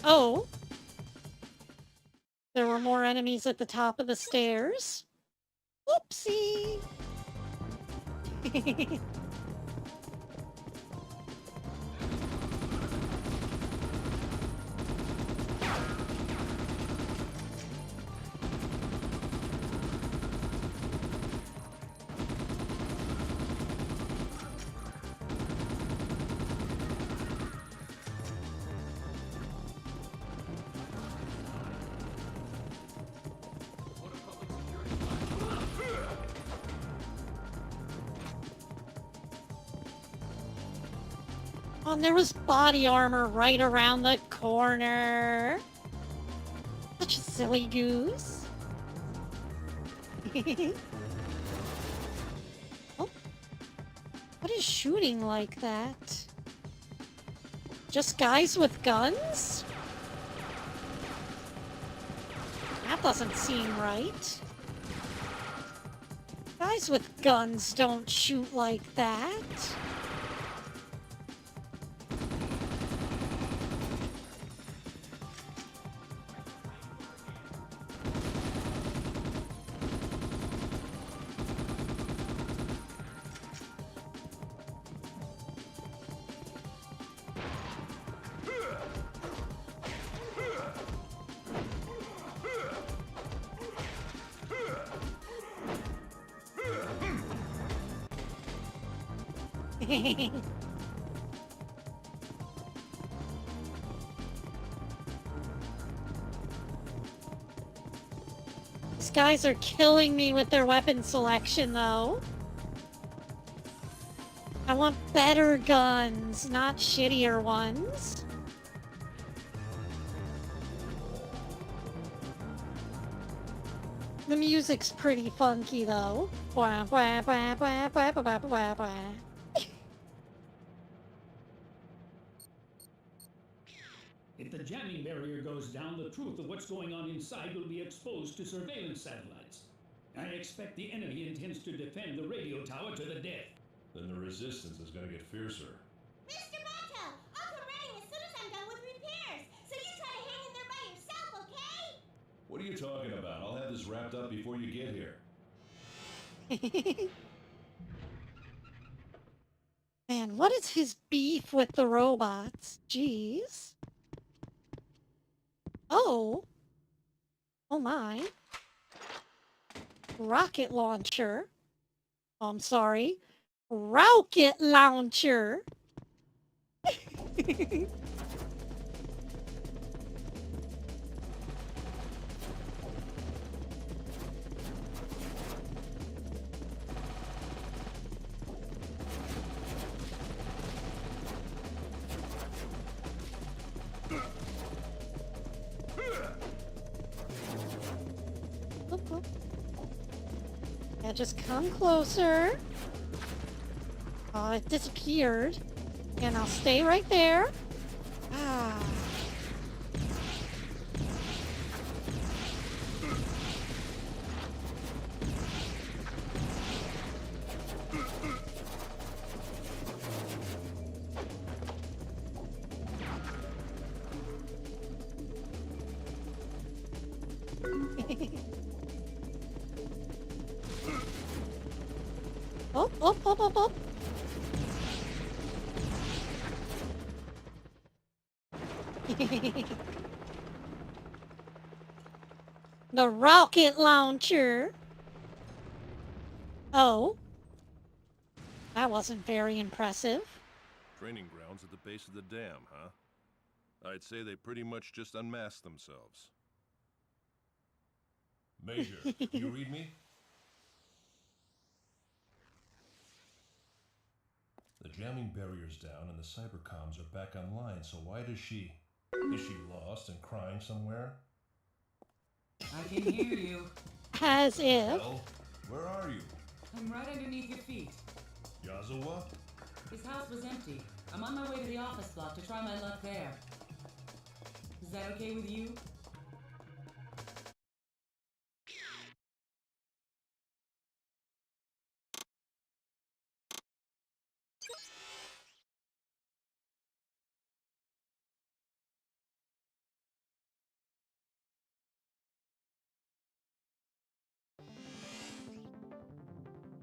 Oh. There were more enemies at the top of the stairs. Whoopsie. Oh, and there was body armor right around the corner. Such a silly goose. Oh. What is shooting like that? Just guys with guns? That doesn't seem right. Guys with guns don't shoot like that. These guys are killing me with their weapon selection, though. I want better guns, not shittier ones. The music's pretty funky, though. Wah, wah, wah, wah, wah, wah, wah, wah. If the jamming barrier goes down, the truth of what's going on inside will be exposed to surveillance satellites. I expect the enemy intends to defend the radio tower to the death. Then the resistance is gonna get fiercer. Mr. Bato, I'll come running as soon as I'm done with repairs. So you try to hang in there by yourself, okay? What are you talking about? I'll have this wrapped up before you get here. Man, what is his beef with the robots? Jeez. Oh. Oh my. Rocket launcher. Oh, I'm sorry. Rocket launcher. Yeah, just come closer. Oh, it disappeared. And I'll stay right there. Ah. Oh, oh, oh, oh, oh. The rocket launcher. Oh. That wasn't very impressive. Training grounds at the base of the dam, huh? I'd say they pretty much just unmasked themselves. Major, you read me? The jamming barrier's down and the cybercoms are back online, so why does she... Is she lost and crying somewhere? I can hear you. As if. Hell, where are you? I'm right underneath your feet. Yazawa? His house was empty. I'm on my way to the office block to try my luck there. Is that okay with you?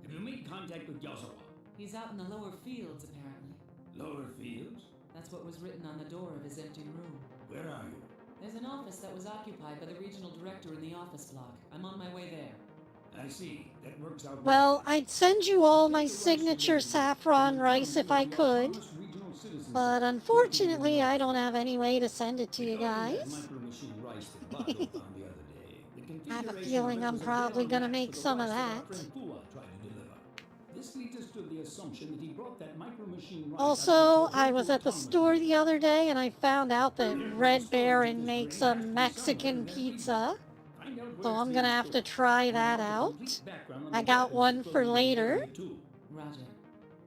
Have you made contact with Yazawa? He's out in the lower fields, apparently. Lower fields? That's what was written on the door of his empty room. Where are you? There's an office that was occupied by the regional director in the office block. I'm on my way there. I see. That works out. Well, I'd send you all my signature saffron rice if I could. But unfortunately, I don't have any way to send it to you guys. I have a feeling I'm probably gonna make some of that. Also, I was at the store the other day and I found out that Red Baron makes a Mexican pizza. So I'm gonna have to try that out. I got one for later. Roger.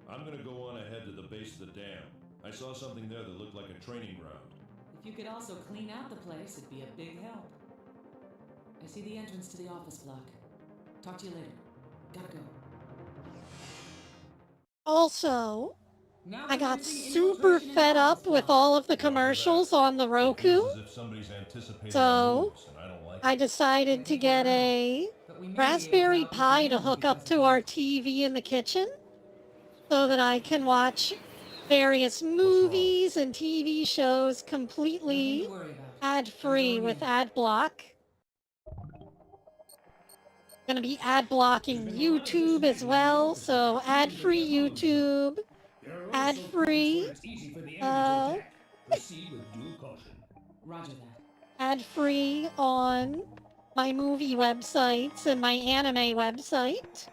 I'm gonna go on ahead to the base of the dam. I saw something there that looked like a training ground. If you could also clean out the place, it'd be a big help. I see the entrance to the office block. Talk to you later. Gotta go. Also, I got super fed up with all of the commercials on the Roku. So, I decided to get a Raspberry Pi to hook up to our TV in the kitchen so that I can watch various movies and TV shows completely ad-free with ad block. Gonna be ad blocking YouTube as well, so ad-free YouTube, ad-free, Roger that. ad-free on my movie websites and my anime website.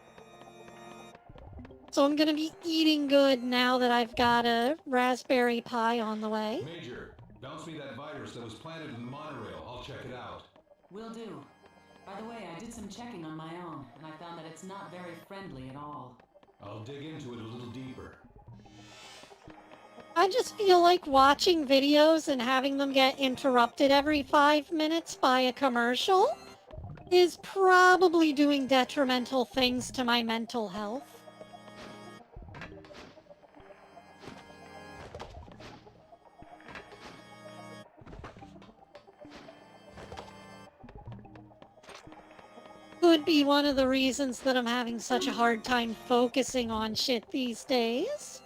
So I'm gonna be eating good now that I've got a Raspberry Pi on the way. Major, bounce me that virus that was planted in the monorail. I'll check it out. Will do. By the way, I did some checking on my own, and I found that it's not very friendly at all. I'll dig into it a little deeper. I just feel like watching videos and having them get interrupted every 5 minutes by a commercial is probably doing detrimental things to my mental health. Could be one of the reasons that I'm having such a hard time focusing on shit these days.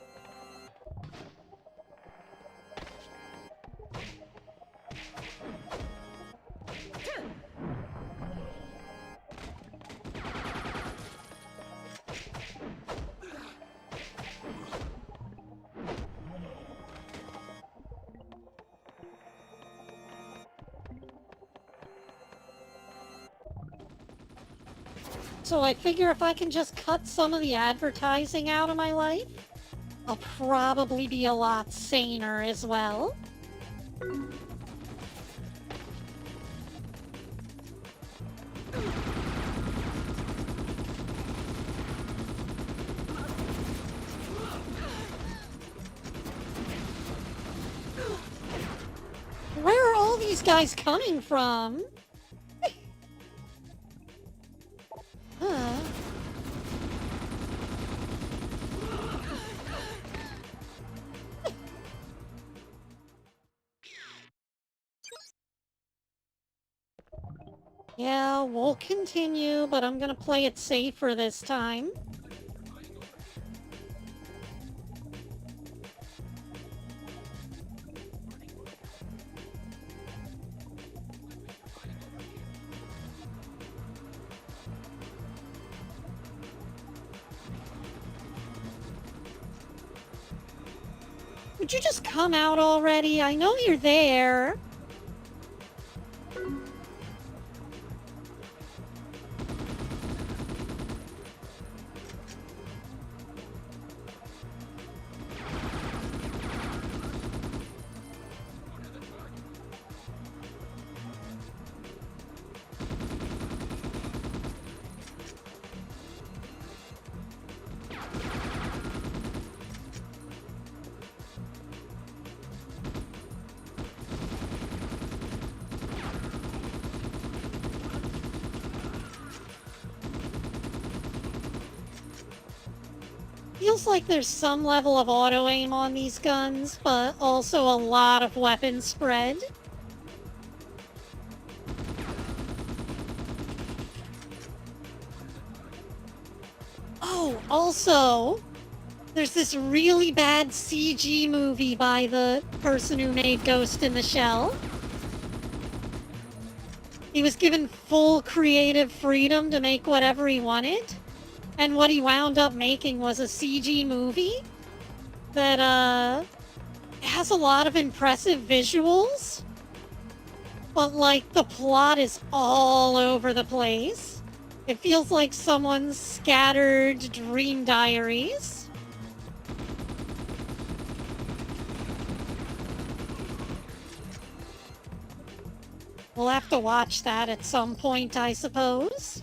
So I figure if I can just cut some of the advertising out of my life, I'll probably be a lot saner as well. these guys coming from? Yeah, we'll continue, but I'm gonna play it safer this time. Would you just come out already? I know you're there. Feels like there's some level of auto-aim on these guns, but also a lot of weapon spread. Oh, also, there's this really bad CG movie by the person who made Ghost in the Shell. He was given full creative freedom to make whatever he wanted. And what he wound up making was a CG movie that, has a lot of impressive visuals. But, like, the plot is all over the place. It feels like someone's scattered dream diaries. We'll have to watch that at some point, I suppose.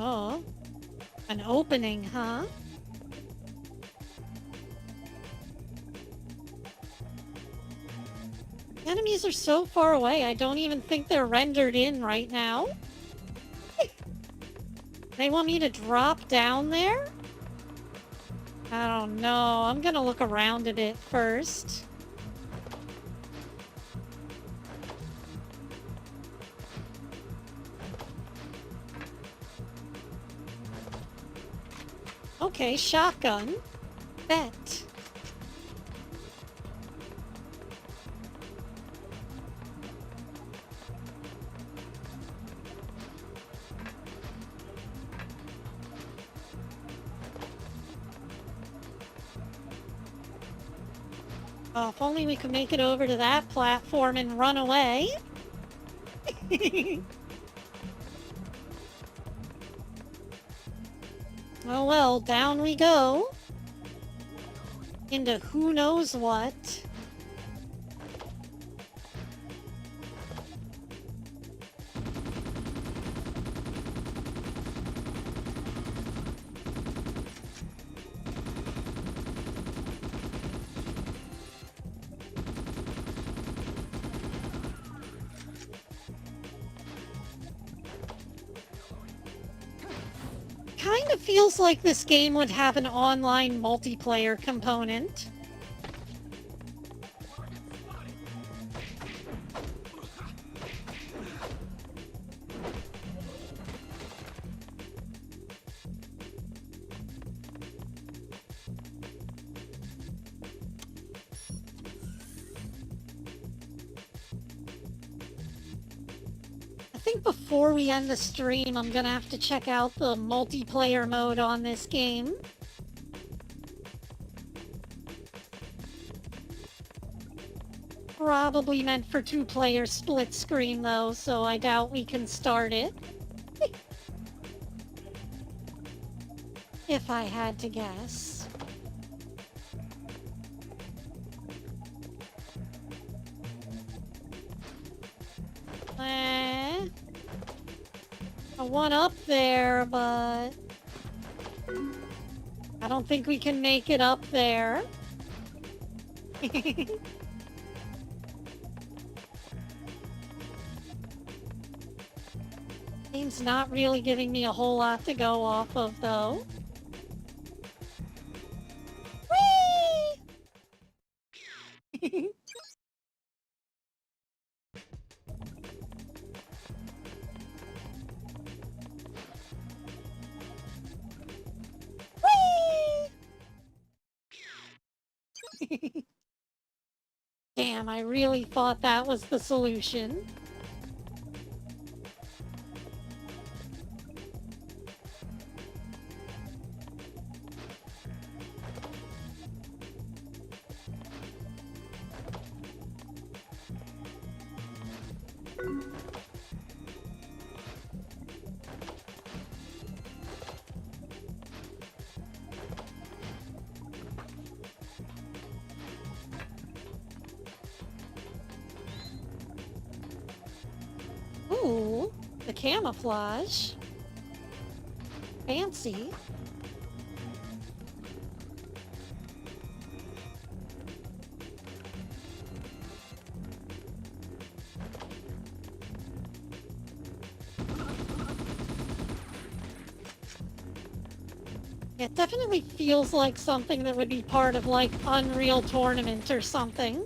Oh, an opening, huh? Enemies are so far away, I don't even think they're rendered in right now. They want me to drop down there? I don't know. I'm gonna look around at it first. Okay, shotgun. Bet. Oh, if only we could make it over to that platform and run away. Oh well, down we go. Into who knows what. Kind of feels like this game would have an online multiplayer component. I think before we end the stream, I'm gonna have to check out the multiplayer mode on this game. Probably meant for two-player split screen though, so I doubt we can start it. If I had to guess. One up there, but I don't think we can make it up there. Game's not really giving me a whole lot to go off of, though. Whee! Whee! Damn, I really thought that was the solution. Ooh, the camouflage. Fancy. It definitely feels like something that would be part of, like, Unreal Tournament or something.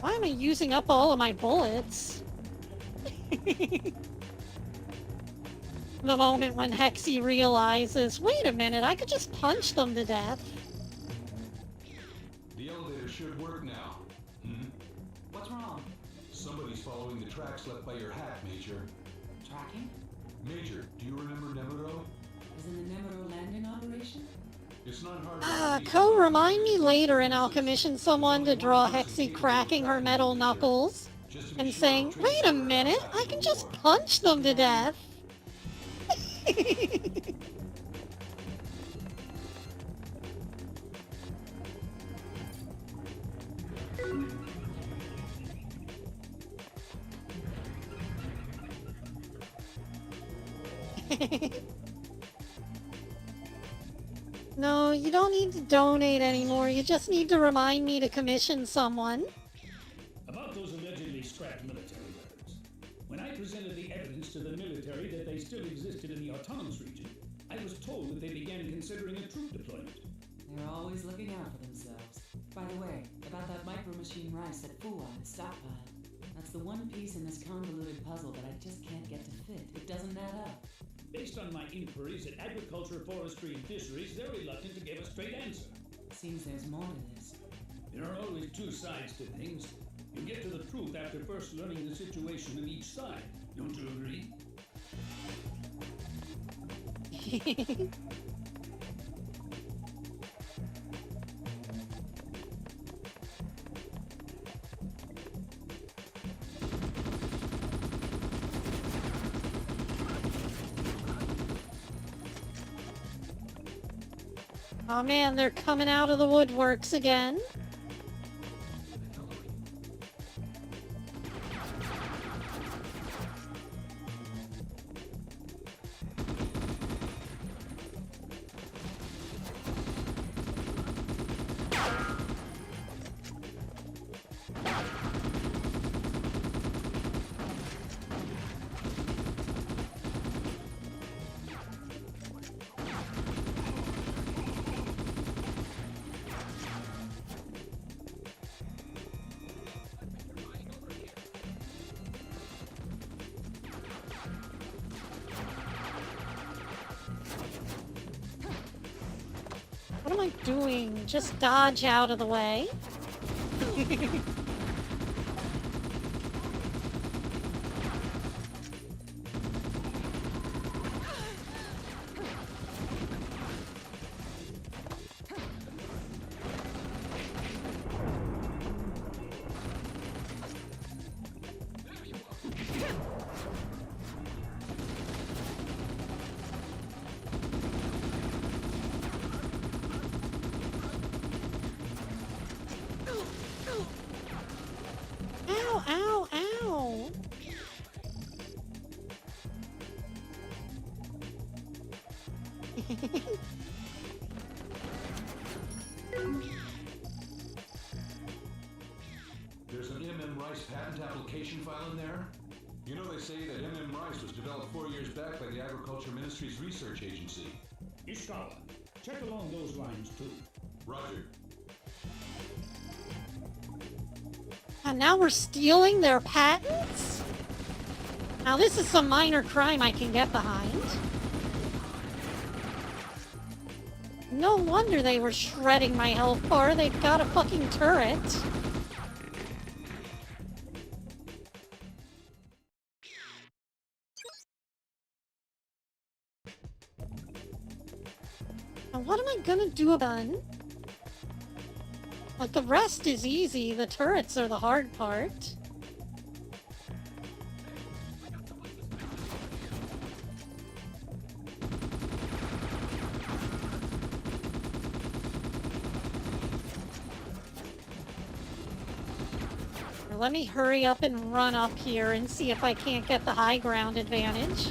Why am I using up all of my bullets? The moment when Hexi realizes, wait a minute, I could just punch them to death. The elevator should work now. What's wrong? Somebody's following the tracks left by your hat, Major. Tracking? Major, do you remember Nemuro? Isn't the Nemuro landing operation? It's not hard to Co, remind me later and I'll commission someone to draw Hexi cracking her metal knuckles and saying, wait a minute, I can just punch them to death. No, you don't need to donate anymore. You just need to remind me to commission someone. About those allegedly scrapped military weapons. When I presented the evidence to the military that they still existed in the autonomous region, I was told that they began considering a troop deployment. They're always looking out for themselves. By the way, about that micro-machine rice at Fuwa in the stockpile. That's the one piece in this convoluted puzzle that I just can't get to fit. It doesn't add up. Based on my inquiries at Agriculture, Forestry, and Fisheries, they're reluctant to give a straight answer. Seems there's more to this. There are always two sides to things. You get to the truth after first learning the situation of each side. Don't you agree? Oh man, they're coming out of the woodworks again. What am I doing? Just dodge out of the way. There's an M.M. Rice patent application file in there? You know they say that M.M. Rice was developed 4 years back by the Agriculture Ministry's research agency. Ishikawa, check along those lines too. Roger. And now we're stealing their patents? Now this is some minor crime I can get behind. No wonder they were shredding my health bar. They've got a fucking turret. Now what am I gonna do about it? Like, the rest is easy. The turrets are the hard part. Let me hurry up and run up here and see if I can't get the high ground advantage.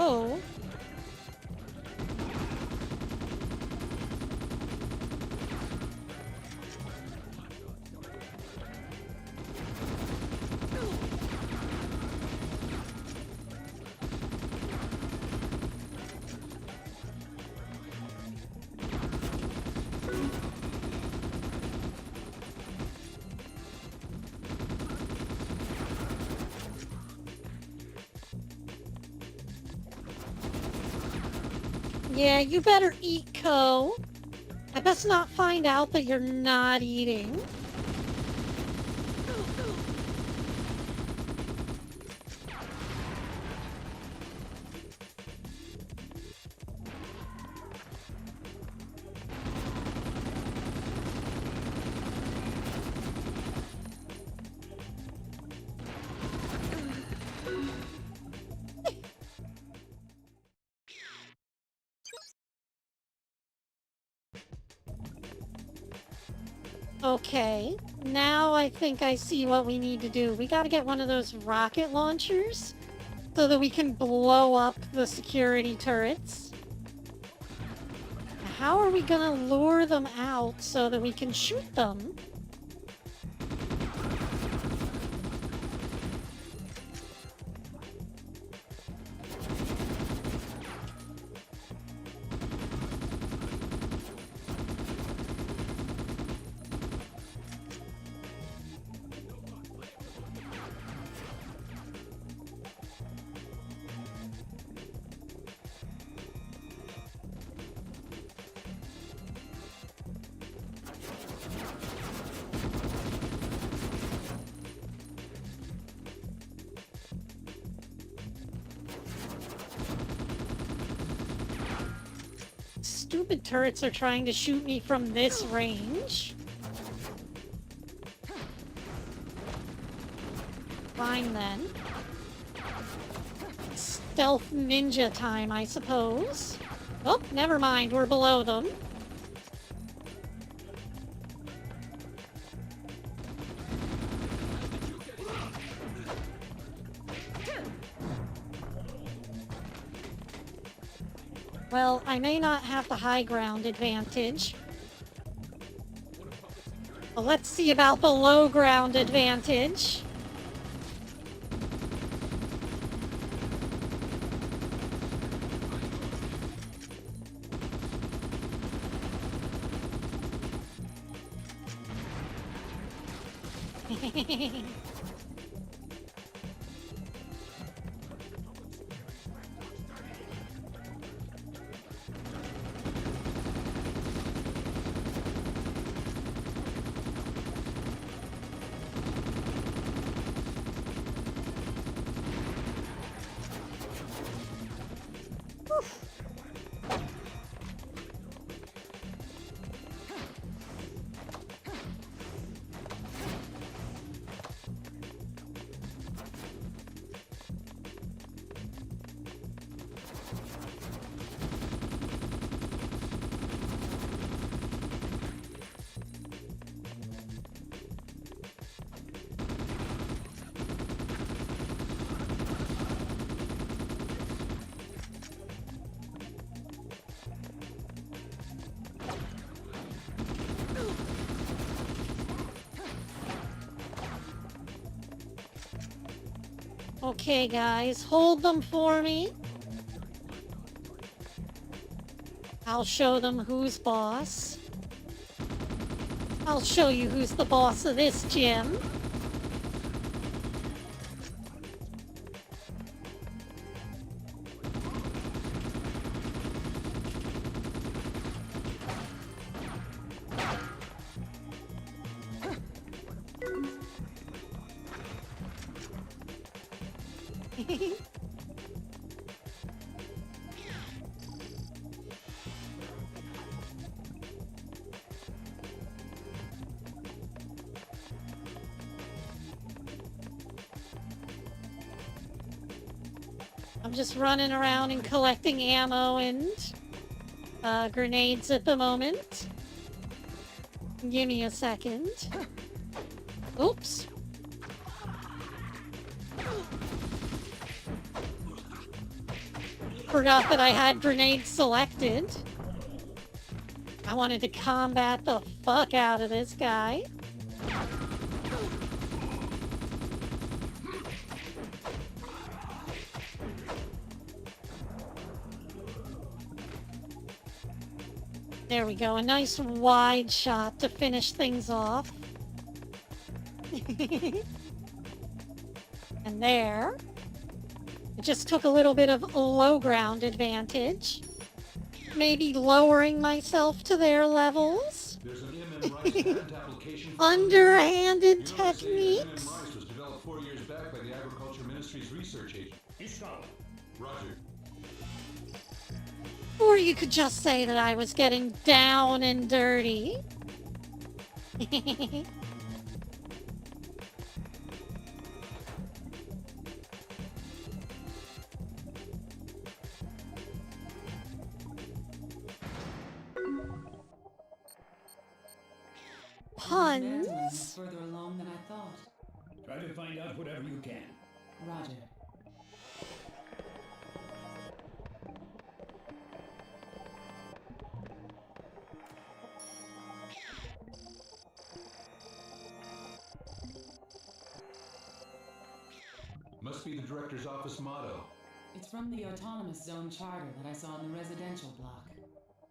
Oh. Yeah, you better eat, Co. I best not find out that you're not eating. Okay, now I think I see what we need to do. We gotta get one of those rocket launchers so that we can blow up the security turrets. How are we gonna lure them out so that we can shoot them? Stupid turrets are trying to shoot me from this range. Fine then. Stealth ninja time, I suppose. Oh, never mind, we're below them. Well, I may not have the high ground advantage. But let's see about the low ground advantage. Okay, guys, hold them for me. I'll show them who's boss. I'll show you who's the boss of this gym. I'm just running around and collecting ammo and grenades at the moment. Give me a second. Oops. Forgot that I had grenades selected. I wanted to combat the fuck out of this guy. There we go, a nice wide shot to finish things off. And there. It just took a little bit of low ground advantage. Maybe lowering myself to their levels. There's an MM Rice patent application for Underhanded you know, techniques. MM Rice was developed 4 years back by the Agriculture Ministry's research agent. Install. Roger. Or you could just say that I was getting down and dirty. Mandolin is Puns? further along than I thought. Try to find out whatever you can. Roger. Must be the director's office motto. It's from the Autonomous Zone Charter that I saw in the residential block.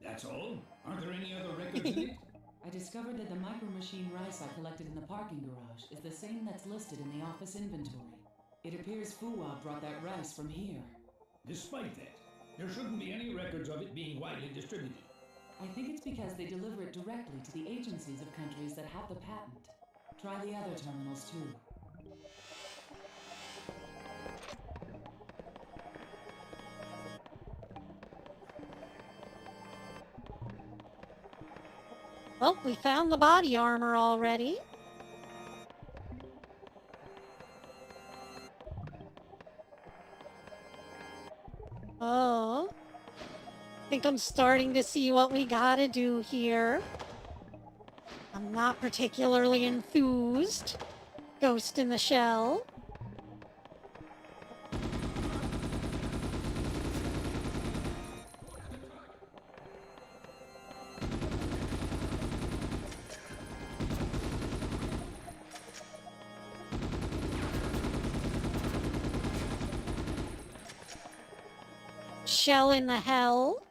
That's all? Aren't there any other records in it? I discovered that the micro machine rice I collected in the parking garage is the same that's listed in the office inventory. It appears Fuwa brought that rice from here. Despite that, there shouldn't be any records of it being widely distributed. I think it's because they deliver it directly to the agencies of countries that have the patent. Try the other terminals too. Well, we found the body armor already. Oh. I think I'm starting to see what we gotta do here. I'm not particularly enthused. Ghost in the Shell. shell in the hell.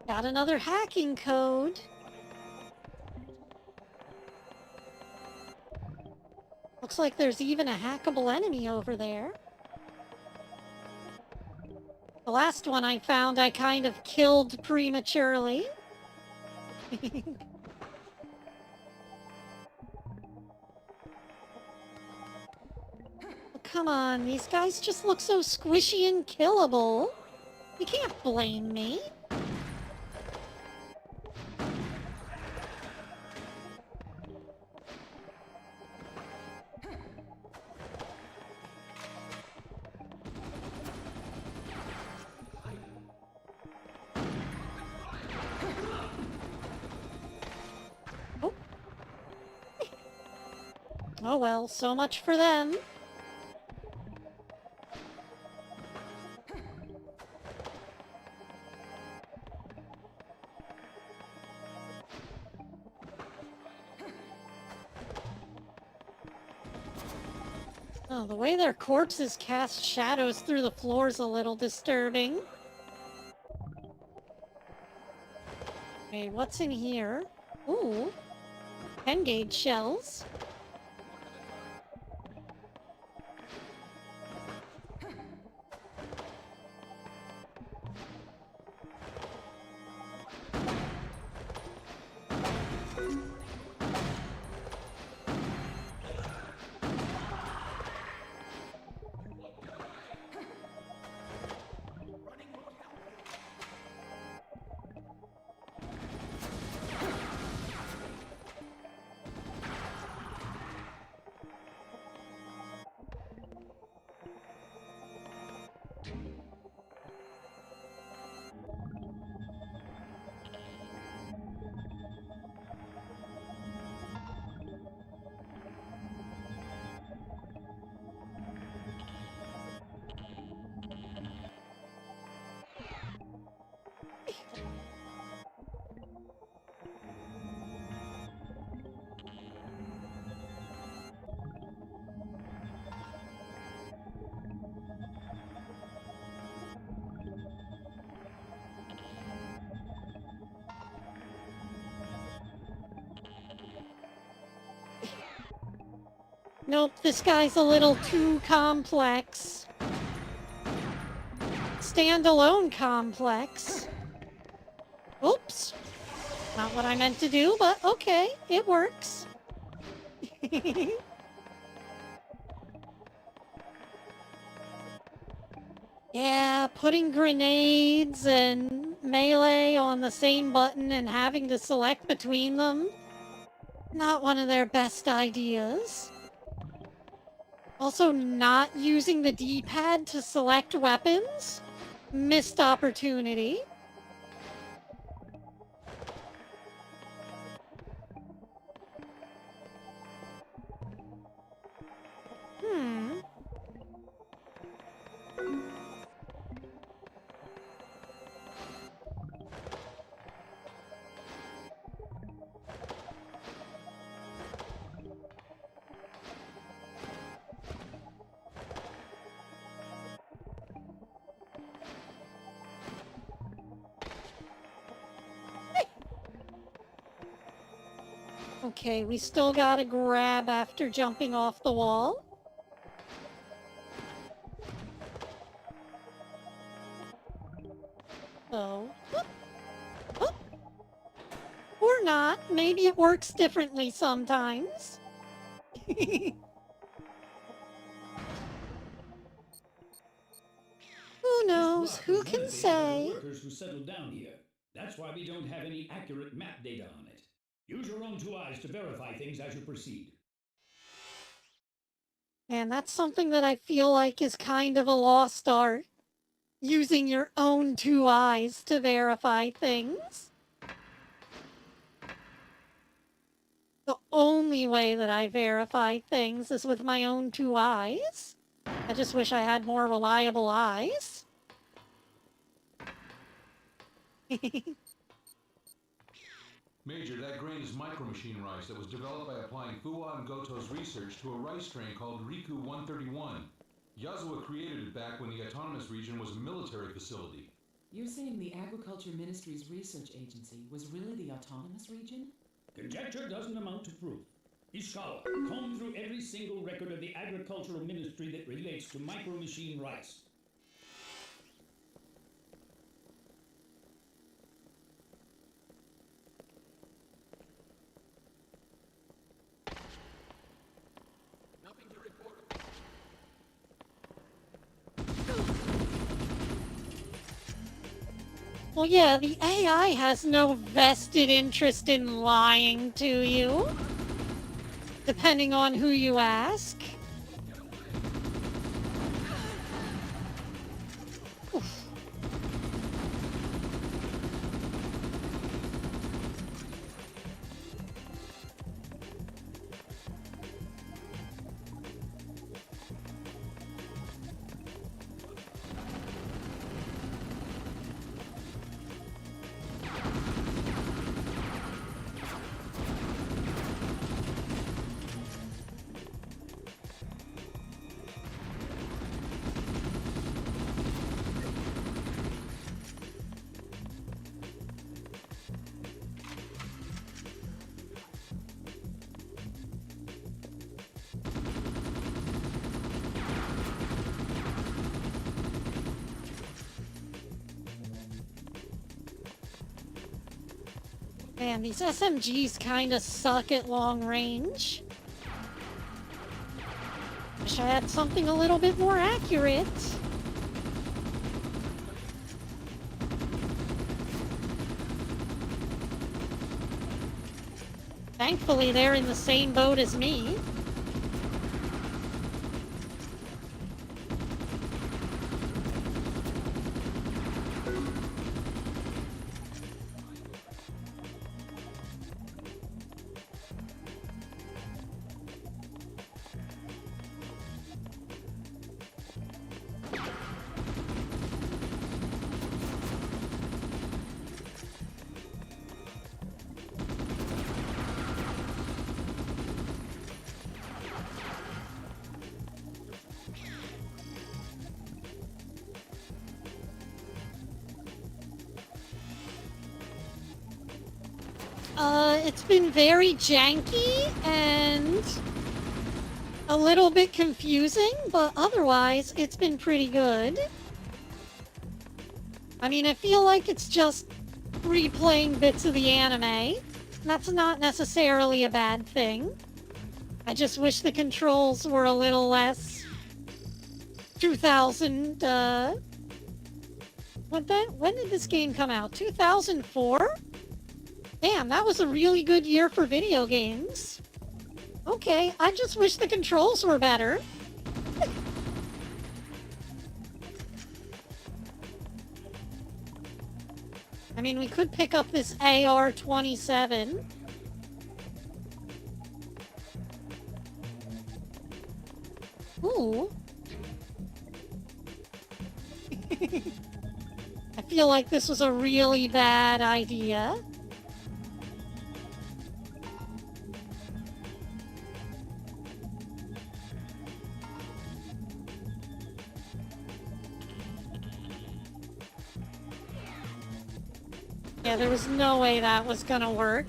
Got another hacking code. Looks like there's even a hackable enemy over there. The last one I found I kind of killed prematurely. Come on, these guys just look so squishy and killable. You can't blame me. Oh well, so much for them. Oh, the way their corpses cast shadows through the floor is a little disturbing. Okay, what's in here? Ooh, 10-gauge shells. Nope, this guy's a little too complex. Standalone complex. Oops. Not what I meant to do, but okay, it works. Yeah, putting grenades and melee on the same button and having to select between them. Not one of their best ideas. Also, not using the D-pad to select weapons? Missed opportunity. Okay, we still gotta grab after jumping off the wall. So, whoop, whoop. Or not. Maybe it works differently sometimes. Who knows? This rock Who was can renovated by the say? workers who settled down here. That's why we don't have any accurate map data on it. Use your own two eyes to verify things as you proceed. And that's something that I feel like is kind of a lost art. Using your own two eyes to verify things. The only way that I verify things is with my own two eyes. I just wish I had more reliable eyes. Major, that grain is micro-machine rice that was developed by applying Fuwa and Goto's research to a rice strain called Riku 131. Yasuo created it back when the autonomous region was a military facility. You're saying the Agriculture Ministry's research agency was really the autonomous region? Conjecture doesn't amount to proof. Ishikawa, comb through every single record of the Agricultural Ministry that relates to micro-machine rice. Nothing to report. Well, yeah, the AI has no vested interest in lying to you. Depending on who you ask. Oof. Man, these SMGs kinda suck at long range. Wish I had something a little bit more accurate. Thankfully, they're in the same boat as me. It's been very janky and a little bit confusing, but otherwise it's been pretty good. I mean, I feel like it's just replaying bits of the anime. That's not necessarily a bad thing. I just wish the controls were a little less 2000, when did this game come out? 2004? Damn, that was a really good year for video games. Okay, I just wish the controls were better. I mean, we could pick up this AR-27. Ooh. I feel like this was a really bad idea. Yeah, there was no way that was gonna work.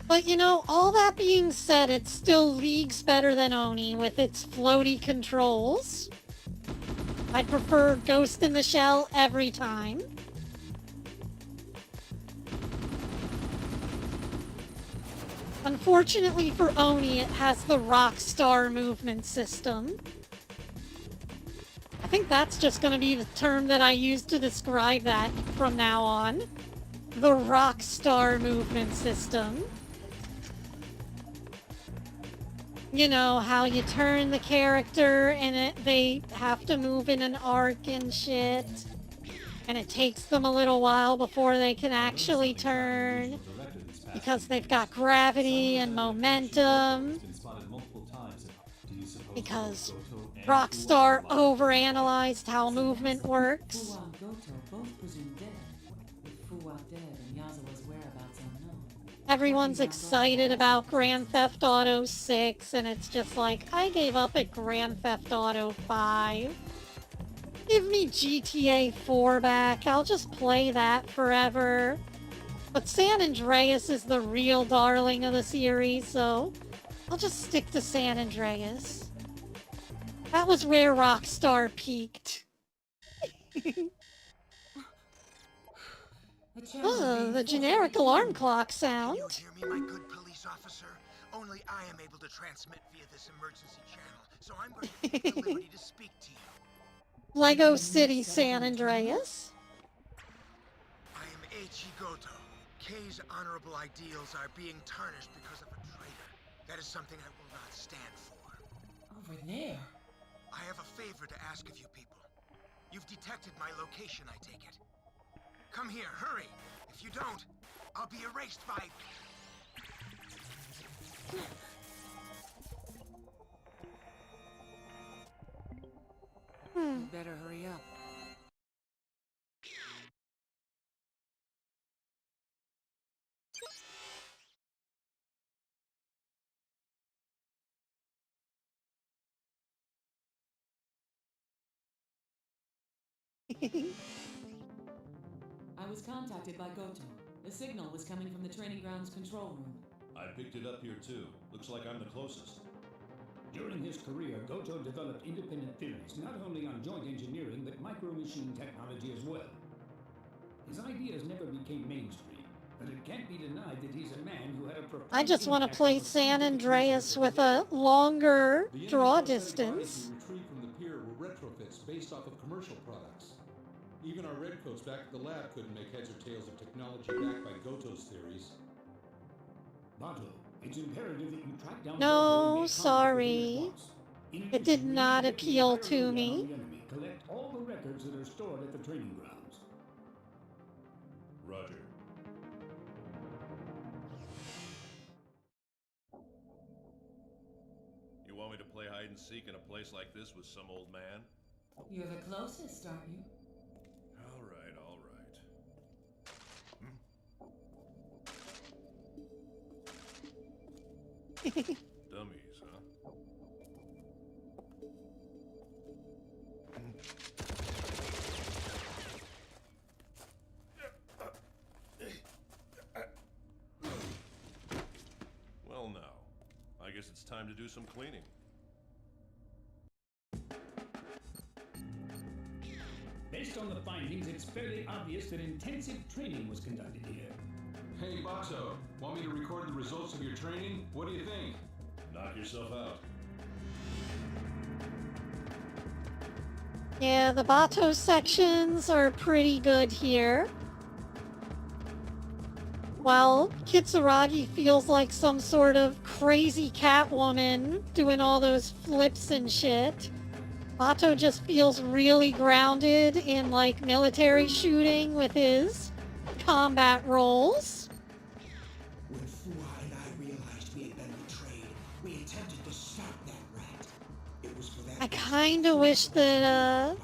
But you know, all that being said, it's still leagues better than Oni with its floaty controls. I prefer Ghost in the Shell every time. Unfortunately for Oni, it has the Rockstar movement system. I think that's just going to be the term that I use to describe that from now on. The Rockstar movement system. You know, how you turn the character and they have to move in an arc and shit. And it takes them a little while before they can actually turn. Because they've got gravity and momentum. Because Rockstar overanalyzed how movement works. Fuwa and Goto both presumed dead. With Fuwa dead and Yazawa's whereabouts unknown. Everyone's excited about Grand Theft Auto 6, and it's just like, I gave up at Grand Theft Auto 5. Give me GTA 4 back, I'll just play that forever. But San Andreas is the real darling of the series, so I'll just stick to San Andreas. That was where Rockstar peaked. The generic alarm clock sound. Can you hear me, my good police officer? Only I am able to transmit via this emergency channel, so I'm going to take the liberty to speak to you. Lego City, San Andreas. I am Eiichi Goto. Kei's honorable ideals are being tarnished because of a traitor. That is something I will not stand for. Over there. I have a favor to ask of you people. You've detected my location, I take it. Come here, hurry! If you don't, I'll be erased by... You better hurry up. I was contacted by Goto. The signal was coming from the training grounds control room. I picked it up here too. Looks like I'm the closest. During his career, Goto developed independent theories not only on joint engineering but micro-machine technology as well. His ideas never became mainstream, but it can't be denied that he's a man who had a profound I just want to play San Andreas with a longer draw distance. The retrieved from the pier were retrofits based off of commercial products. Even our redcoats back at the lab couldn't make heads or tails of technology backed by Goto's theories. Bato, it's imperative that you track down No, sorry. It did not appeal to me. Collect all the records that are stored at the training grounds. Roger. You want me to play hide and seek in a place like this with some old man? You're the closest, aren't you? All right, all right. Dummies, huh? Well now, I guess it's time to do some cleaning. Based on the findings, it's fairly obvious that intensive training was conducted here. Hey, Bato, want me to record the results of your training? What do you think? Knock yourself out. Yeah, the Bato sections are pretty good here. While Kitsuragi feels like some sort of crazy Catwoman doing all those flips and shit, Bato just feels really grounded in, like, military shooting with his combat roles. When Fuwa and I realized we had been betrayed, we attempted to stop that rat. It was for that... I kinda wish that,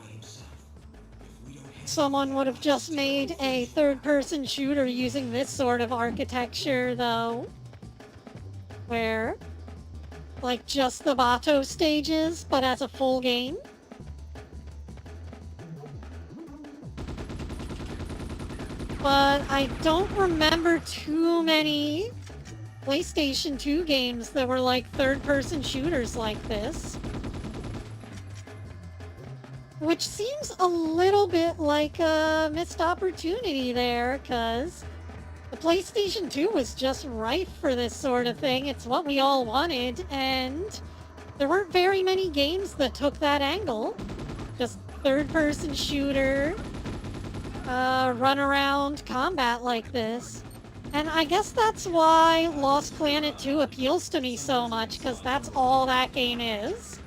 someone would have just made a third-person shooter using this sort of architecture, though. Where, like, just the Bato stages, but as a full game. But I don't remember too many PlayStation 2 games that were like third-person shooters like this. Which seems a little bit like a missed opportunity there, because the PlayStation 2 was just rife for this sort of thing. It's what we all wanted, and there weren't very many games that took that angle. Just third-person shooter, run around combat like this. And I guess that's why Lost Planet 2 appeals to me so much, because that's all that game is.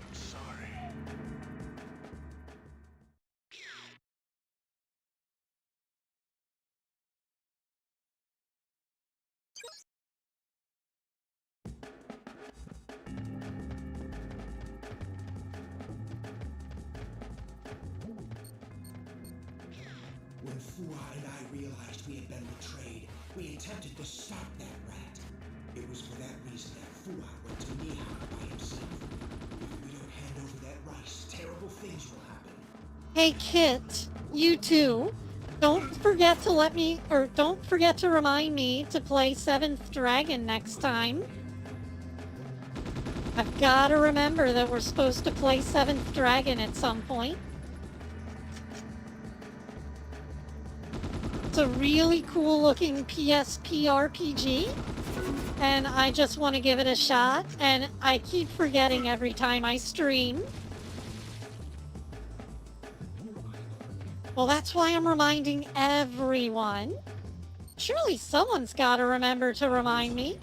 When Fua and I realized we had been betrayed, we attempted to stop that rat. It was for that reason that Fua went to Nihon by himself. If we don't hand over that rice, terrible things will happen. Hey Kit, you too. Don't forget to remind me to play 7th Dragon next time. I've gotta remember that we're supposed to play 7th Dragon at some point. It's a really cool looking PSP RPG, and I just want to give it a shot, and I keep forgetting every time I stream. Well, that's why I'm reminding everyone. Surely someone's got to remember to remind me.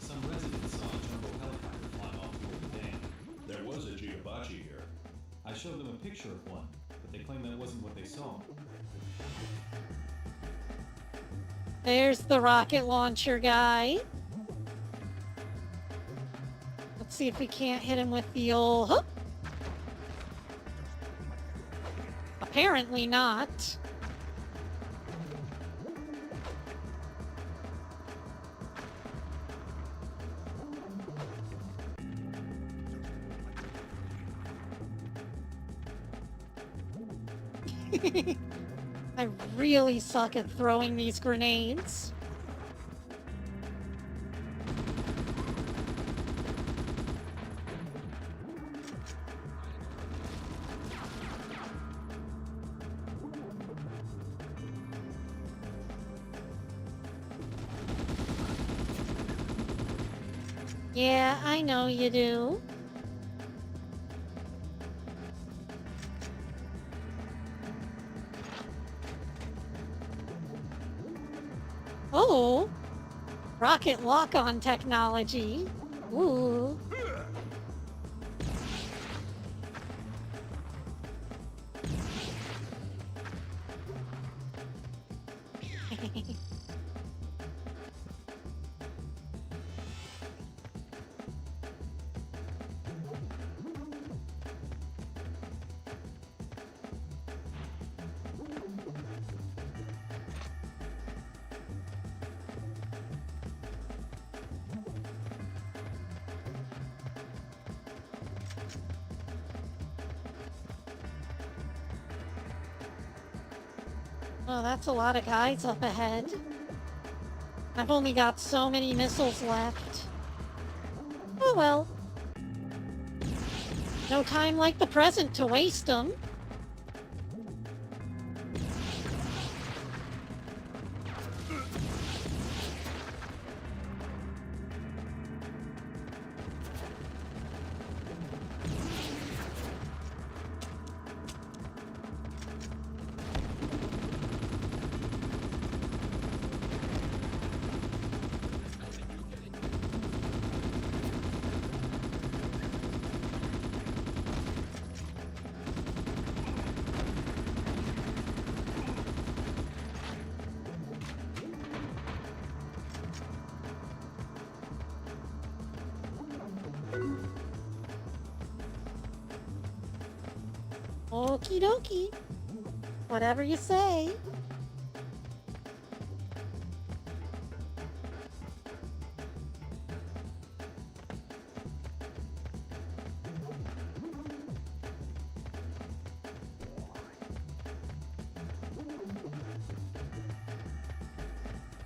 Some residents saw a jumbo helicopter flying off toward the dam. There was a Gigabachi here. I showed them a picture of one, but they claim that wasn't what they saw. There's the rocket launcher guy. Let's see if we can't hit him with the old hook. Apparently not. I really suck at throwing these grenades. Yeah, I know you do. Oh, rocket lock-on technology. Ooh. Oh, that's a lot of guys up ahead. I've only got so many missiles left. Oh well. No time like the present to waste them. Okie dokie. Whatever you say.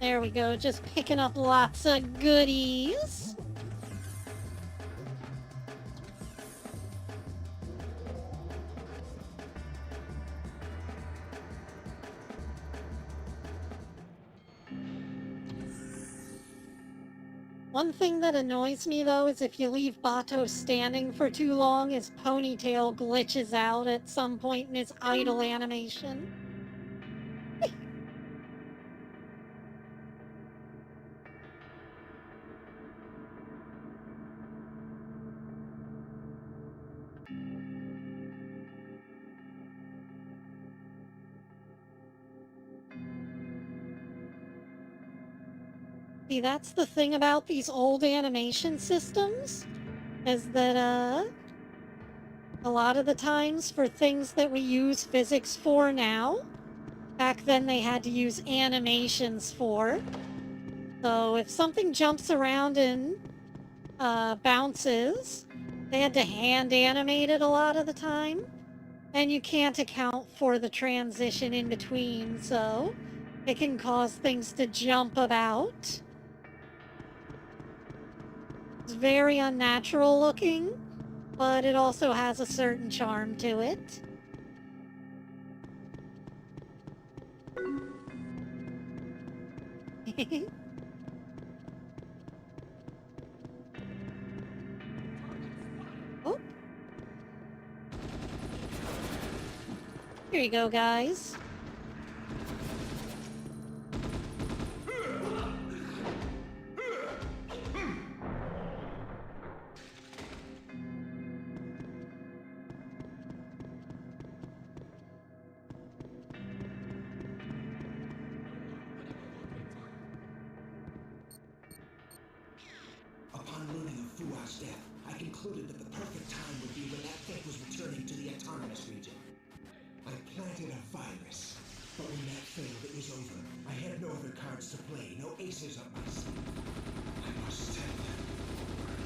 There we go, just picking up lots of goodies. One thing that annoys me, though, is if you leave Bato standing for too long, his ponytail glitches out at some point in his idle animation. See, that's the thing about these old animation systems, is that, a lot of the times for things that we use physics for now, back then they had to use animations for. So if something jumps around and, bounces, they had to hand animate it a lot of the time. And you can't account for the transition in between, so it can cause things to jump about. It's very unnatural looking, but it also has a certain charm to it. Oh. Here you go, guys. Upon learning of Fua's death, I concluded that the perfect time would be when that thing was returning to the autonomous region. I planted a virus, but when that failed, it was over. I had no other cards to play, no aces up my sleeve. I must tell them.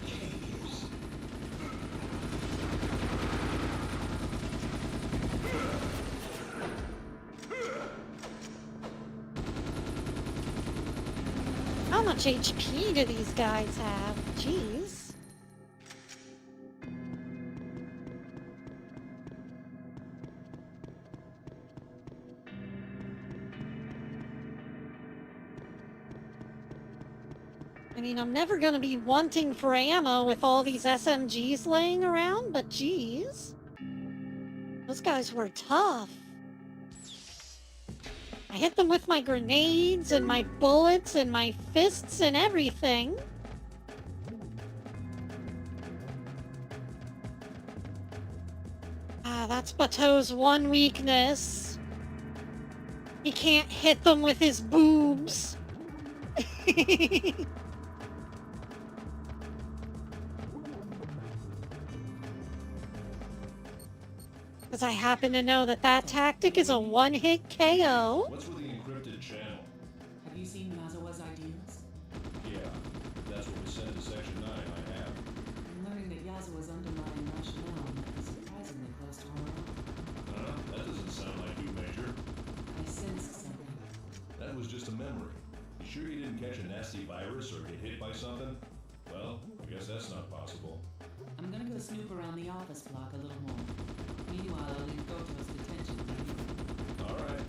Caves. How much HP do these guys have? Jeez. I mean, I'm never gonna be wanting for ammo with all these SMGs laying around, but geez. Those guys were tough. I hit them with my grenades and my bullets and my fists and everything. Ah, that's Bato's one weakness. He can't hit them with his boobs. Because I happen to know that that tactic is a one-hit KO. What's with the encrypted channel? Have you seen Yazawa's ideals? Yeah, that's what was sent to Section 9, I have. I'm learning that Yazawa's underlying rationale might be surprisingly close to our own. That doesn't sound like you, Major. I sensed something. That was just a memory. You sure you didn't catch a nasty virus or get hit by something? Well, I guess that's not possible. I'm gonna go snoop around the office block a little more. Meanwhile, I'll leave Goto's detention to you. All right.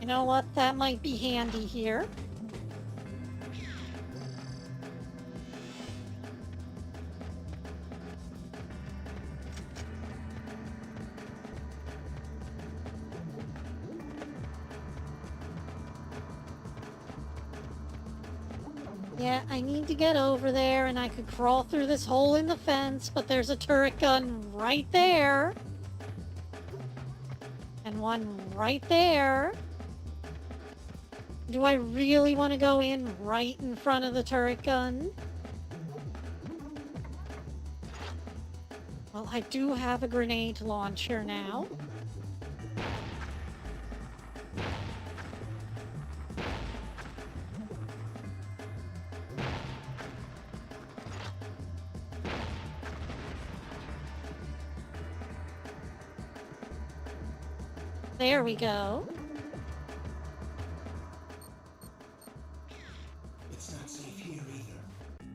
You know what? That might be handy here. Yeah, I need to get over there, and I could crawl through this hole in the fence, but there's a turret gun right there. And one right there. Do I really want to go in right in front of the turret gun? Well, I do have a grenade launcher now. There we go. It's not safe here either.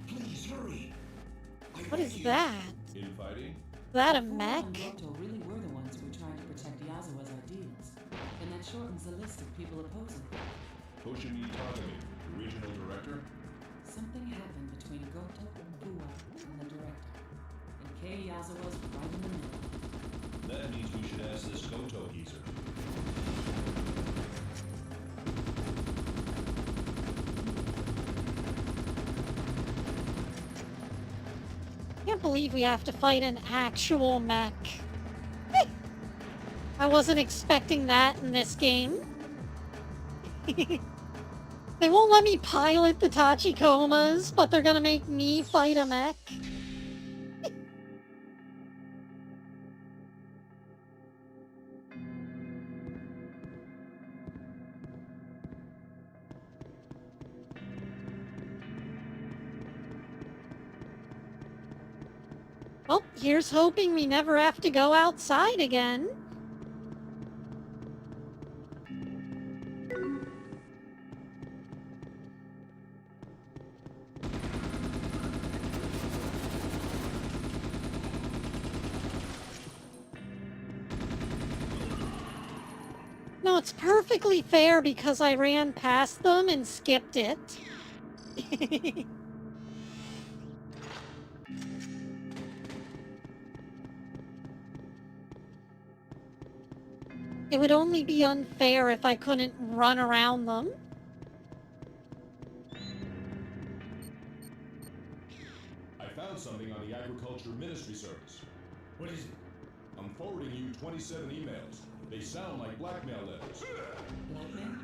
Please hurry. What is that? Infighting? Is that a mech? Fuwa and Goto really were the ones who were trying to protect Yazawa's ideals. And that shortens the list of people opposing. Toshimi Tagami, the regional director? Something happened between Goto, Fuwa, and the director. And Kei Yazawa's right in the middle. That means we should ask this Goto geezer. I can't believe we have to fight an actual mech. I wasn't expecting that in this game. They won't let me pilot the Tachikomas, but they're gonna make me fight a mech. Well, here's hoping we never have to go outside again. No, it's perfectly fair because I ran past them and skipped it. It would only be unfair if I couldn't run around them. I found something on the Agriculture Ministry Service. What is it? I'm forwarding you 27 emails. They sound like blackmail letters. Blackmail?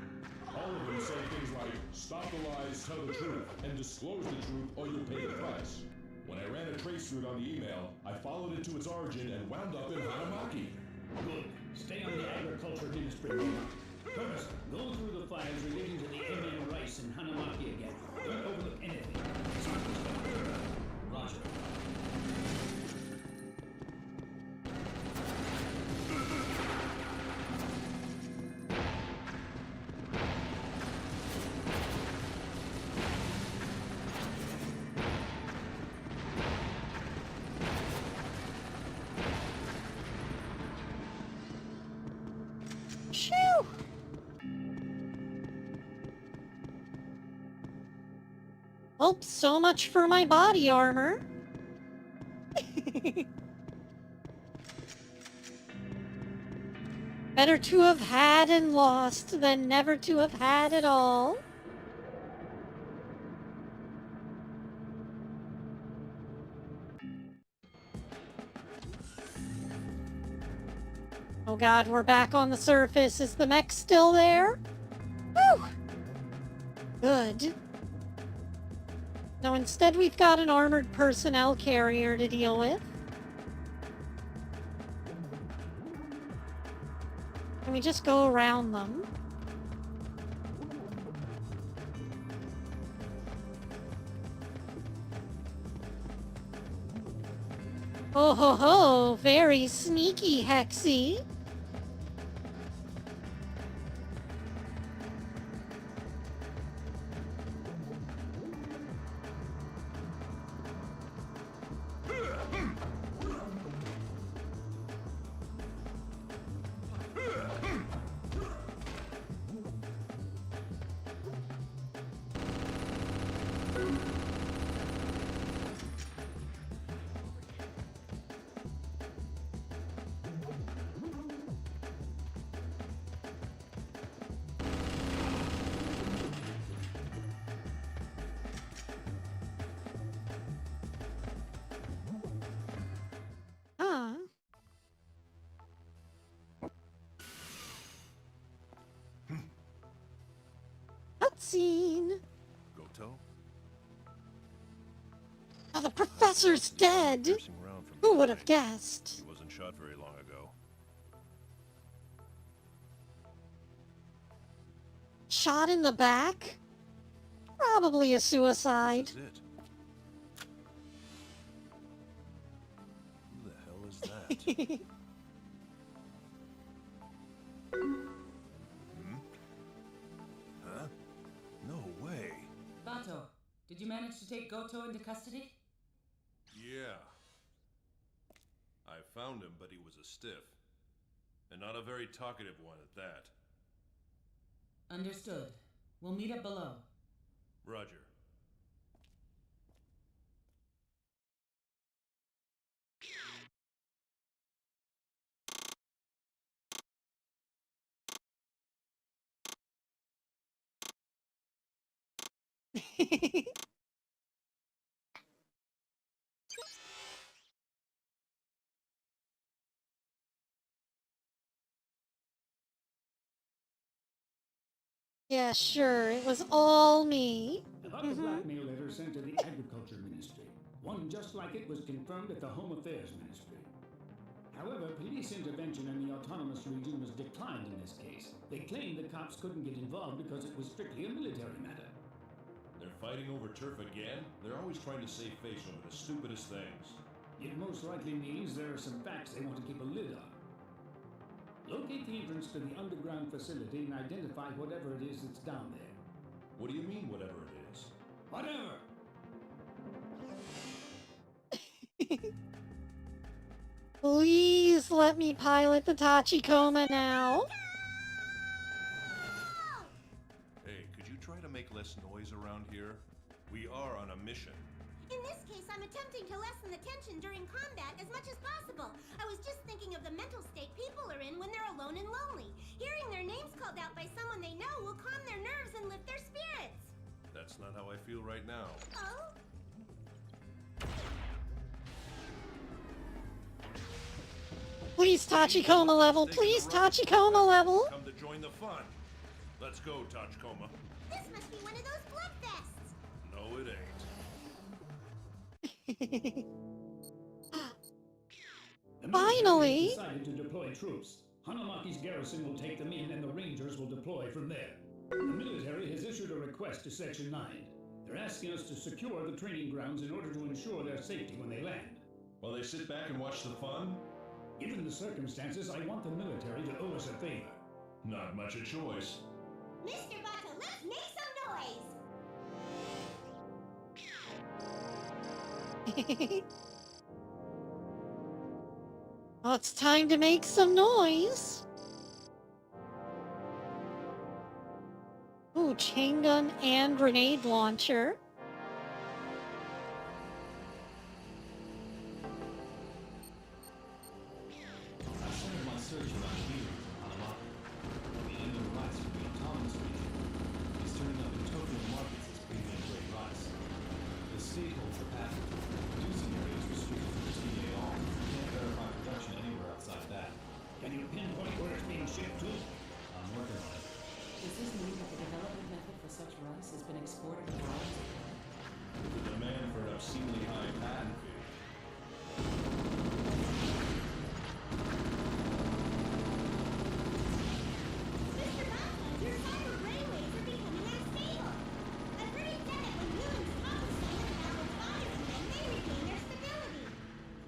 All of them say things like, stop the lies, tell the truth, and disclose the truth or you'll pay the price. When I ran a trace route on the email, I followed it to its origin and wound up in Hanamaki. Good. Stay on the Agriculture Ministry. First, go through the files relating to the Indian rice in Hanamaki again. Don't overlook anything. Roger. Shoo! Oh, so much for my body armor. Better to have had and lost than never to have had at all. Oh god, we're back on the surface. Is the mech still there? Whew! Good. No, instead we've got an armored personnel carrier to deal with. Can we just go around them? Oh ho ho! Very sneaky, Hexi. scene. Goto? Oh, the professor's dead. Piercing round from Who would have behind. guessed? He wasn't shot very long ago. Shot in the back? Probably a suicide. This is it. Who the hell is that? Huh? No way. Bato, did you manage to take Goto into custody? Yeah. I found him, but he was a stiff. And not a very talkative one at that. Understood. We'll meet up below. Roger. Yeah, sure. It was all me. About the blackmail letter sent to the Agriculture Ministry. One just like it was confirmed at the Home Affairs Ministry. However, police intervention in the autonomous region was declined in this case. They claimed the cops couldn't get involved because it was strictly a military matter. They're fighting over turf again? They're always trying to save face over the stupidest things. It most likely means there are some facts they want to keep a lid on. Locate the entrance to the underground facility and identify whatever it is that's down there. What do you mean, whatever it is? Whatever! Please let me pilot the Tachikoma now. Hey, could you try to make less noise around here? We are on a mission. In this case, I'm attempting to lessen the tension during combat as much as possible. I was just thinking of the mental state people are in when they're alone and lonely. Hearing their names called out by someone they know will calm their nerves and lift their spirits. That's not how I feel right now. Oh? Please, Tachikoma level. Please, Tachikoma level. Come to join the fun. Let's go, Tachikoma. This must be one of those blood fests. No, it ain't. The Finally! military has decided to deploy troops. Hanamaki's garrison will take them in and the Rangers will deploy from there. The military has issued a request to Section 9. They're asking us to secure the training grounds in order to ensure their safety when they land. While they sit back and watch the fun? Given the circumstances, I want the military to owe us a favor. Not much a choice. Mr. Bato, let's make some noise! Well, it's time to make some noise. Ooh, chain gun and grenade launcher. I centered my search around here, Hanamaki. The end of rice from the autonomous region. He's turning up in Tokyo markets as premium grade rice. The state holds the patent. Producing area is restricted to the TAR. Can't verify production anywhere outside that. Can you pinpoint where it's being shipped to? I'm working on it. Does this mean that the development method for such rice has been exported abroad? The demand for an obscenely high patent fee. Mr. Bato, your cyber brainwaves are becoming unstable. I've already said that when humans talk to someone about what's bothering them, they regain their stability.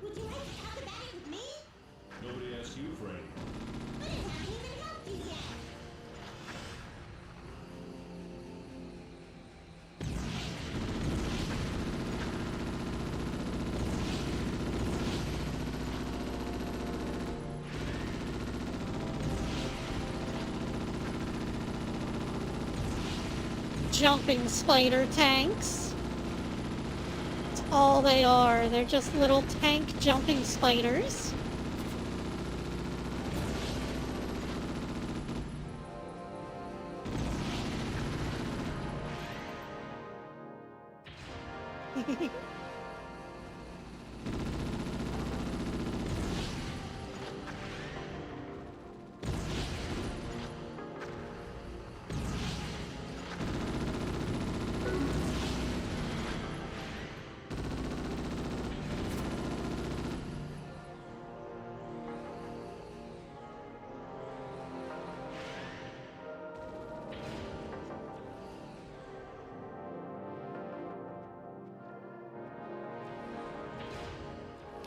Would you like to talk about it with me? Nobody asked you for anything. But it hasn't even helped you yet. Jumping spider tanks. That's all they are. They're just little tank jumping spiders.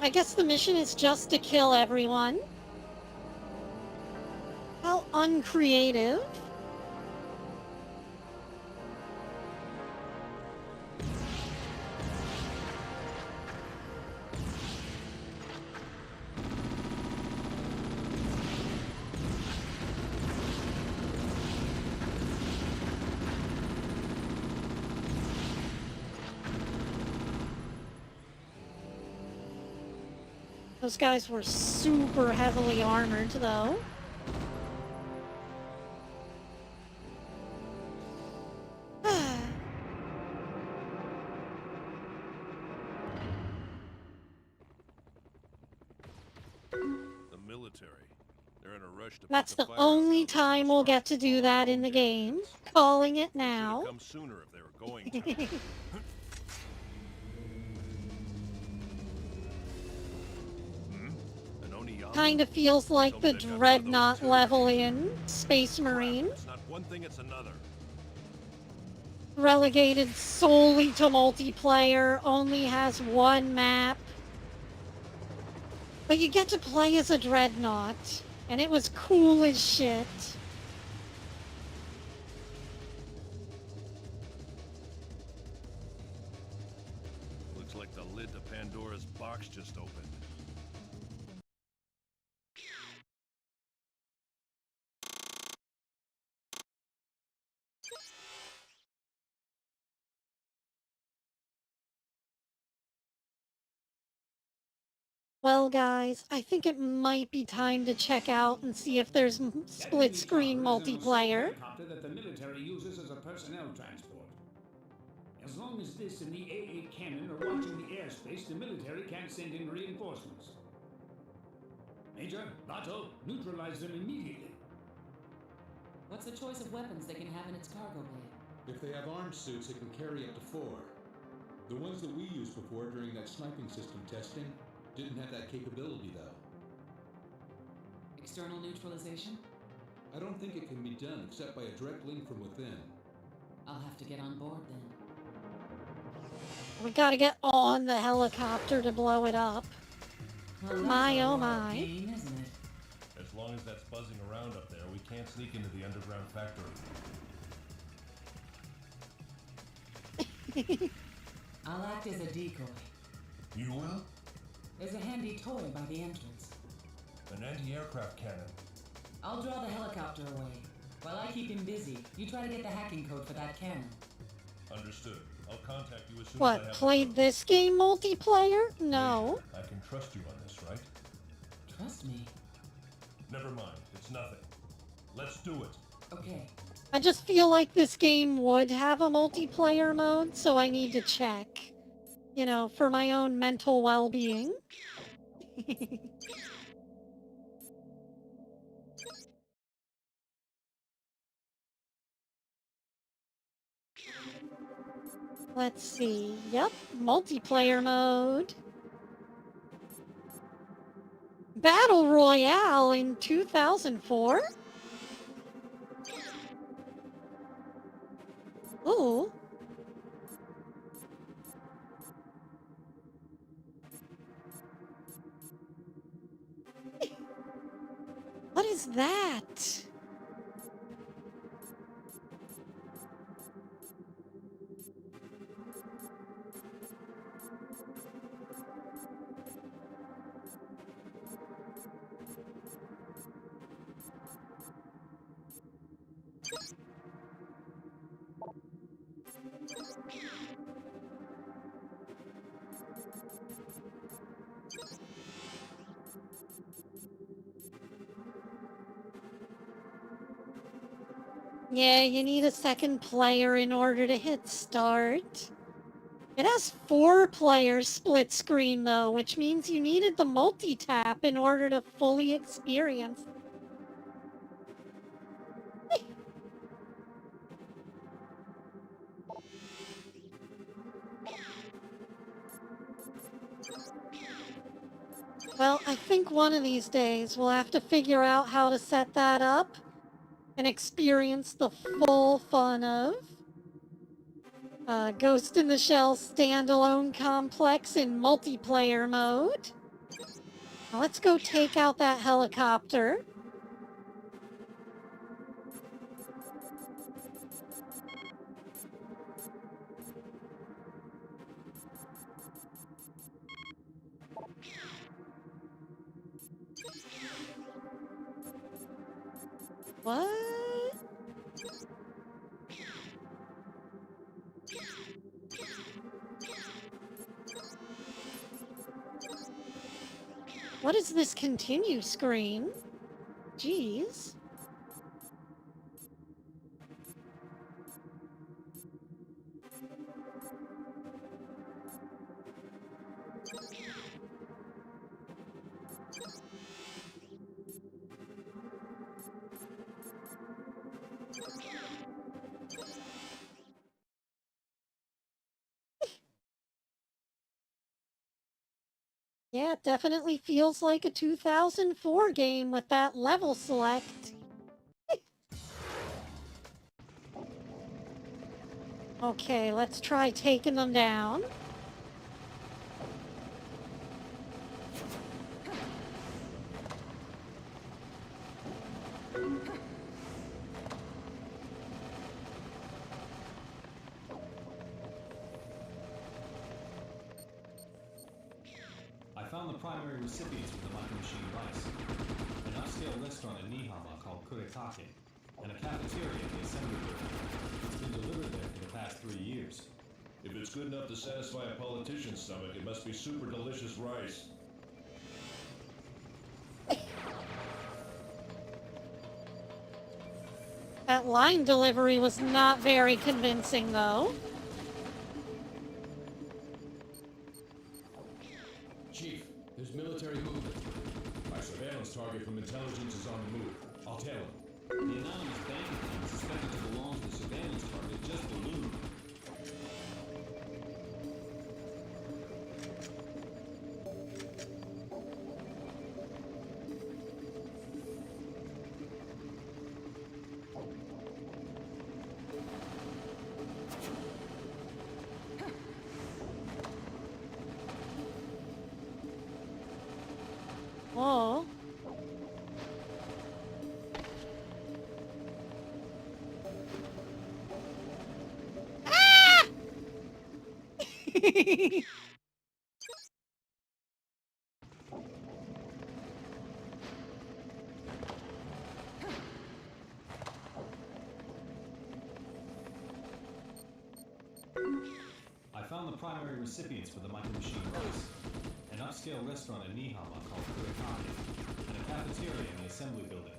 I guess the mission is just to kill everyone. How uncreative. Those guys were super heavily armored, though. The military. They're in a rush to That's put the fire only out those time we'll get to structures do on that our in the home game. defense. Calling it They should have now. come sooner if they were going to. An Oniyama? Kinda feels like Tell the me they've got one of those Dreadnought too. level in Space Marine. It's not one thing, it's another. Relegated solely to multiplayer, only has one map. But you get to play as a Dreadnought, and it was cool as shit. Looks like the lid to Pandora's box just opened. Well, guys, I think it might be time to check out and see if there's split-screen multiplayer. Helicopter that the military uses as a personnel transport. As long as this and the AA cannon are watching the airspace, the military can't send in reinforcements. Major, Bato, neutralize them immediately. What's the choice of weapons they can have in its cargo bay? If they have armed suits, it can carry up to 4. The ones that we used before during that sniping system testing didn't have that capability, though. External neutralization? I don't think it can be done except by a direct link from within. I'll have to get on board then. We gotta get on the helicopter to blow it up. Well, that's My a oh lot of my. pain, isn't it? As long as that's buzzing around up there, we can't sneak into the underground factory. I'll act as a decoy. You will? There's a handy toy by the entrance. An anti-aircraft cannon. I'll draw the helicopter away. While I keep him busy, you try to get the hacking code for that cannon. Understood. I'll contact you as soon as I What, have played this game multiplayer? No. I can trust you on this, right? Trust me. Never mind. It's nothing. Let's do it. Okay. I just feel like this game would have a multiplayer mode, so I need to check. You know, for my own mental well-being. Let's see. Yep, multiplayer mode. Battle Royale in 2004? Ooh. What is that? Yeah, you need a second player in order to hit start. It has 4 players split screen though, which means you needed the multi-tap in order to fully experience. Well, I think one of these days we'll have to figure out how to set that up and experience the full fun of Ghost in the Shell standalone complex in multiplayer mode. Now let's go take out that helicopter. What? What is this continue screen? Jeez. Yeah, it definitely feels like a 2004 game with that level select. Okay, let's try taking them down. I found the primary recipients for the Micro Machine Rice. An upscale restaurant in Nihama called Kuretake, and a cafeteria in the assembly building. It's been delivered there for the past 3 years. If it's good enough to satisfy a politician's stomach, it must be super delicious rice. That line delivery was not very convincing, though. Chief, there's military movement. My surveillance target from intelligence is on the move. I'll tell him. The anonymous bank account suspected to belong to the surveillance target just ballooned. Whoa. Ah! I found the primary recipients for the Micro Machine Rice. An upscale restaurant in Nihama called Kuretake, and a cafeteria in the assembly building.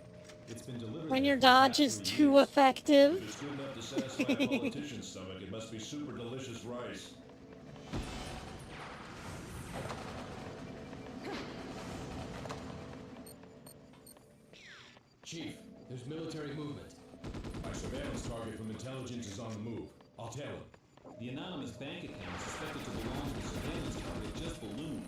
It's been delivered When there your for the past dodge is 3 too years. effective. If it's good enough to satisfy a politician's stomach, it must be super delicious rice. Chief, there's military movement. My surveillance target from intelligence is on the move. I'll tell him. The anonymous bank account suspected to belong to the surveillance target just ballooned.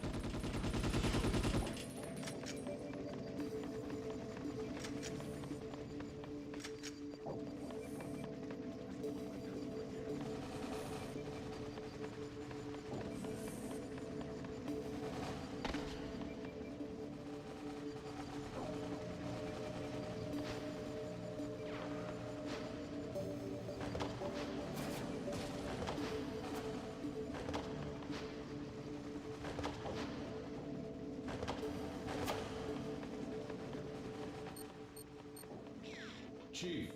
Chief,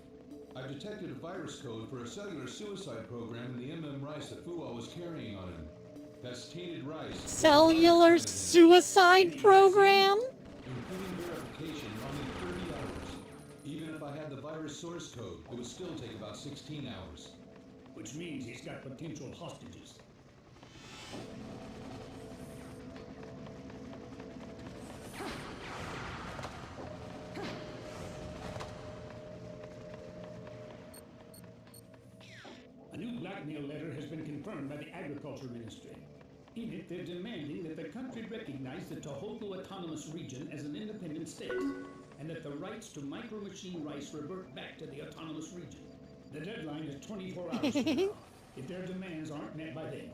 I've detected a virus code for a cellular suicide program in the rice that Fuwa was carrying on him. That's tainted rice. Cellular suicide program? Including verification running 30 hours. Even if I had the virus source code, it would still take about 16 hours. Which means he's got potential hostages. A new blackmail letter has been confirmed by the Agriculture Ministry. In it, they're demanding that the country recognize the Tohoku Autonomous Region as an independent state, and that the rights to Micro Machine Rice revert back to the Autonomous Region. The deadline is 24 hours from now, if their demands aren't met by then.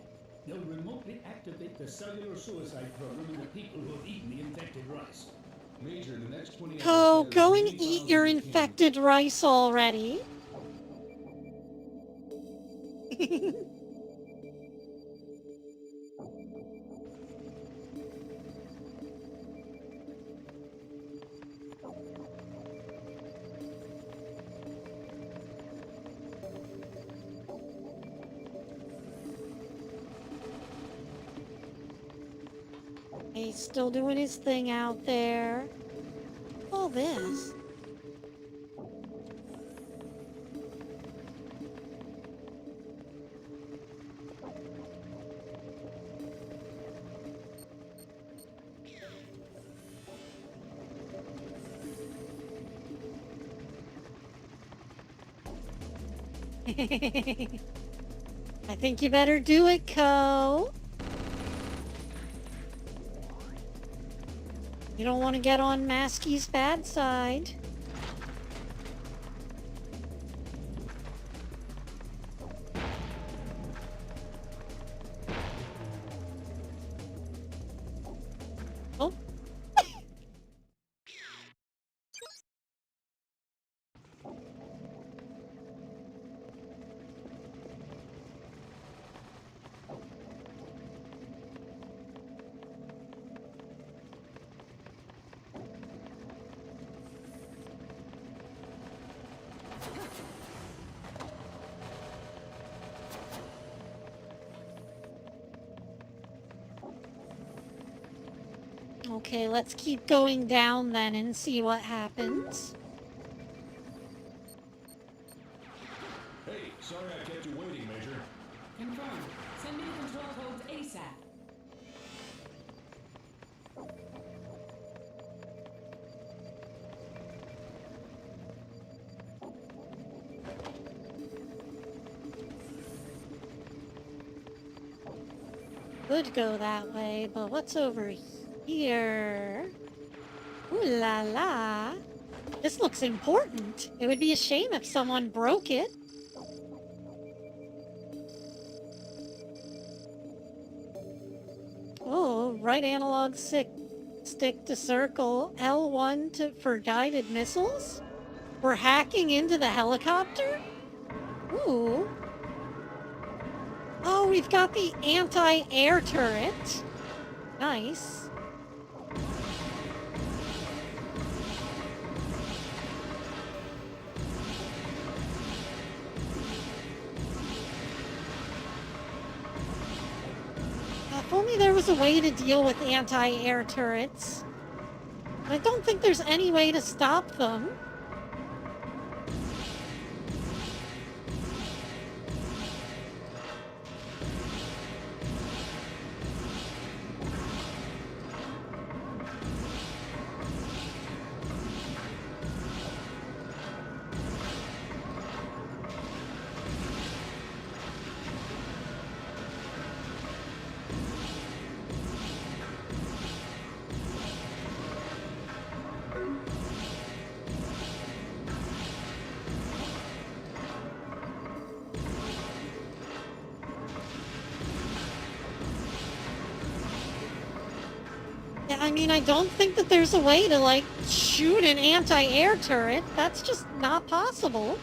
They'll remotely activate the cellular suicide program in the people who have eaten the infected rice. Major, the next 20 hours... Oh, go and eat your infected rice already. He's still doing his thing out there. All this. I think you better do it, Ko. You don't want to get on Maskey's bad side. Oh. Okay, let's keep going down then and see what happens. Hey, sorry I kept you waiting, Major. Confirmed. Send me the control codes ASAP. Could go that way, but what's over here? Ooh la la. This looks important. It would be a shame if someone broke it. Oh, right analog stick to circle, L1 for guided missiles? We're hacking into the helicopter? Ooh. Oh, we've got the anti-air turret. Nice. If only there was a way to deal with anti-air turrets. I don't think there's any way to stop them. I mean, I don't think that there's a way to, like, shoot an anti-air turret. That's just not possible.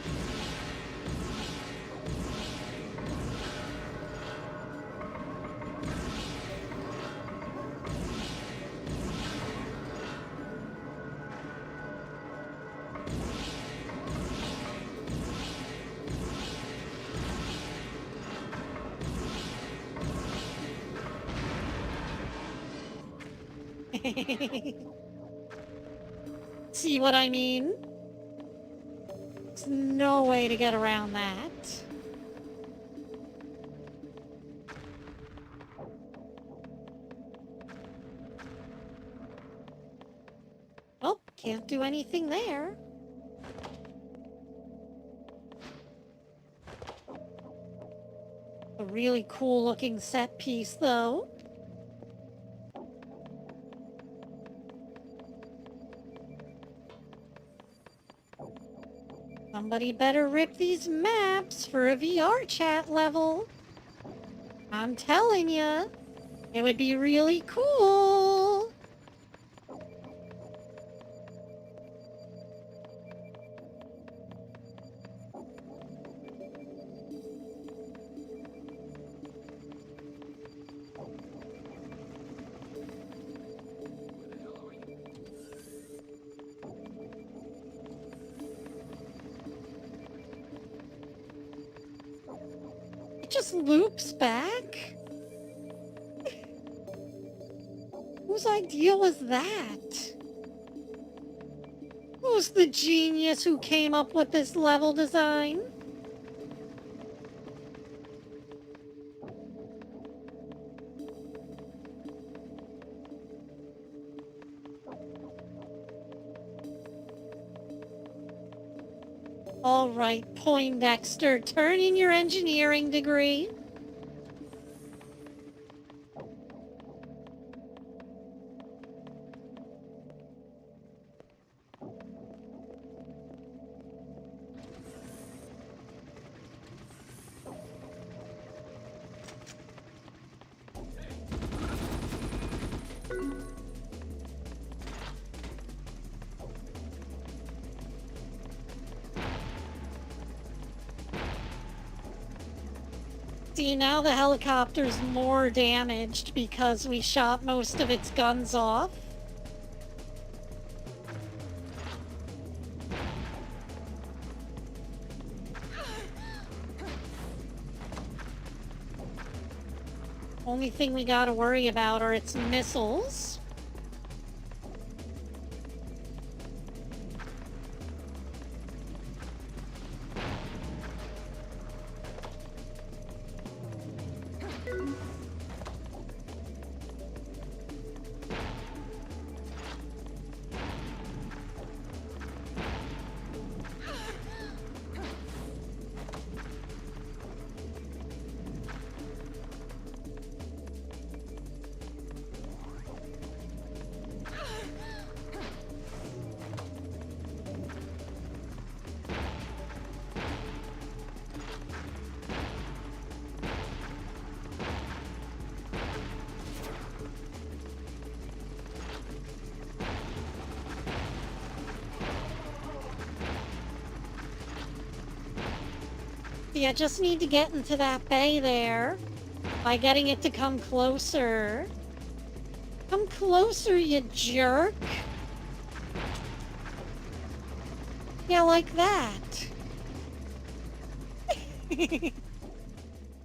See what I mean? There's no way to get around that. Oh, can't do anything there. A really cool looking set piece, though. Somebody better rip these maps for a VR chat level. I'm telling you, it would be really cool. It just loops back? Whose idea was that? Who's the genius who came up with this level design? All right, Poindexter, turn in your engineering degree. See, now the helicopter's more damaged because we shot most of its guns off. Only thing we gotta worry about are its missiles. I just need to get into that bay there by getting it to come closer. Come closer, you jerk. Yeah, like that.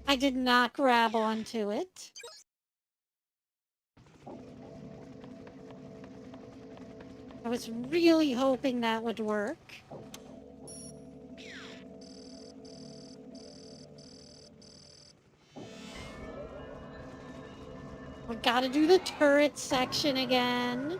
I did not grab onto it. I was really hoping that would work. We gotta do the turret section again.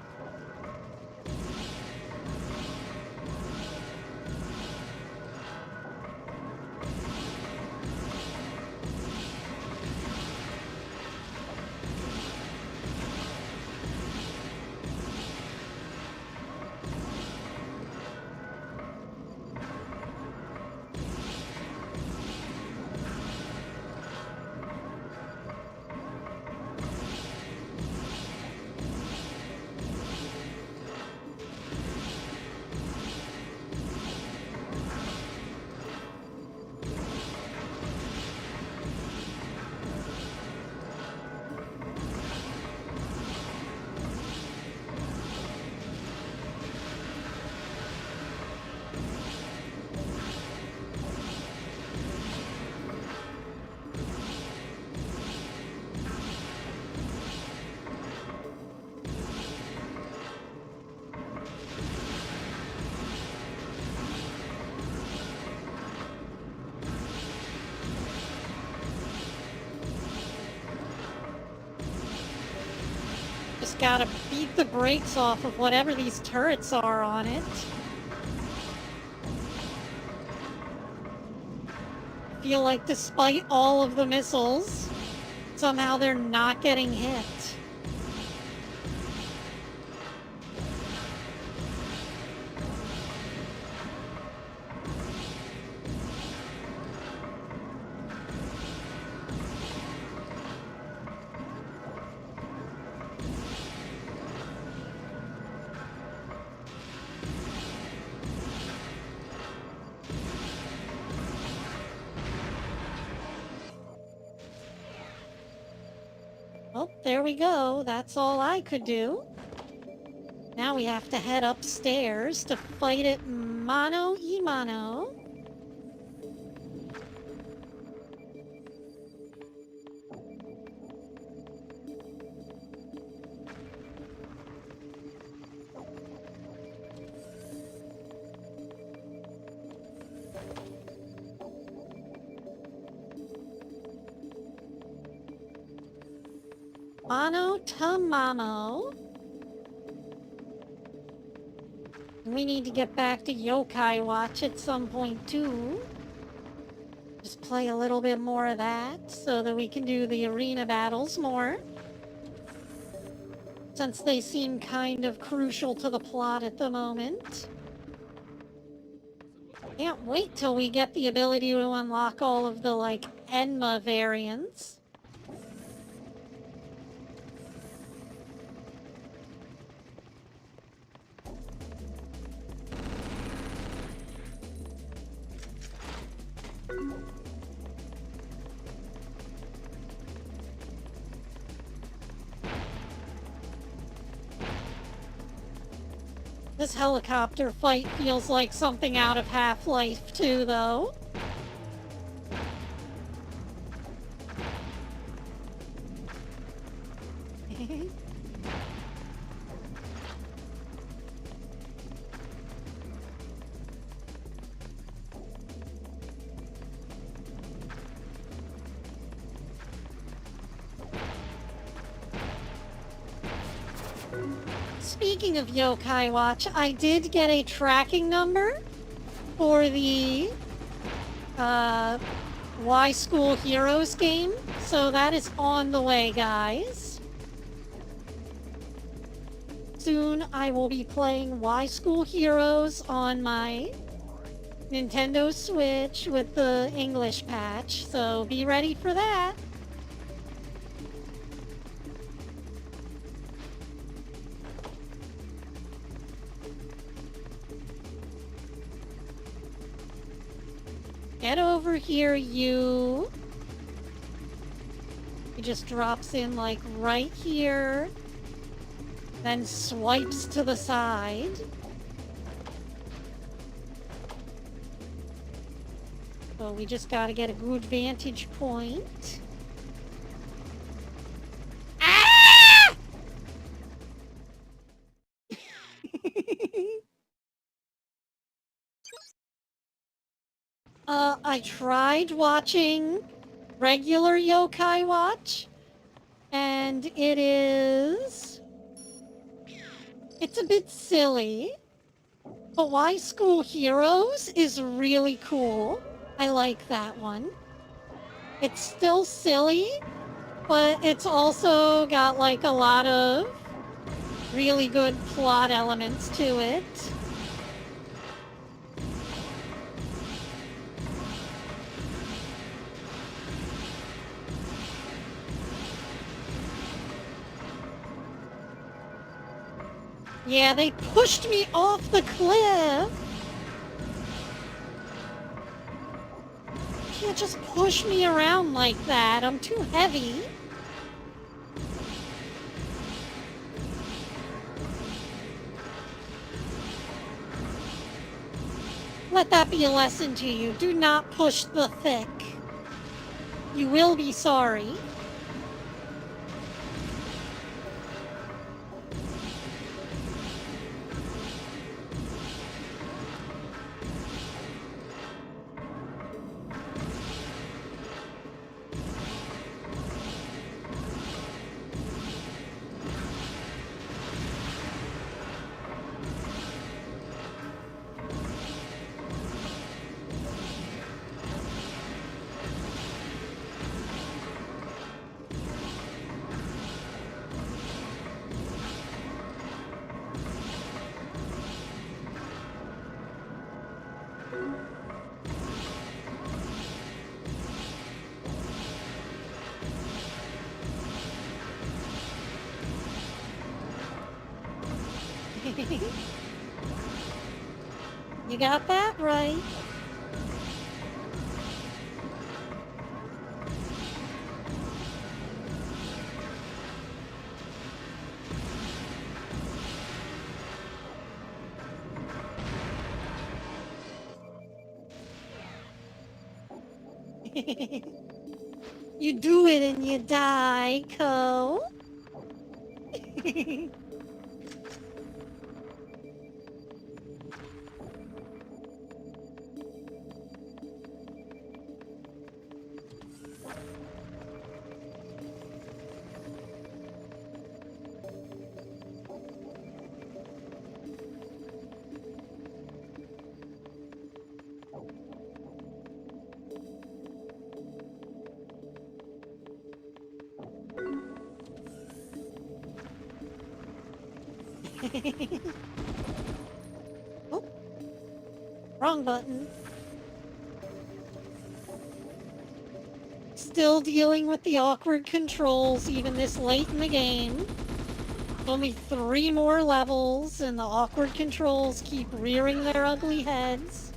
Just gotta beat the brakes off of whatever these turrets are on it. I feel like despite all of the missiles, somehow they're not getting hit. there we go. That's all I could do. Now we have to head upstairs to fight it mano a mano. Mano to mano. We need to get back to Yokai Watch at some point too. Just play a little bit more of that so that we can do the arena battles more. Since they seem kind of crucial to the plot at the moment. Can't wait till we get the ability to unlock all of the, like, Enma variants. This helicopter fight feels like something out of Half-Life 2, though. Speaking of Yokai Watch, I did get a tracking number for the Y School Heroes game, so that is on the way, guys. Soon I will be playing Y School Heroes on my Nintendo Switch with the English patch, so be ready for that. Get over here, you. He just drops in, like, right here. Then swipes to the side. So we just gotta get a good vantage point. Ah! I tried watching regular Yokai Watch, and it's a bit silly, but Y School Heroes is really cool. I like that one. It's still silly, but it's also got like a lot of really good plot elements to it. Yeah, they pushed me off the cliff. You can't just push me around like that. I'm too heavy. Let that be a lesson to you. Do not push the thick. You will be sorry. You got that right. You do it and you die, Co. Oh. Wrong button. Still dealing with the awkward controls even this late in the game. Only 3 more levels and the awkward controls keep rearing their ugly heads.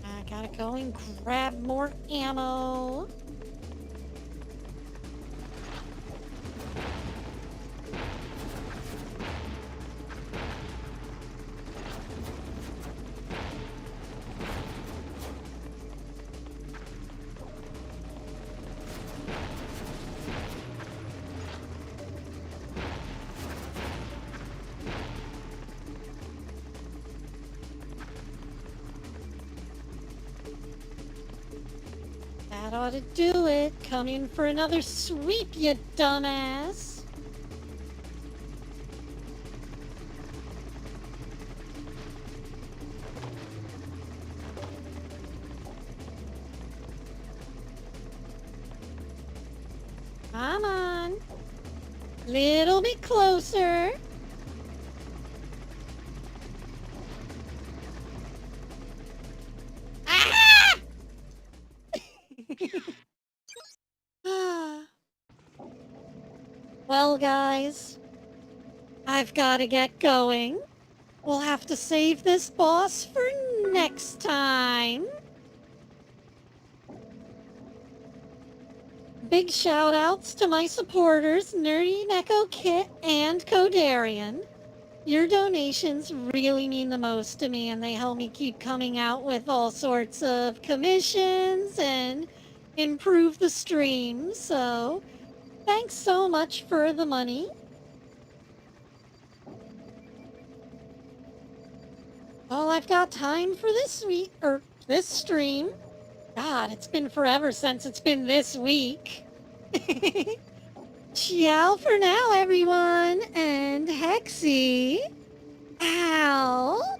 I gotta go and grab more ammo. That ought to do it. Come in for another sweep, you dumbass. Come on. Little bit closer. Well, guys, I've got to get going. We'll have to save this boss for next time. Big shout outs to my supporters, Nerdy Neko Kit and Kodarian. Your donations really mean the most to me, and they help me keep coming out with all sorts of commissions and improve the stream. So thanks so much for the money. All I've got time for this week, or this stream. God, it's been forever since it's been this week. Ciao for now, everyone, and Hexi out.